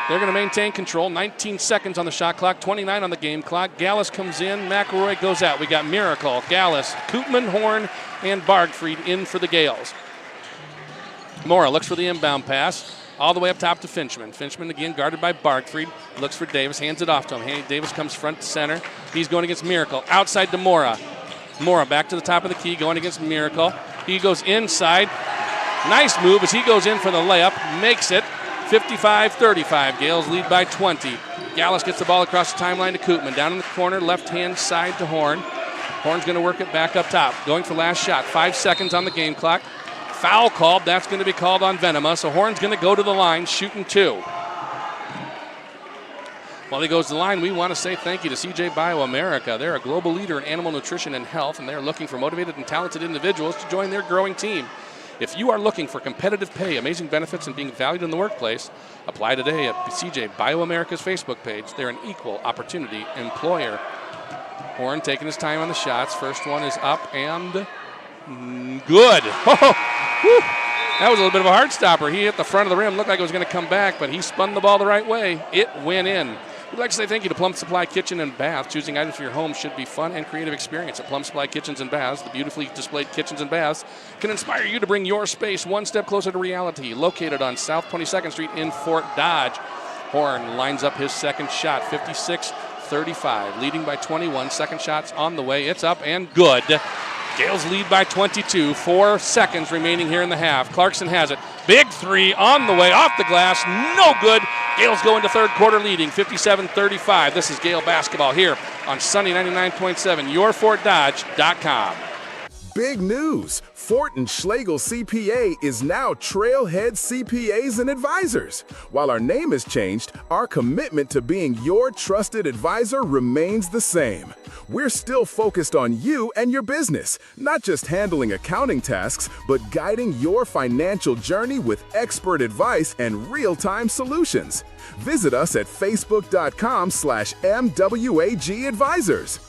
They're going to maintain control. 19 seconds on the shot clock, 29 on the game clock. Gallus comes in, McElroy goes out. We got Miracle, Gallus, Koopman, Horn, and Bargfried in for the Gaels. Mora looks for the inbound pass. All the way up top to Finchman. Finchman again guarded by Bargfried. Looks for Davis, hands it off to him. Davis comes front to center. He's going against Miracle. Outside to Mora. Mora back to the top of the key, going against Miracle. He goes inside. Nice move as he goes in for the layup. Makes it 55-35. Gaels lead by 20. Gallus gets the ball across the timeline to Koopman. Down in the corner, left-hand side to Horn. Horn's going to work it back up top. Going for last shot. 5 seconds on the game clock. Foul called. That's going to be called on Venema. So Horn's going to go to the line, shooting two. While he goes to the line, we want to say thank you to CJ BioAmerica. They're a global leader in animal nutrition and health, and they're looking for motivated and talented individuals to join their growing team. If you are looking for competitive pay, amazing benefits, and being valued in the workplace, apply today at CJ BioAmerica's Facebook page. They're an equal opportunity employer. Horn taking his time on the shots. First one is up and good. That was a little bit of a hard stopper. He hit the front of the rim. Looked like it was going to come back, but he spun the ball the right way. It went in. We'd like to say thank you to Plum Supply Kitchen and Bath. Choosing items for your home should be fun and creative experience. At Plum Supply Kitchens and Baths, the beautifully displayed kitchens and baths can inspire you to bring your space one step closer to reality. Located on South 22nd Street in Fort Dodge. Horn lines up his second shot, 56-35, leading by 21. Second shot's on the way. It's up and good. Gaels lead by 22. 4 seconds remaining here in the half. Clarkson has it. Big three on the way, off the glass. No good. Gaels go into third quarter leading, 57-35. This is Gael basketball here on Sunny 99.7, yourfortdodge.com. Big news! Fort and Schlegel CPA is now Trailhead CPAs and Advisors. While our name has changed, our commitment to being your trusted advisor remains the same. We're still focused on you and your business, not just handling accounting tasks, but guiding your financial journey with expert advice and real-time solutions. Visit us at facebook.com/MWAG Advisors.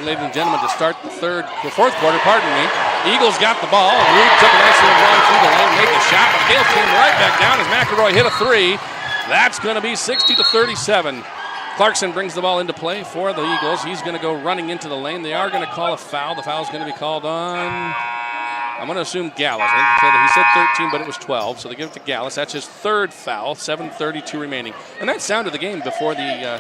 ladies and gentlemen, to start the fourth quarter, pardon me. Eagles got the ball. Rude took a nice little run through the lane, made the shot, but Gaels came right back down as McElroy hit a three. That's going to be 60-37. Clarkson brings the ball into play for the Eagles. He's going to go running into the lane. They are going to call a foul. The foul is going to be called on, I'm going to assume Gaels. He said 13, but it was 12, so they give it to Gaels. That's his third foul, 7:32 remaining. And that sounded the game before the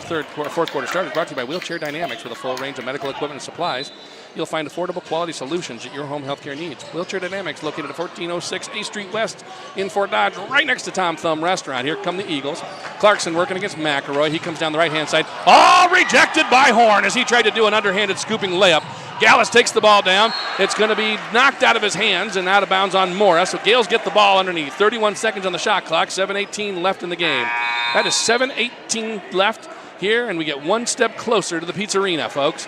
fourth quarter started. Brought to you by Wheelchair Dynamics with a full range of medical equipment and supplies. You'll find affordable quality solutions that your home healthcare needs. Wheelchair Dynamics located at 1406 A Street West in Fort Dodge, right next to Tom Thumb Restaurant. Here come the Eagles. Clarkson working against McElroy. He comes down the right-hand side. Oh, rejected by Horn as he tried to do an underhanded scooping layup. Gaels takes the ball down. It's going to be knocked out of his hands and out of bounds on Mora. So Gaels get the ball underneath. 31 seconds on the shot clock. 7:18 left in the game. That is 7:18 left here, and we get one step closer to the Pizzarina, folks.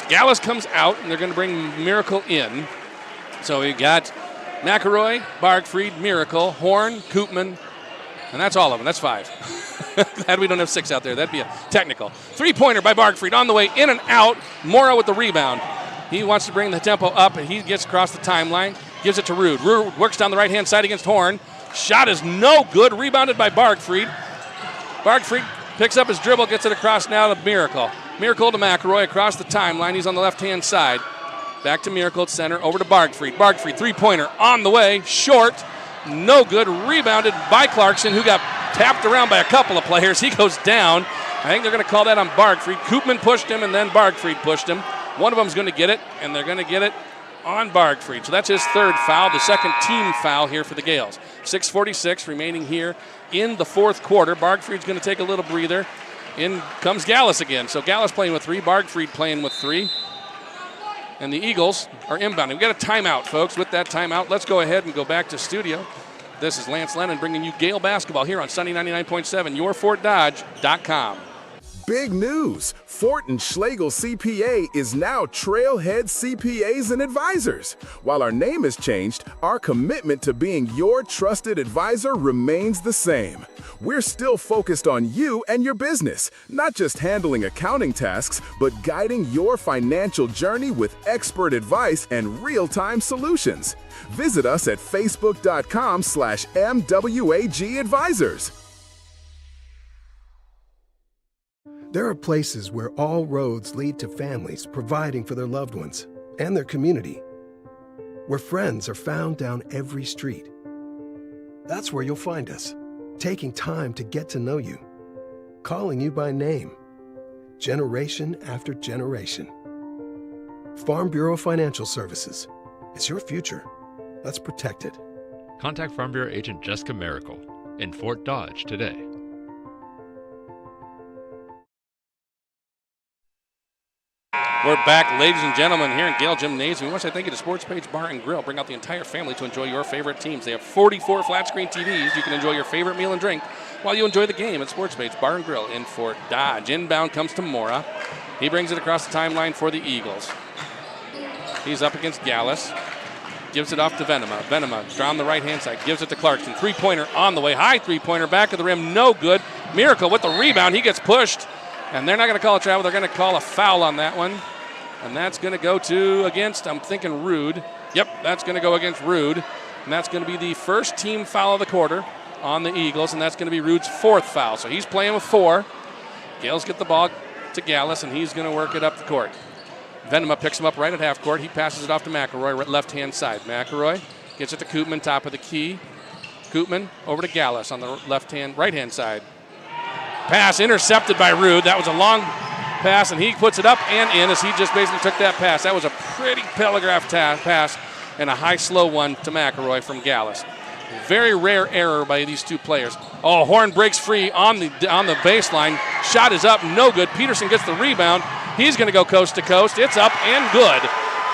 Gaels comes out, and they're going to bring Miracle in. So we got McElroy, Bargfried, Miracle, Horn, Koopman, and that's all of them. That's 5. Glad we don't have 6 out there. That'd be a technical. Three-pointer by Bargfried on the way in and out. Mora with the rebound. He wants to bring the tempo up, and he gets across the timeline. Gives it to Rude. Rude works down the right-hand side against Horn. Shot is no good. Rebounded by Bargfried. Bargfried picks up his dribble, gets it across now to Miracle. Miracle to McElroy across the timeline. He's on the left-hand side. Back to Miracle at center. Over to Bargfried. Bargfried, three-pointer on the way. Short. No good. Rebounded by Clarkson, who got tapped around by a couple of players. He goes down. I think they're going to call that on Bargfried. Koopman pushed him, and then Bargfried pushed him. One of them is going to get it, and they're going to get it on Bargfried. So that's his third foul, the second team foul here for the Gaels. 6:46 remaining here in the fourth quarter. Bargfried's going to take a little breather. In comes Gaels again. So Gaels playing with 3, Bargfried playing with 3. And the Eagles are inbounding. We've got a timeout, folks. With that timeout, let's go ahead and go back to studio. This is Lance Lennon bringing you Gael basketball here on Sunny 99.7, yourfortdodge.com. Big news! Fort and Schlegel CPA is now Trailhead CPAs and Advisors. While our name has changed, our commitment to being your trusted advisor remains the same. We're still focused on you and your business, not just handling accounting tasks, but guiding your financial journey with expert advice and real-time solutions. Visit us at facebook.com/MWAG Advisors. There are places where all roads lead to families providing for their loved ones and their community, where friends are found down every street. That's where you'll find us, taking time to get to know you, calling you by name, generation after generation. Farm Bureau Financial Services. It's your future. Let's protect it. Contact Farm Bureau Agent Jessica Miracle in Fort Dodge today. We're back, ladies and gentlemen, here in Gael Gymnasium. We want to say thank you to Sports Page Bar and Grill. Bring out the entire family to enjoy your favorite teams. They have 44 flat-screen TVs. You can enjoy your favorite meal and drink while you enjoy the game at Sports Page Bar and Grill in Fort Dodge. Inbound comes to Mora. He brings it across the timeline for the Eagles. He's up against Gaels. Gives it off to Venema. Venema down the right-hand side. Gives it to Clarkson. Three-pointer on the way. High three-pointer. Back of the rim. No good. Miracle with the rebound. He gets pushed. And they're not going to call a travel. They're going to call a foul on that one. And that's going to go I'm thinking Rude. Yep, that's going to go against Rude. And that's going to be the first team foul of the quarter on the Eagles. And that's going to be Rude's fourth foul. So he's playing with 4. Gaels get the ball to Gaels, and he's going to work it up the court. Venema picks him up right at half court. He passes it off to McElroy, left-hand side. McElroy gets it to Koopman, top of the key. Koopman over to Gaels on the right-hand side. Pass intercepted by Rude. That was a long pass, and he puts it up and in as he just basically took that pass. That was a pretty telegraphed pass and a high, slow one to McElroy from Gaels. Very rare error by these two players. Oh, Horn breaks free on the baseline. Shot is up, no good. Peterson gets the rebound. He's going to go coast to coast. It's up and good.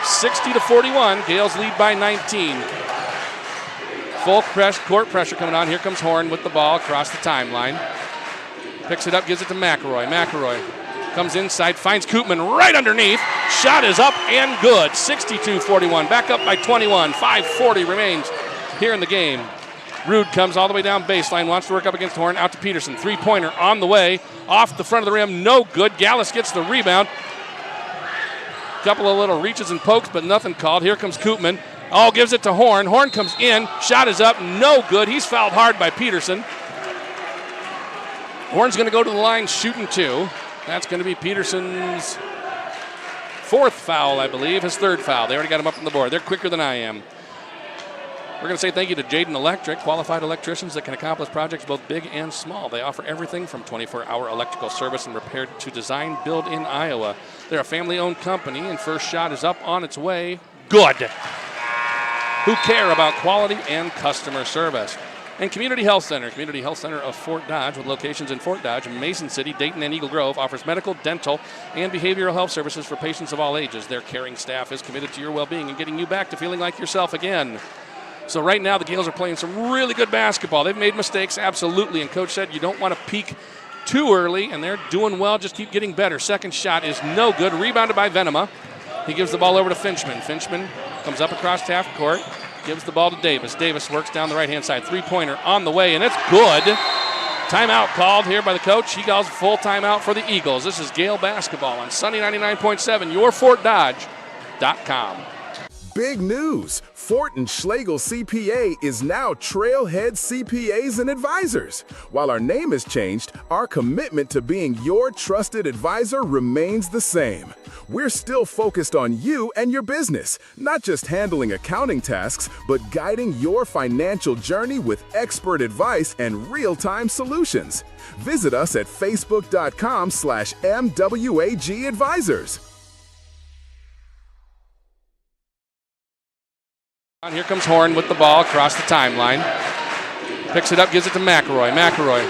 60-41. Gaels lead by 19. Full court pressure coming on. Here comes Horn with the ball across the timeline. Picks it up, gives it to McElroy. McElroy comes inside, finds Koopman right underneath. Shot is up and good. 62-41. Back up by 21. 5:40 remains here in the game. Rude comes all the way down baseline, wants to work up against Horn, out to Peterson. Three-pointer on the way, off the front of the rim, no good. Gaels gets the rebound. Couple of little reaches and pokes, but nothing called. Here comes Koopman. Oh, gives it to Horn. Horn comes in. Shot is up. No good. He's fouled hard by Peterson. Horn's going to go to the line shooting 2. That's going to be Peterson's 4th foul, I believe. His 3rd foul. They already got him up on the board. They're quicker than I am. We're going to say thank you to Jaden Electric, qualified electricians that can accomplish projects both big and small. They offer everything from 24-hour electrical service and repair to design, build in Iowa. They're a family-owned company, and first shot is up on its way. Good. Who care about quality and customer service. And Community Health Center of Fort Dodge, with locations in Fort Dodge, Mason City, Dayton, and Eagle Grove, offers medical, dental, and behavioral health services for patients of all ages. Their caring staff is committed to your well-being and getting you back to feeling like yourself again. So right now the Gaels are playing some really good basketball. They've made mistakes, absolutely, and Coach said you don't want to peak too early, and they're doing well, just keep getting better. Second shot is no good, rebounded by Venema. He gives the ball over to Finchman. Finchman comes up across half court, gives the ball to Davis. Davis works down the right-hand side. Three-pointer on the way, and it's good. Timeout called here by the coach. He calls a full timeout for the Eagles. This is Gael basketball on Sunny 99.7, your FortDodge.com. Big news! Fort and Schlegel CPA is now Trailhead CPAs and Advisors. While our name has changed, our commitment to being your trusted advisor remains the same. We're still focused on you and your business, not just handling accounting tasks, but guiding your financial journey with expert advice and real-time solutions. Visit us at facebook.com/MWAG Advisors. Here comes Horn with the ball across the timeline. Picks it up, gives it to McElroy. McElroy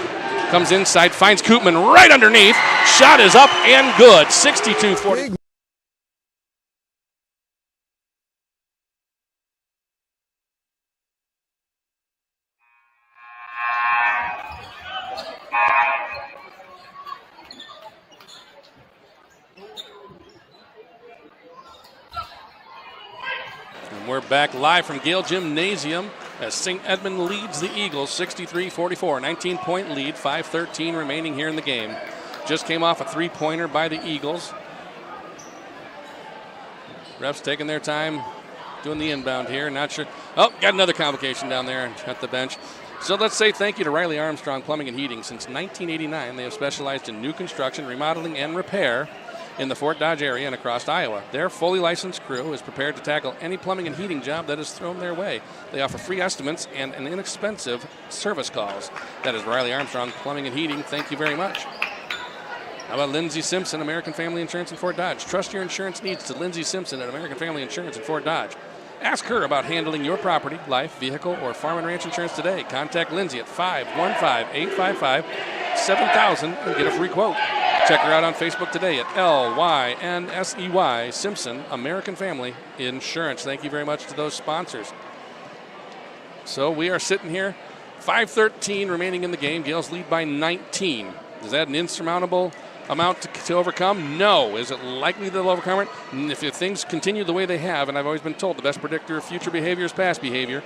comes inside, finds Koopman right underneath. Shot is up and good. 62-40. We're back live from Gael Gymnasium as St. Edmond leads the Eagles 63-44. 19-point lead, 5:13 remaining here in the game. Just came off a three-pointer by the Eagles. Refs taking their time doing the inbound here. Not sure. Oh, got another convocation down there at the bench. So let's say thank you to Riley Armstrong Plumbing and Heating. Since 1989, they have specialized in new construction, remodeling, and repair in the Fort Dodge area and across Iowa. Their fully licensed crew is prepared to tackle any plumbing and heating job that is thrown their way. They offer free estimates and an inexpensive service calls. That is Riley Armstrong Plumbing and Heating. Thank you very much. How about Lindsay Simpson, American Family Insurance in Fort Dodge? Trust your insurance needs to Lindsay Simpson at American Family Insurance in Fort Dodge. Ask her about handling your property, life, vehicle, or farm and ranch insurance today. Contact Lindsay at 515-855-7000 and get a free quote. Check her out on Facebook today at LYNSEY Simpson American Family Insurance. Thank you very much to those sponsors. So we are sitting here, 5:13 remaining in the game. Gaels lead by 19. Is that an insurmountable amount to overcome? No. Is it likely they'll overcome it? If things continue the way they have, and I've always been told the best predictor of future behavior is past behavior.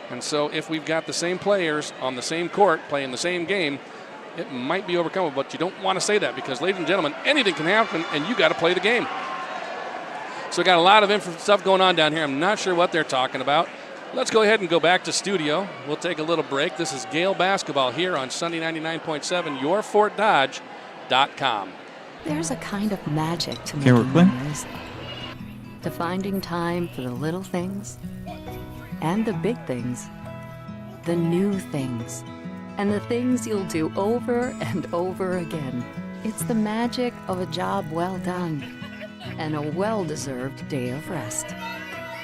And so if we've got the same players on the same court playing the same game, it might be overcomable, but you don't want to say that because, ladies and gentlemen, anything can happen, and you got to play the game. So we got a lot of stuff going on down here. I'm not sure what they're talking about. Let's go ahead and go back to studio. We'll take a little break. This is Gael basketball here on Sunday 99.7, your FortDodge.com. There's a kind of magic to making memories, to finding time for the little things and the big things, the new things, and the things you'll do over and over again. It's the magic of a job well done and a well-deserved day of rest,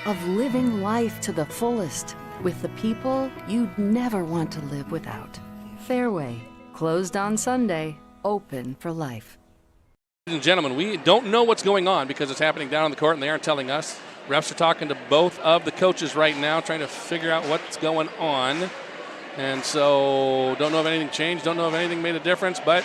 of living life to the fullest with the people you'd never want to live without. Fairway, closed on Sunday, open for life. Ladies and gentlemen, we don't know what's going on because it's happening down on the court and they aren't telling us. Refs are talking to both of the coaches right now, trying to figure out what's going on. And so don't know if anything changed, don't know if anything made a difference, but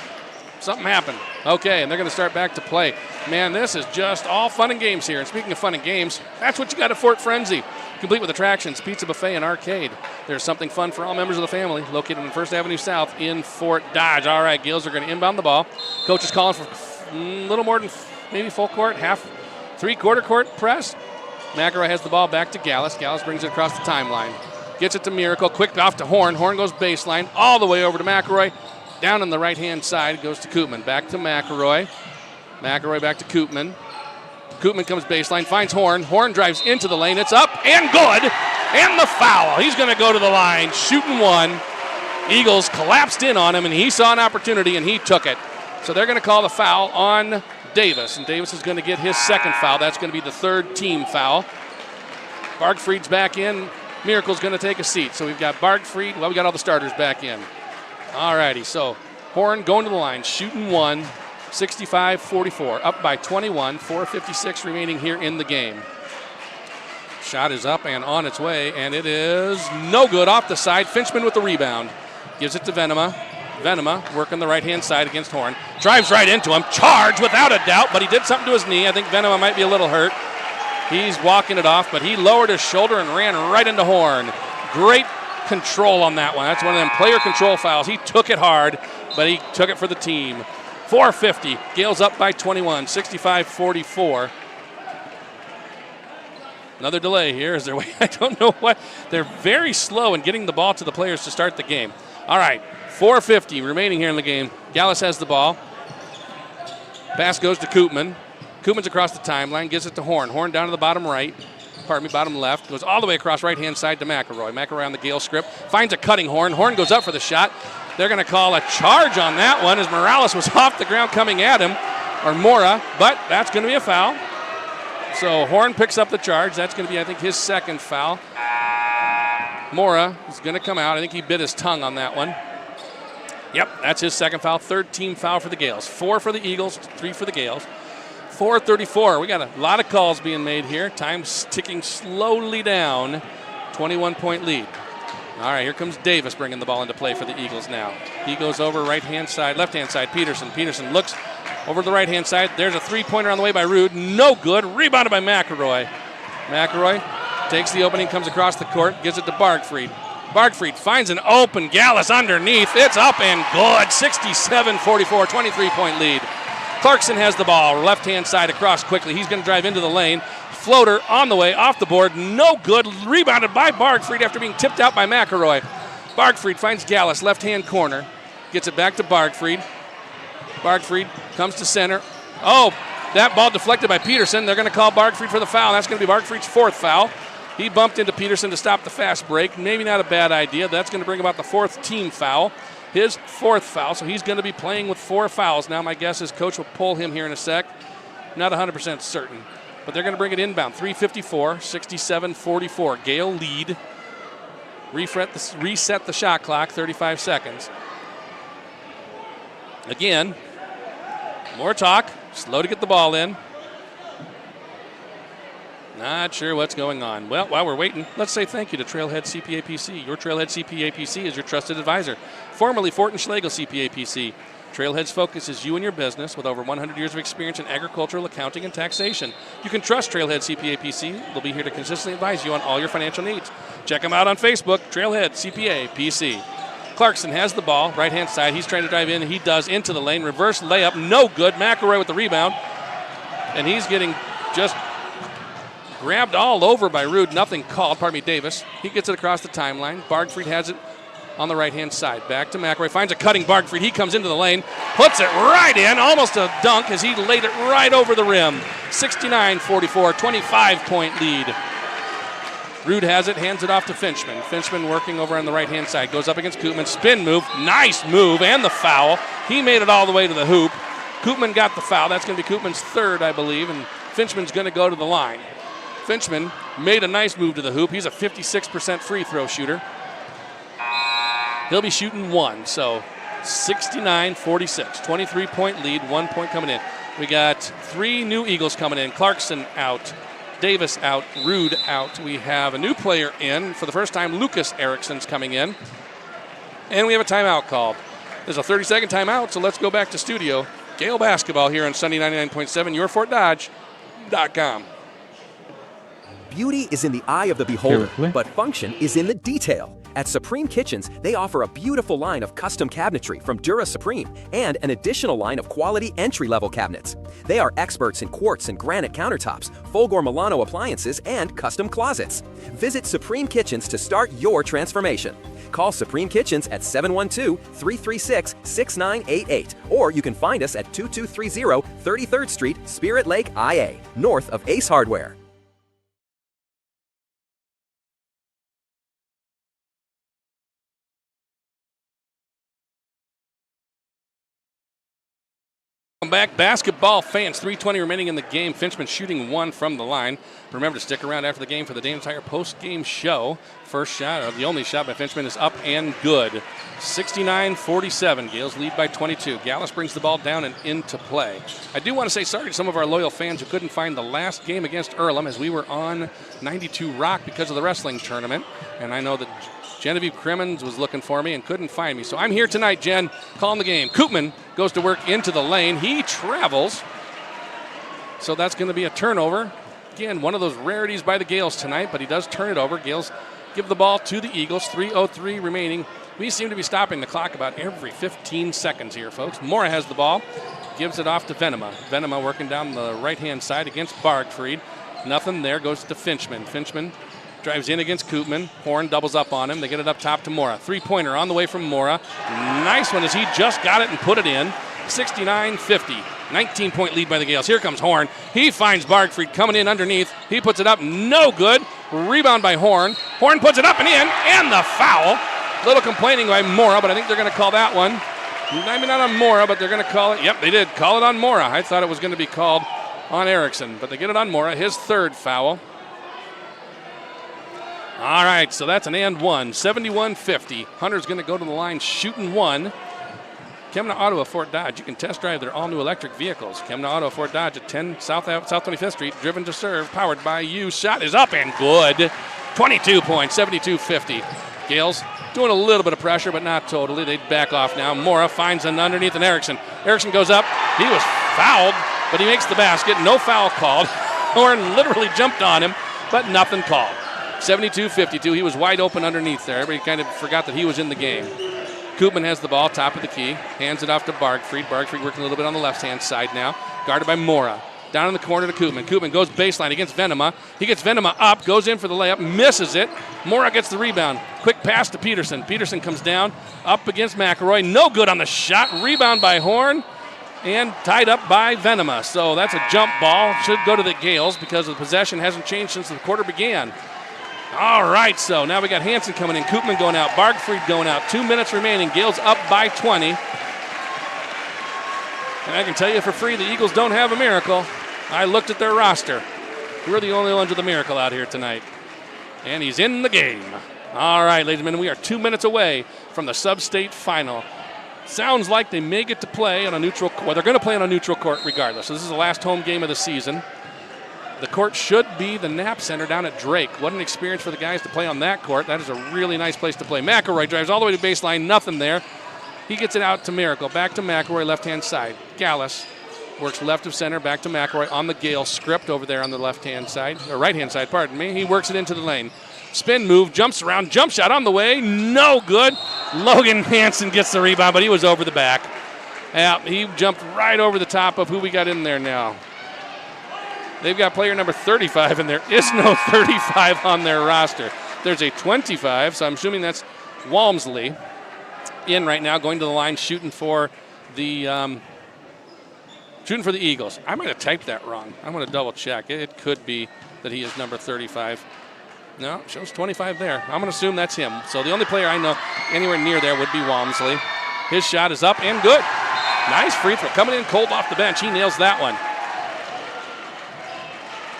something happened. Okay, and they're going to start back to play. Man, this is just all fun and games here. And speaking of fun and games, that's what you got at Fort Frenzy. Complete with attractions, pizza buffet, and arcade. There's something fun for all members of the family, located on 1st Avenue South in Fort Dodge. All right, Gaels are going to inbound the ball. Coach is calling for a little more than maybe full court, half Three-quarter court press. McElroy has the ball back to Gaels. Gaels brings it across the timeline. Gets it to Miracle. Quick off to Horn. Horn goes baseline all the way over to McElroy. Down on the right-hand side goes to Koopman. Back to McElroy. McElroy back to Koopman. Koopman comes baseline, finds Horn. Horn drives into the lane. It's up and good. And the foul. He's going to go to the line, shooting one. Eagles collapsed in on him, and he saw an opportunity, and he took it. So they're going to call the foul on Davis, and Davis is going to get his second foul. That's going to be the third team foul. Bargfried's back in. Miracle's going to take a seat. So we've got Bargfried. Well, we got all the starters back in. All righty, so Horn going to the line, shooting one, 65-44, up by 21, 4:56 remaining here in the game. Shot is up and on its way, and it is no good off the side. Finchman with the rebound. Gives it to Venema. Venema working the right-hand side against Horn. Drives right into him. Charge without a doubt, but he did something to his knee. I think Venema might be a little hurt. He's walking it off, but he lowered his shoulder and ran right into Horn. Great control on that one. That's one of them player control fouls. He took it hard, but he took it for the team. 4:50. Gaels up by 21, 65-44. Another delay here. Is there? I don't know what. They're very slow in getting the ball to the players to start the game. All right, 4:50 remaining here in the game. Gaels has the ball. Pass goes to Koopman. Koopman's across the timeline, gives it to Horn. Horn down to the bottom right. Bottom left. Goes all the way across right-hand side to McElroy. McElroy on the Gaels script. Finds a cutting Horn. Horn goes up for the shot. They're going to call a charge on that one as Morales was off the ground coming at him, or Mora, but that's going to be a foul. So Horn picks up the charge. That's going to be, I think, his second foul. Mora is going to come out. I think he bit his tongue on that one. Yep, that's his second foul. Third team foul for the Gaels. 4 for the Eagles, 3 for the Gaels. 4:34. We got a lot of calls being made here. Time's ticking slowly down. 21-point lead. All right, here comes Davis bringing the ball into play for the Eagles now. He goes over right-hand side, left-hand side. Peterson. Peterson looks over the right-hand side. There's a three-pointer on the way by Rude. No good. Rebounded by McElroy. McElroy takes the opening, comes across the court, gives it to Bargfried. Bargfried finds an open. Gaels underneath. It's up and good. 67-44, 23-point lead. Clarkson has the ball, left-hand side across quickly. He's going to drive into the lane. Floater on the way, off the board, no good. Rebounded by Bargfried after being tipped out by McElroy. Bargfried finds Gaels, left-hand corner. Gets it back to Bargfried. Bargfried comes to center. Oh, that ball deflected by Peterson. They're going to call Bargfried for the foul. That's going to be Bargfried's fourth foul. He bumped into Peterson to stop the fast break. Maybe not a bad idea. That's going to bring about the fourth team foul. His fourth foul, so he's going to be playing with 4 fouls. Now my guess is coach will pull him here in a sec. Not 100% certain, but they're going to bring it inbound. 3:54, 67-44. Gael lead. Reset the shot clock, 35 seconds. Again, more talk. Slow to get the ball in. Not sure what's going on. Well, while we're waiting, let's say thank you to Trailhead CPA PC. Your Trailhead CPA PC is your trusted advisor. Formerly Fort & Schlegel CPA PC. Trailhead's focus is you and your business with over 100 years of experience in agricultural accounting and taxation. You can trust Trailhead CPA PC. They'll be here to consistently advise you on all your financial needs. Check them out on Facebook, Trailhead CPA PC. Clarkson has the ball, right-hand side. He's trying to drive in, and he does into the lane. Reverse layup, no good. McElroy with the rebound, and he's getting just grabbed all over by Rude. Nothing called. Davis. He gets it across the timeline. Bargfried has it on the right-hand side. Back to McElroy. Finds a cutting Bargfried. He comes into the lane. Puts it right in. Almost a dunk as he laid it right over the rim. 69-44. 25-point lead. Rude has it. Hands it off to Finchman. Finchman working over on the right-hand side. Goes up against Koopman. Spin move. Nice move. And the foul. He made it all the way to the hoop. Koopman got the foul. That's going to be Koopman's third, I believe. And Finchman's going to go to the line. Finchman made a nice move to the hoop. He's a 56% free throw shooter. He'll be shooting 1, so 69-46. 23-point lead, 1 point coming in. We got 3 new Eagles coming in. Clarkson out, Davis out, Rude out. We have a new player in. For the first time, Lucas Erickson's coming in. And we have a timeout called. There's a 30-second timeout, so let's go back to studio. Gael basketball here on Sunday 99.7, yourfortdodge.com. Beauty is in the eye of the beholder, but function is in the detail. At Supreme Kitchens, they offer a beautiful line of custom cabinetry from Dura Supreme and an additional line of quality entry-level cabinets. They are experts in quartz and granite countertops, Fulgor Milano appliances, and custom closets. Visit Supreme Kitchens to start your transformation. Call Supreme Kitchens at 712-336-6988, or you can find us at 2230 33rd Street, Spirit Lake, IA, north of Ace Hardware. Welcome back, basketball fans. 3:20 remaining in the game. Finchman shooting one from the line. Remember to stick around after the game for the Dame's Tire post-game show. First shot, or the only shot by Finchman, is up and good. 69-47. Gaels lead by 22. Gaels brings the ball down and into play. I do want to say sorry to some of our loyal fans who couldn't find the last game against Earlham, as we were on 92 Rock because of the wrestling tournament. And I know that Genevieve Crimmins was looking for me and couldn't find me. So I'm here tonight, Jen, calling the game. Koopman goes to work into the lane. He travels. So that's going to be a turnover. Again, one of those rarities by the Gaels tonight, but he does turn it over. Gaels give the ball to the Eagles. 3:03 remaining. We seem to be stopping the clock about every 15 seconds here, folks. Mora has the ball. Gives it off to Venema. Venema working down the right-hand side against Bargfried. Nothing there. Goes to Finchman. Finchman drives in against Koopman. Horn doubles up on him. They get it up top to Mora. Three-pointer on the way from Mora. Nice one as he just got it and put it in. 69-50. 19-point lead by the Gaels. Here comes Horn. He finds Bargfried coming in underneath. He puts it up. No good. Rebound by Horn. Horn puts it up and in. And the foul. Little complaining by Mora, but I think they're going to call that one. Maybe not on Mora, but they're going to call it. Yep, they did. Call it on Mora. I thought it was going to be called on Erickson, but they get it on Mora. His third foul. All right, so that's an and one. 71-50. Hunter's going to go to the line shooting one. Kemna Auto of Fort Dodge. You can test drive their all-new electric vehicles. Kemna Auto of Fort Dodge at 10 South 25th Street. Driven to serve. Powered by you. Shot is up and good. 22 points. 72-50. Gaels doing a little bit of pressure, but not totally. They back off now. Mora finds an underneath an Erickson. Erickson goes up. He was fouled, but he makes the basket. No foul called. Horn literally jumped on him, but nothing called. 72-52. He was wide open underneath there. Everybody kind of forgot that he was in the game. Koopman has the ball, top of the key. Hands it off to Bargfried. Bargfried working a little bit on the left-hand side now. Guarded by Mora. Down in the corner to Koopman. Koopman goes baseline against Venema. He gets Venema up, goes in for the layup, misses it. Mora gets the rebound. Quick pass to Peterson. Peterson comes down, up against McElroy. No good on the shot. Rebound by Horn. And tied up by Venema. So that's a jump ball. Should go to the Gaels because the possession hasn't changed since the quarter began. All right, so now we got Hansen coming in. Koopman going out. Bargfried going out. 2 minutes remaining. Gaels up by 20. And I can tell you for free, the Eagles don't have a miracle. I looked at their roster. We're the only ones with a miracle out here tonight. And he's in the game. All right, ladies and gentlemen, we are 2 minutes away from the sub-state final. Sounds like they may get to play on a neutral court. Well, they're going to play on a neutral court regardless. So this is the last home game of the season. The court should be the Knapp Center down at Drake. What an experience for the guys to play on that court. That is a really nice place to play. McElroy drives all the way to baseline. Nothing there. He gets it out to Miracle. Back to McElroy, left-hand side. Gallus works left of center. Back to McElroy on the Gale script over there on the left-hand side. Or right-hand side, pardon me. He works it into the lane. Spin move, jumps around, jump shot on the way. No good. Logan Hansen gets the rebound, but he was over the back. Yeah, he jumped right over the top of who we got in there now. They've got player number 35, and there is no 35 on their roster. There's a 25, so I'm assuming that's Walmsley in right now, going to the line, shooting for the Eagles. I might have typed that wrong. I'm going to double check. It could be that he is number 35. No, it shows 25 there. I'm going to assume that's him. So the only player I know anywhere near there would be Walmsley. His shot is up and good. Nice free throw. Coming in cold off the bench. He nails that one.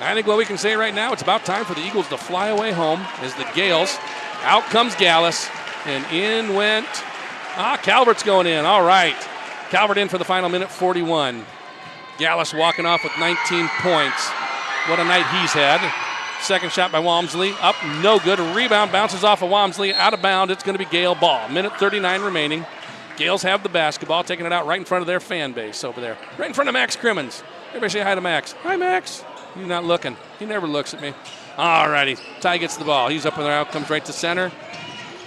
I think what we can say right now, it's about time for the Eagles to fly away home as the Gaels. Out comes Gallus, and in went, Calvert's going in. All right. Calvert in for the final minute, 41. Gallus walking off with 19 points. What a night he's had. Second shot by Walmsley, up, no good. A rebound bounces off of Walmsley, out of bounds. It's going to be Gale ball. Minute 39 remaining. Gaels have the basketball, taking it out right in front of their fan base over there. Right in front of Max Crimmins. Everybody say hi to Max. Hi, Max. He's not looking. He never looks at me. All righty. Ty gets the ball. He's up and out, comes right to center.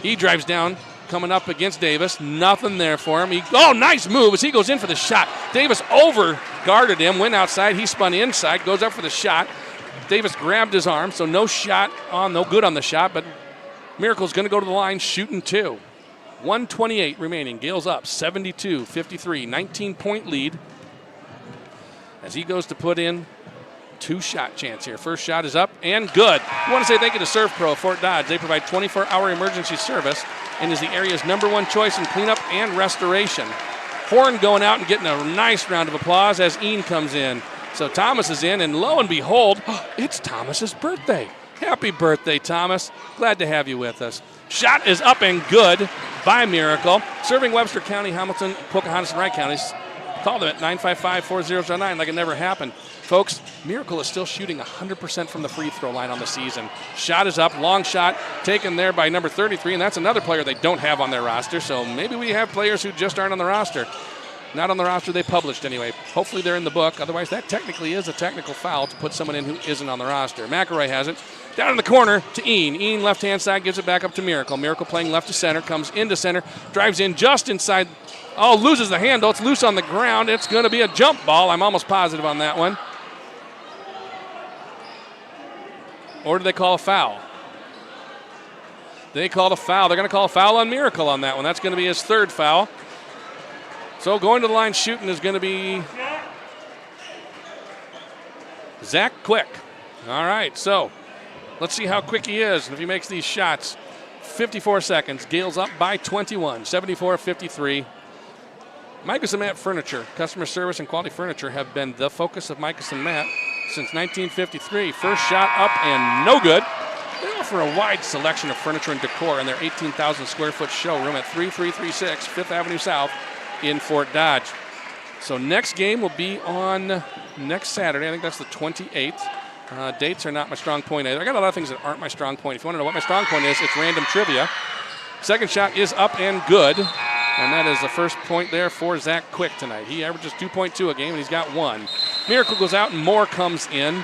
He drives down, coming up against Davis. Nothing there for him. Nice move as he goes in for the shot. Davis over-guarded him, went outside. He spun inside, goes up for the shot. Davis grabbed his arm, so no good on the shot, but Miracle's going to go to the line shooting 2. 1:28 remaining. Gaels up 72-53, 19-point lead as he goes to put in 2-shot chance here. First shot is up and good. I want to say thank you to Serve Pro of Fort Dodge. They provide 24-hour emergency service and is the area's #1 choice in cleanup and restoration. Horn going out and getting a nice round of applause as Ian comes in. So Thomas is in, and lo and behold, it's Thomas's birthday. Happy birthday, Thomas. Glad to have you with us. Shot is up and good by Miracle. Serving Webster County, Hamilton, Pocahontas, and Wright counties. Call them at 955-4009 like it never happened. Folks, Miracle is still shooting 100% from the free throw line on the season. Shot is up, long shot taken there by number 33, and that's another player they don't have on their roster, so maybe we have players who just aren't on the roster. Not on the roster they published anyway. Hopefully they're in the book. Otherwise, that technically is a technical foul to put someone in who isn't on the roster. McElroy has it. Down in the corner to Ian. Ian left-hand side gives it back up to Miracle. Miracle playing left to center, comes into center, drives in just inside. Loses the handle. It's loose on the ground. It's going to be a jump ball. I'm almost positive on that one. Or did they call a foul? They called a foul. They're going to call a foul on Miracle on that one. That's going to be his 3rd foul. So going to the line shooting is going to be Zach Quick. All right, so let's see how quick he is and if he makes these shots. 54 seconds. Gaels up by 21, 74-53. Micus and Matt Furniture, customer service and quality furniture have been the focus of Micus and Matt since 1953. First shot up and no good. They offer a wide selection of furniture and decor in their 18,000 square foot showroom at 3336 5th Avenue South in Fort Dodge. So next game will be on next Saturday. I think that's the 28th. Dates are not my strong point either. I got a lot of things that aren't my strong point. If you want to know what my strong point is, it's random trivia. Second shot is up and good. And that is the first point there for Zach Quick tonight. He averages 2.2 a game, and he's got 1. Miracle goes out, and Moore comes in.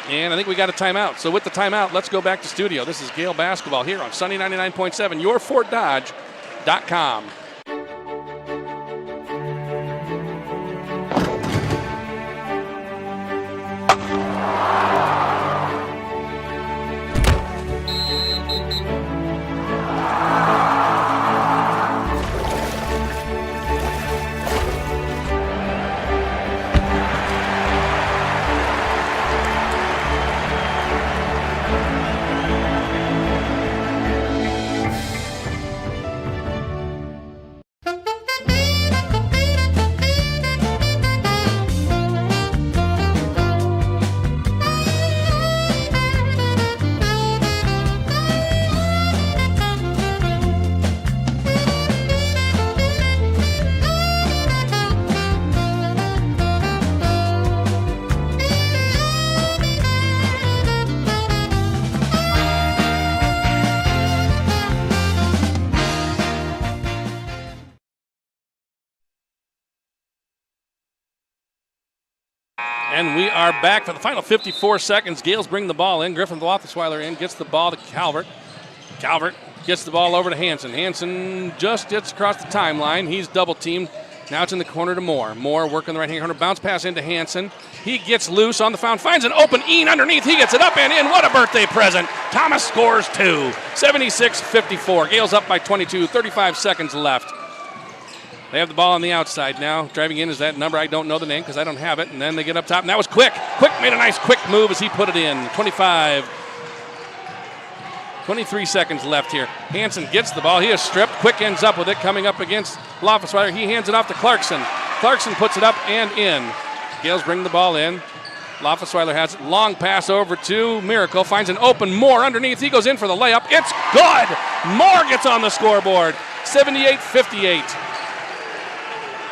And I think we got a timeout. So with the timeout, let's go back to studio. This is Gael Basketball here on Sunny 99.7, yourfortdodge.com. And we are back for the final 54 seconds. Gaels bring the ball in. Griffin Rothweiler in, gets the ball to Calvert. Calvert gets the ball over to Hansen. Hansen just gets across the timeline. He's double teamed. Now it's in the corner to Moore. Moore working the right-hand corner. Bounce pass into Hansen. He gets loose on the found. Finds an open Ian underneath. He gets it up and in. What a birthday present. Thomas scores 2. 76-54. Gaels up by 22. 35 seconds left. They have the ball on the outside now. Driving in is that number. I don't know the name because I don't have it. And then they get up top. And that was Quick. Quick made a nice quick move as he put it in. 23 seconds left here. Hansen gets the ball. He is stripped. Quick ends up with it coming up against Rothweiler. He hands it off to Clarkson. Clarkson puts it up and in. Gaels bring the ball in. Rothweiler has it. Long pass over to Miracle. Finds an open Moore underneath. He goes in for the layup. It's good. Moore gets on the scoreboard. 78-58.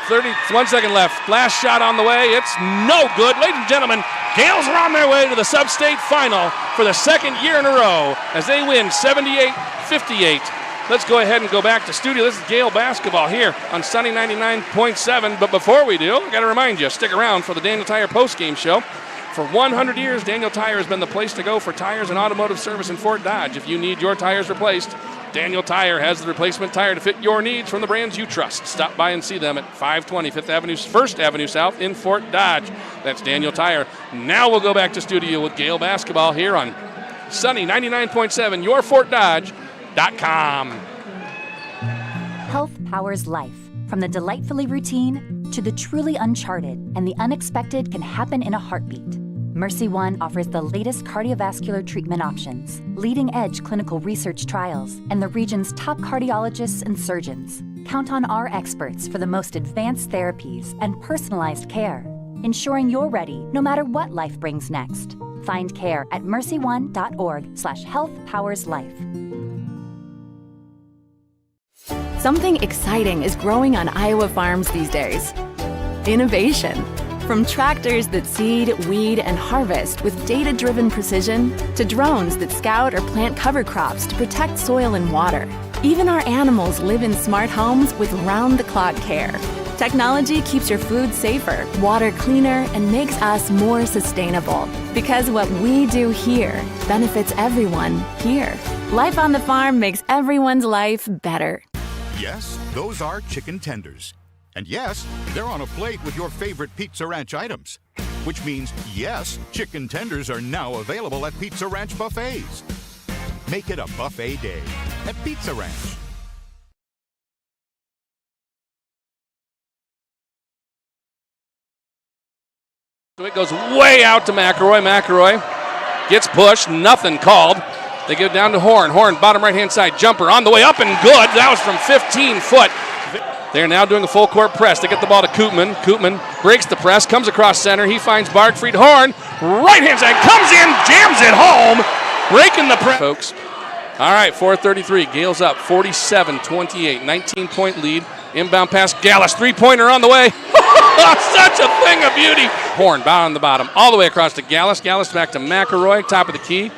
31 second left. Last shot on the way. It's no good. Ladies and gentlemen, Gaels are on their way to the sub-state final for the second year in a row as they win 78-58. Let's go ahead and go back to studio. This is Gael Basketball here on Sunny 99.7. But before we do, I got to remind you, stick around for the Daniel Tire postgame show. For 100 years, Daniel Tire has been the place to go for tires and automotive service in Fort Dodge. If you need your tires replaced, Daniel Tire has the replacement tire to fit your needs from the brands you trust. Stop by and see them at 520 First Avenue South in Fort Dodge. That's Daniel Tire. Now we'll go back to studio with Gale basketball here on Sunny 99.7, yourfortdodge.com. Health powers life. From the delightfully routine to the truly uncharted and the unexpected can happen in a heartbeat. Mercy One offers the latest cardiovascular treatment options, leading-edge clinical research trials, and the region's top cardiologists and surgeons. Count on our experts for the most advanced therapies and personalized care, ensuring you're ready no matter what life brings next. Find care at mercyone.org/healthpowerslife. Something exciting is growing on Iowa farms these days. Innovation. From tractors that seed, weed, and harvest with data-driven precision to drones that scout or plant cover crops to protect soil and water. Even our animals live in smart homes with round-the-clock care. Technology keeps your food safer, water cleaner, and makes us more sustainable. Because what we do here benefits everyone here. Life on the farm makes everyone's life better. Yes, those are chicken tenders. And yes, they're on a plate with your favorite Pizza Ranch items. Which means, yes, chicken tenders are now available at Pizza Ranch buffets. Make it a buffet day at Pizza Ranch. So it goes way out to McElroy. McElroy gets pushed, nothing called. They go down to Horn. Horn, bottom right-hand side, jumper on the way up and good. That was from 15 foot. They're now doing a full court press. They get the ball to Koopman. Koopman breaks the press, comes across center. He finds Bargfried. Horn, right-hand side, comes in, jams it home, breaking the press. Folks, all right, 4:33. Gaels up 47-28, 19-point lead. Inbound pass, Gaels, three-pointer on the way. Such a thing of beauty. Horn, bound on the bottom, all the way across to Gaels. Gaels back to McElroy, top of the key.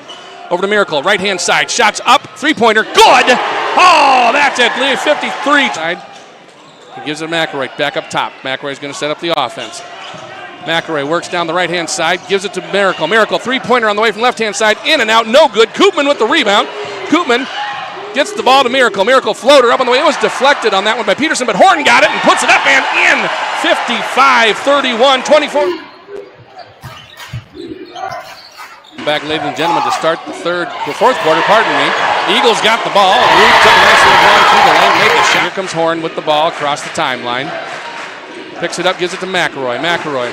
Over to Miracle, right-hand side, shots up, three-pointer, good! Oh, that's it, lead 53. He gives it to McElroy, back up top. McElroy's going to set up the offense. McElroy works down the right-hand side, gives it to Miracle. Miracle, three-pointer on the way from left-hand side, in and out, no good. Koopman with the rebound. Koopman gets the ball to Miracle. Miracle floater up on the way. It was deflected on that one by Peterson, but Horn got it and puts it up and in. 55-31, 24. Back, ladies and gentlemen, to start the fourth quarter, pardon me. Eagles got the ball. Rude took a nice little run through the lane, make a shot. Here comes Horn with the ball across the timeline. Picks it up, gives it to McElroy. McElroy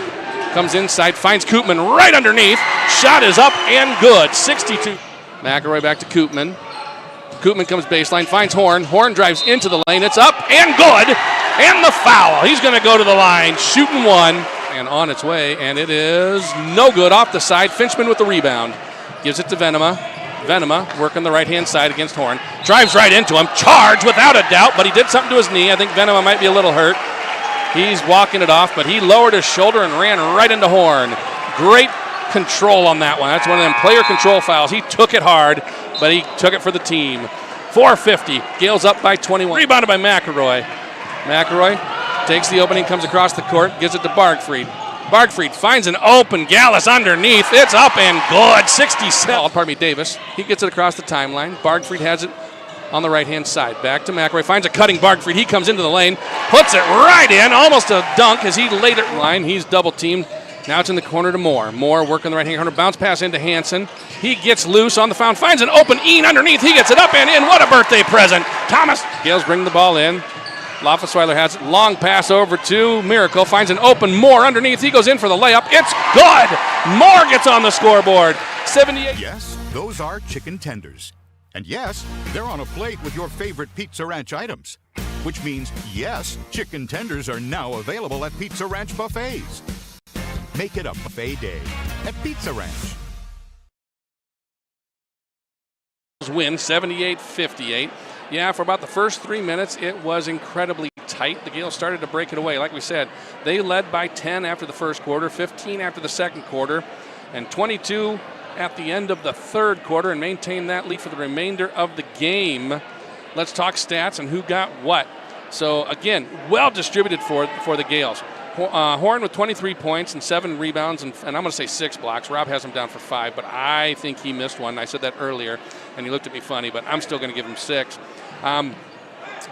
comes inside, finds Koopman right underneath. Shot is up and good, 62. McElroy back to Koopman. Koopman comes baseline, finds Horn. Horn drives into the lane, it's up and good. And the foul. He's going to go to the line, shooting one. And on its way, and it is no good off the side. Finchman with the rebound. Gives it to Venema. Venema working the right-hand side against Horn. Drives right into him. Charge without a doubt, but he did something to his knee. I think Venema might be a little hurt. He's walking it off, but he lowered his shoulder and ran right into Horn. Great control on that one. That's one of them player control fouls. He took it hard, but he took it for the team. 4:50. Gaels up by 21. Rebounded by McElroy. McElroy takes the opening, comes across the court, gives it to Bargfried. Bargfried finds an open Gaels underneath. It's up and good. 67. Davis. He gets it across the timeline. Bargfried has it on the right-hand side. Back to McElroy. Finds a cutting Bargfried. He comes into the lane. Puts it right in. Almost a dunk as he laid it line. He's double-teamed. Now it's in the corner to Moore. Moore working the right-hand corner. Bounce pass into Hansen. He gets loose on the foul. Finds an open Ian underneath. He gets it up and in. What a birthday present. Thomas. Gaels bring the ball in. Loffesweiler has it. Long pass over to Miracle. Finds an open Moore underneath. He goes in for the layup. It's good. Moore gets on the scoreboard. 78. Yes, those are chicken tenders. And yes, they're on a plate with your favorite Pizza Ranch items. Which means, yes, chicken tenders are now available at Pizza Ranch buffets. Make it a buffet day at Pizza Ranch. Win 78-58. Yeah, for about the first 3 minutes, it was incredibly tight. The Gaels started to break it away. Like we said, they led by 10 after the first quarter, 15 after the second quarter, and 22 at the end of the third quarter, and maintained that lead for the remainder of the game. Let's talk stats and who got what. So, again, well distributed for the Gaels. Horn with 23 points and 7 rebounds, and I'm going to say 6 blocks. Rob has him down for 5, but I think he missed one. I said that earlier, and he looked at me funny, but I'm still going to give him 6.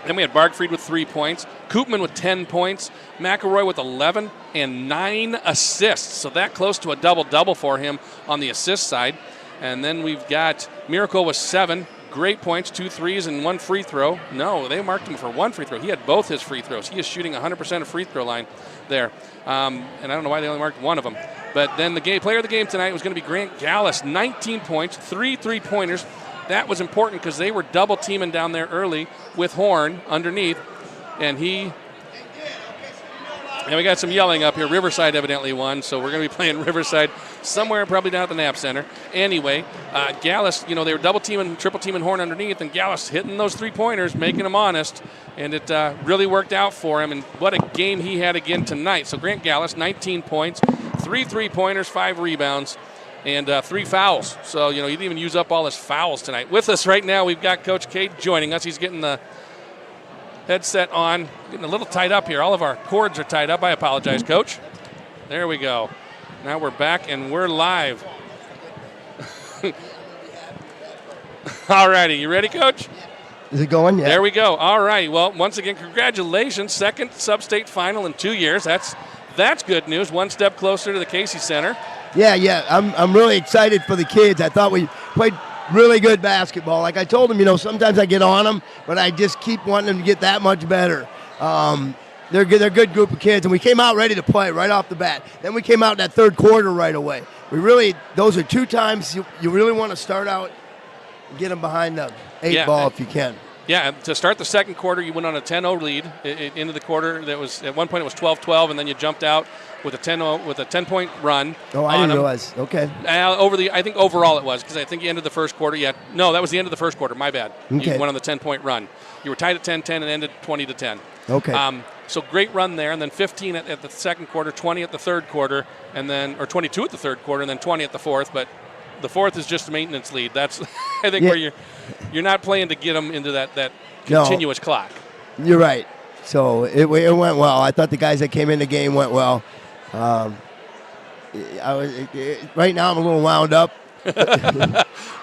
Then we had Bargfried with 3 points, Koopman with 10 points, McElroy with 11 and 9 assists. So that close to a double-double for him on the assist side. And then we've got Miracle with 7 great points, 2 threes and 1 free throw. No, they marked him for 1 free throw. He had both his free throws. He is shooting 100% of free throw line there. And I don't know why they only marked one of them. But then the player of the game tonight was going to be Grant Gaels, 19 points, 3 3-pointers. That was important because they were double teaming down there early with Horn underneath. And we got some yelling up here. Riverside evidently won, so we're going to be playing Riverside somewhere, probably down at the Knapp Center. Anyway, Gaels, they were double teaming, triple teaming Horn underneath, and Gaels hitting those 3-pointers, making them honest, and it really worked out for him. And what a game he had again tonight. So Grant Gaels, 19 points, 3 3-pointers, 5 rebounds, and 3 fouls. So, he didn't even use up all his fouls tonight. With us right now, we've got Coach Cade joining us. He's getting the headset on, getting a little tied up here. All of our cords are tied up. I apologize, Coach. There we go. Now we're back and we're live. All righty, you ready, Coach? Is it going? Yeah. There we go. All right. Well, once again, congratulations. Second sub-state final in 2 years. That's good news. One step closer to the Casey Center. Yeah. I'm really excited for the kids. I thought we played really good basketball. Like I told them, sometimes I get on them, but I just keep wanting them to get that much better. They're a good group of kids, and we came out ready to play right off the bat. Then we came out in that third quarter right away. Those are 2 times you really want to start out and get them behind the 8 ball if you can. Yeah, to start the second quarter, you went on a 10-0 lead into the quarter. That was at one point it was 12-12, and then you jumped out with a 10-point run. Oh, I didn't realize. Okay. I think overall it was, because I think you ended the first quarter. No, that was the end of the first quarter. My bad. Okay. You went on the 10-point run. You were tied at 10-10 and ended 20-10. Okay. So great run there, and then 15 at the second quarter, 20 at the third quarter, or 22 at the third quarter, and then 20 at the fourth. But the fourth is just a maintenance lead. That's I think where you're not playing to get them into that continuous clock. You're right. So it went well. I thought the guys that came in the game went well. Right now I'm a little wound up.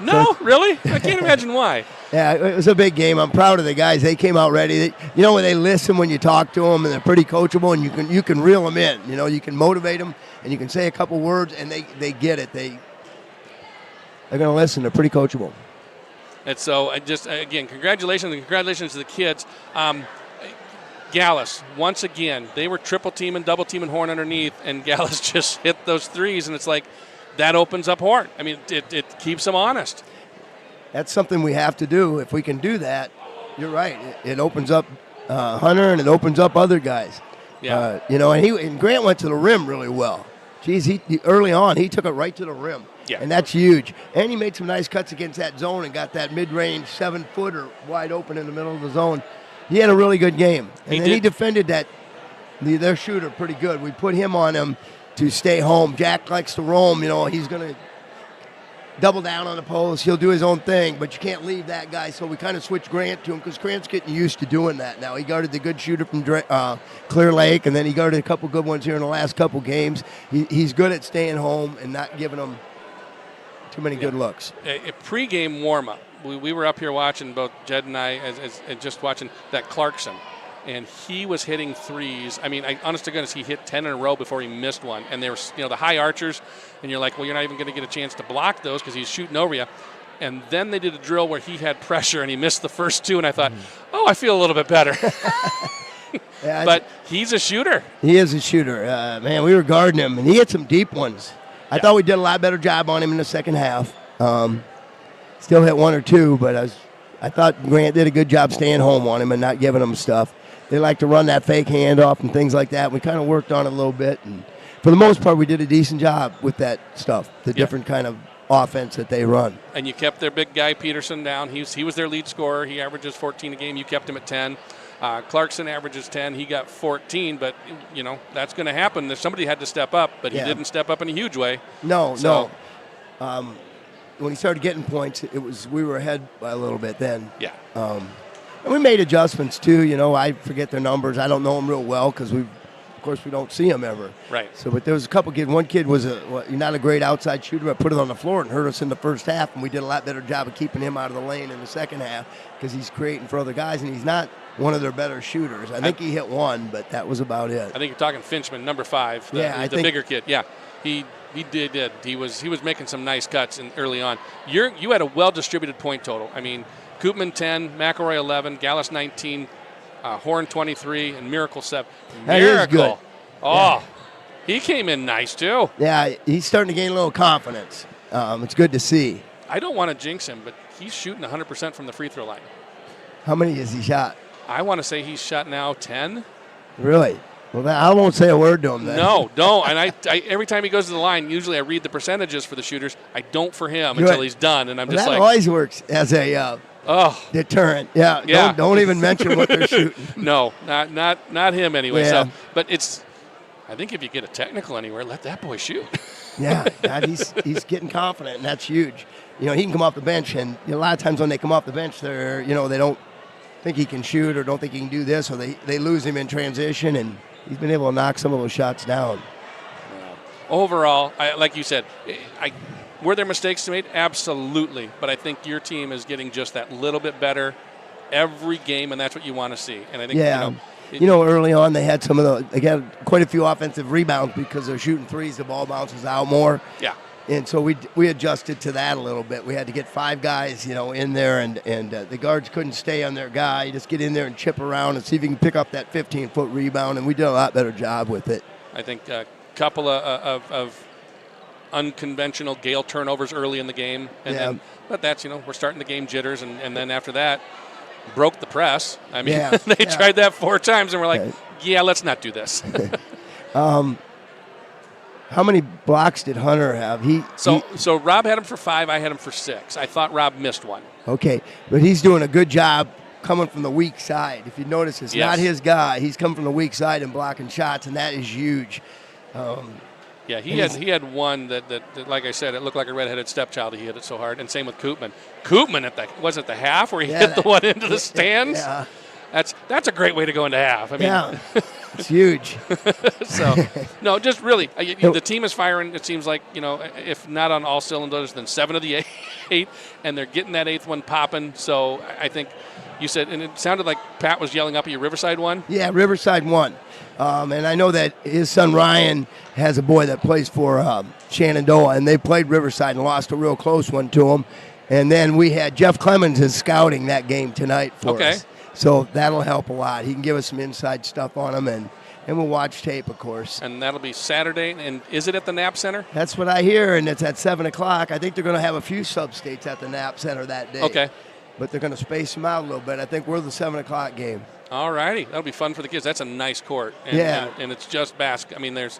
No, really? I can't imagine why. Yeah, it was a big game. I'm proud of the guys. They came out ready. When they listen when you talk to them, and they're pretty coachable, and you can reel them in. You can motivate them, and you can say a couple words, and they get it. They're going to listen. They're pretty coachable. And so, again, congratulations to the kids. Gaels, once again, they were triple teaming, double teaming Horn underneath, and Gaels just hit those threes, and it's like that opens up Horn. I mean, it keeps them honest. That's something we have to do. If we can do that, you're right. It opens up Hunter, and it opens up other guys. Yeah. And Grant went to the rim really well. Geez, he early on he took it right to the rim. Yeah. And that's huge. And he made some nice cuts against that zone and got that mid-range 7-footer wide open in the middle of the zone. He had a really good game. And he defended their shooter pretty good. We put him on him to stay home. Jack likes to roam. He's going to double down on the post. He'll do his own thing, but you can't leave that guy. So we kind of switched Grant to him because Grant's getting used to doing that now. He guarded the good shooter from Clear Lake, and then he guarded a couple good ones here in the last couple games. He's good at staying home and not giving them too many good looks. A pregame warm-up. We were up here watching, both Jed and I, as just watching that Clarkson, and he was hitting threes. I mean, honest to goodness, he hit 10 in a row before he missed one. And they were, the high archers, and you're like, well, you're not even going to get a chance to block those because he's shooting over you. And then they did a drill where he had pressure, and he missed the first 2, and I thought, I feel a little bit better. But he's a shooter. He is a shooter. Man, we were guarding him, and he hit some deep ones. I thought we did a lot better job on him in the second half. Still hit 1 or 2, but I thought Grant did a good job staying home on him and not giving him stuff. They like to run that fake handoff and things like that. We kind of worked on it a little bit, and for the most part, we did a decent job with that stuff, the different kind of offense that they run. And you kept their big guy, Peterson, down. He was their lead scorer. He averages 14 a game. You kept him at 10. Clarkson averages 10. He got 14, but, that's going to happen. Somebody had to step up, but he didn't step up in a huge way. No. When he started getting points, we were ahead by a little bit then. Yeah. And we made adjustments, too. I forget their numbers. I don't know them real well because we've of course, we don't see him ever. Right. So, but there was a couple kids. One kid was not a great outside shooter, but put it on the floor and hurt us in the first half, and we did a lot better job of keeping him out of the lane in the second half because he's creating for other guys, and he's not one of their better shooters. I think he hit one, but that was about it. I think you're talking Finchman, number 5, the bigger kid. Yeah, he did. He was making some nice cuts early on. You had a well-distributed point total. I mean, Koopman 10, McElroy 11, Gaels 19, Horn 23, and Miracle 7. That is good. Oh, yeah. He came in nice, too. Yeah, he's starting to gain a little confidence. It's good to see. I don't want to jinx him, but he's shooting 100% from the free throw line. How many has he shot? I want to say he's shot now 10. Really? Well, I won't say a word to him then. No, don't. And I every time he goes to the line, usually I read the percentages for the shooters. I don't for him until he's done, and I'm just that like. That always works as a deterrent. Yeah. Don't even mention what they're shooting. No, not him anyway. Yeah. So, but I think if you get a technical anywhere, let that boy shoot. Yeah, he's getting confident, and that's huge. He can come off the bench, and a lot of times when they come off the bench, they don't think he can shoot or don't think he can do this, or they lose him in transition, and he's been able to knock some of those shots down. Overall, like you said, were there mistakes made? Absolutely. But I think your team is getting just that little bit better every game, and that's what you want to see. And I think, early on they had quite a few offensive rebounds because they're shooting threes. The ball bounces out more. Yeah. And so we adjusted to that a little bit. We had to get 5 guys, in there, and the guards couldn't stay on their guy. You just get in there and chip around and see if you can pick up that 15-foot rebound, and we did a lot better job with it. I think a couple of unconventional Gale turnovers early in the game, but that's we're starting the game jitters, and then after that, broke the press. I mean, they tried that 4 times, and we're like, let's not do this. How many blocks did Hunter have? So Rob had him for 5. I had him for 6. I thought Rob missed one. Okay, but he's doing a good job coming from the weak side. If you notice, it's not his guy. He's coming from the weak side and blocking shots, and that is huge. He had one that, like I said, it looked like a redheaded stepchild. He hit it so hard, and same with Koopman. Koopman was it the half where he hit the one into the stands? Yeah. That's a great way to go into half. I mean, it's huge. So, no, just really, the team is firing. It seems like if not on all cylinders, then 7 of the 8, and they're getting that 8th one popping. So I think you said, and it sounded like Pat was yelling up at you, Riverside won. Yeah, Riverside won, and I know that his son Ryan has a boy that plays for Shenandoah, and they played Riverside and lost a real close one to him. And then we had Jeff Clemens is scouting that game tonight for us. So that'll help a lot. He can give us some inside stuff on him, and we'll watch tape, of course. And that'll be Saturday. And is it at the Knapp Center? That's what I hear, and it's at 7 o'clock. I think they're going to have a few sub-states at the Knapp Center that day. Okay. But they're going to space them out a little bit. I think we're the 7 o'clock game. All righty. That'll be fun for the kids. That's a nice court. And, and it's just basketball. I mean,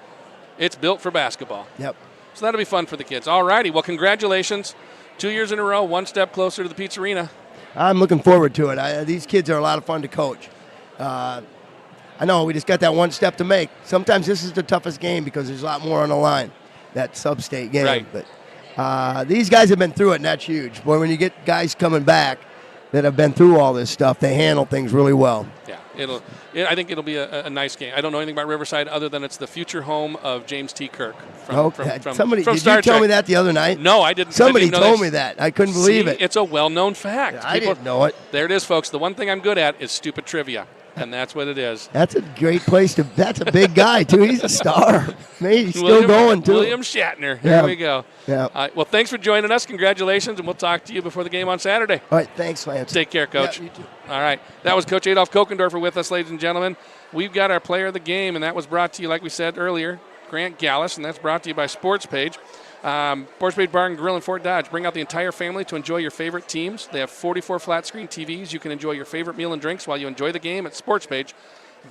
it's built for basketball. Yep. So that'll be fun for the kids. All righty. Well, congratulations. 2 years in a row, one step closer to the Pizzarina. I'm looking forward to it. These kids are a lot of fun to coach. I know we just got that one step to make. Sometimes this is the toughest game because there's a lot more on the line, that sub-state game. Right. But these guys have been through it, and that's huge. Boy, when you get guys coming back that have been through all this stuff, they handle things really well. Yeah, I think it'll be a nice game. I don't know anything about Riverside other than it's the future home of James T. Kirk. Somebody from did Star you tell Trek. me that the other night? No, I didn't. Somebody told me that. I couldn't believe it. It's a well-known fact. I didn't know it. There it is, folks. The one thing I'm good at is stupid trivia, and that's what it is. That's a great place to. That's a big guy too. He's a star. Maybe he's still going too. William Shatner. There we go. Yeah. Well, thanks for joining us. Congratulations, and we'll talk to you before the game on Saturday. All right. Thanks, Lance. Take care, Coach. Yeah, you too. All right. That was Coach Adolf Kokendorfer with us, ladies and gentlemen. We've got our player of the game, and that was brought to you, like we said earlier, Grant Gaels, and that's brought to you by SportsPage. SportsPage Bar and Grill in Fort Dodge. Bring out the entire family to enjoy your favorite teams. They have 44 flat-screen TVs. You can enjoy your favorite meal and drinks while you enjoy the game at SportsPage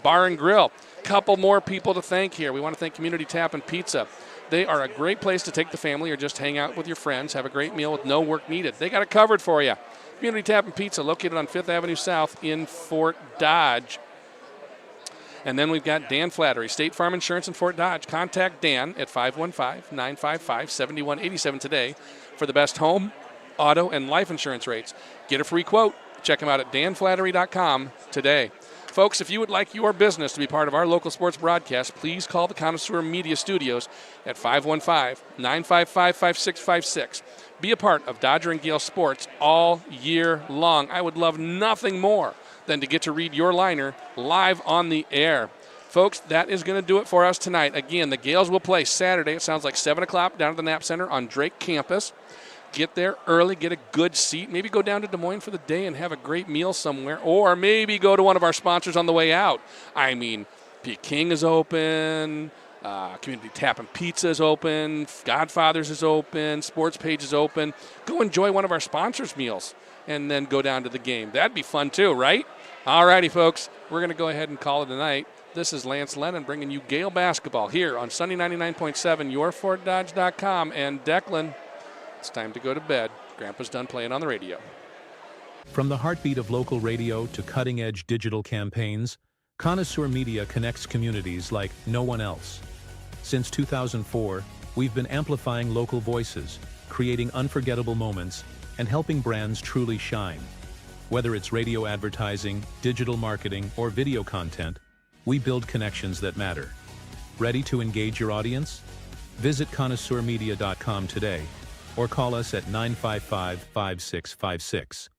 Bar and Grill. Couple more people to thank here. We want to thank Community Tap and Pizza. They are a great place to take the family or just hang out with your friends, have a great meal with no work needed. They got it covered for you. Community Tap and Pizza, located on 5th Avenue South in Fort Dodge. And then we've got Dan Flattery, State Farm Insurance in Fort Dodge. Contact Dan at 515-955-7187 today for the best home, auto, and life insurance rates. Get a free quote. Check him out at danflattery.com today. Folks, if you would like your business to be part of our local sports broadcast, please call the Connoisseur Media Studios at 515-955-5656. Be a part of Dodger and Gale Sports all year long. I would love nothing more than to get to read your liner live on the air. Folks, that is going to do it for us tonight. Again, the Gales will play Saturday. It sounds like 7 o'clock down at the Knapp Center on Drake campus. Get there early, get a good seat. Maybe go down to Des Moines for the day and have a great meal somewhere. Or maybe go to one of our sponsors on the way out. I mean, Peking is open. Community Tap and Pizza is open. Godfather's is open. Sports Page is open. Go enjoy one of our sponsors' meals and then go down to the game. That'd be fun too, right? All righty, folks. We're going to go ahead and call it a night. This is Lance Lennon bringing you Gale basketball here on Sunny 99.7, yourfortdodge.com. And Declan, it's time to go to bed. Grandpa's done playing on the radio. From the heartbeat of local radio to cutting-edge digital campaigns, Connoisseur Media connects communities like no one else. Since 2004, we've been amplifying local voices, creating unforgettable moments, and helping brands truly shine. Whether it's radio advertising, digital marketing, or video content, we build connections that matter. Ready to engage your audience? Visit connoisseurmedia.com today or call us at 955-5656.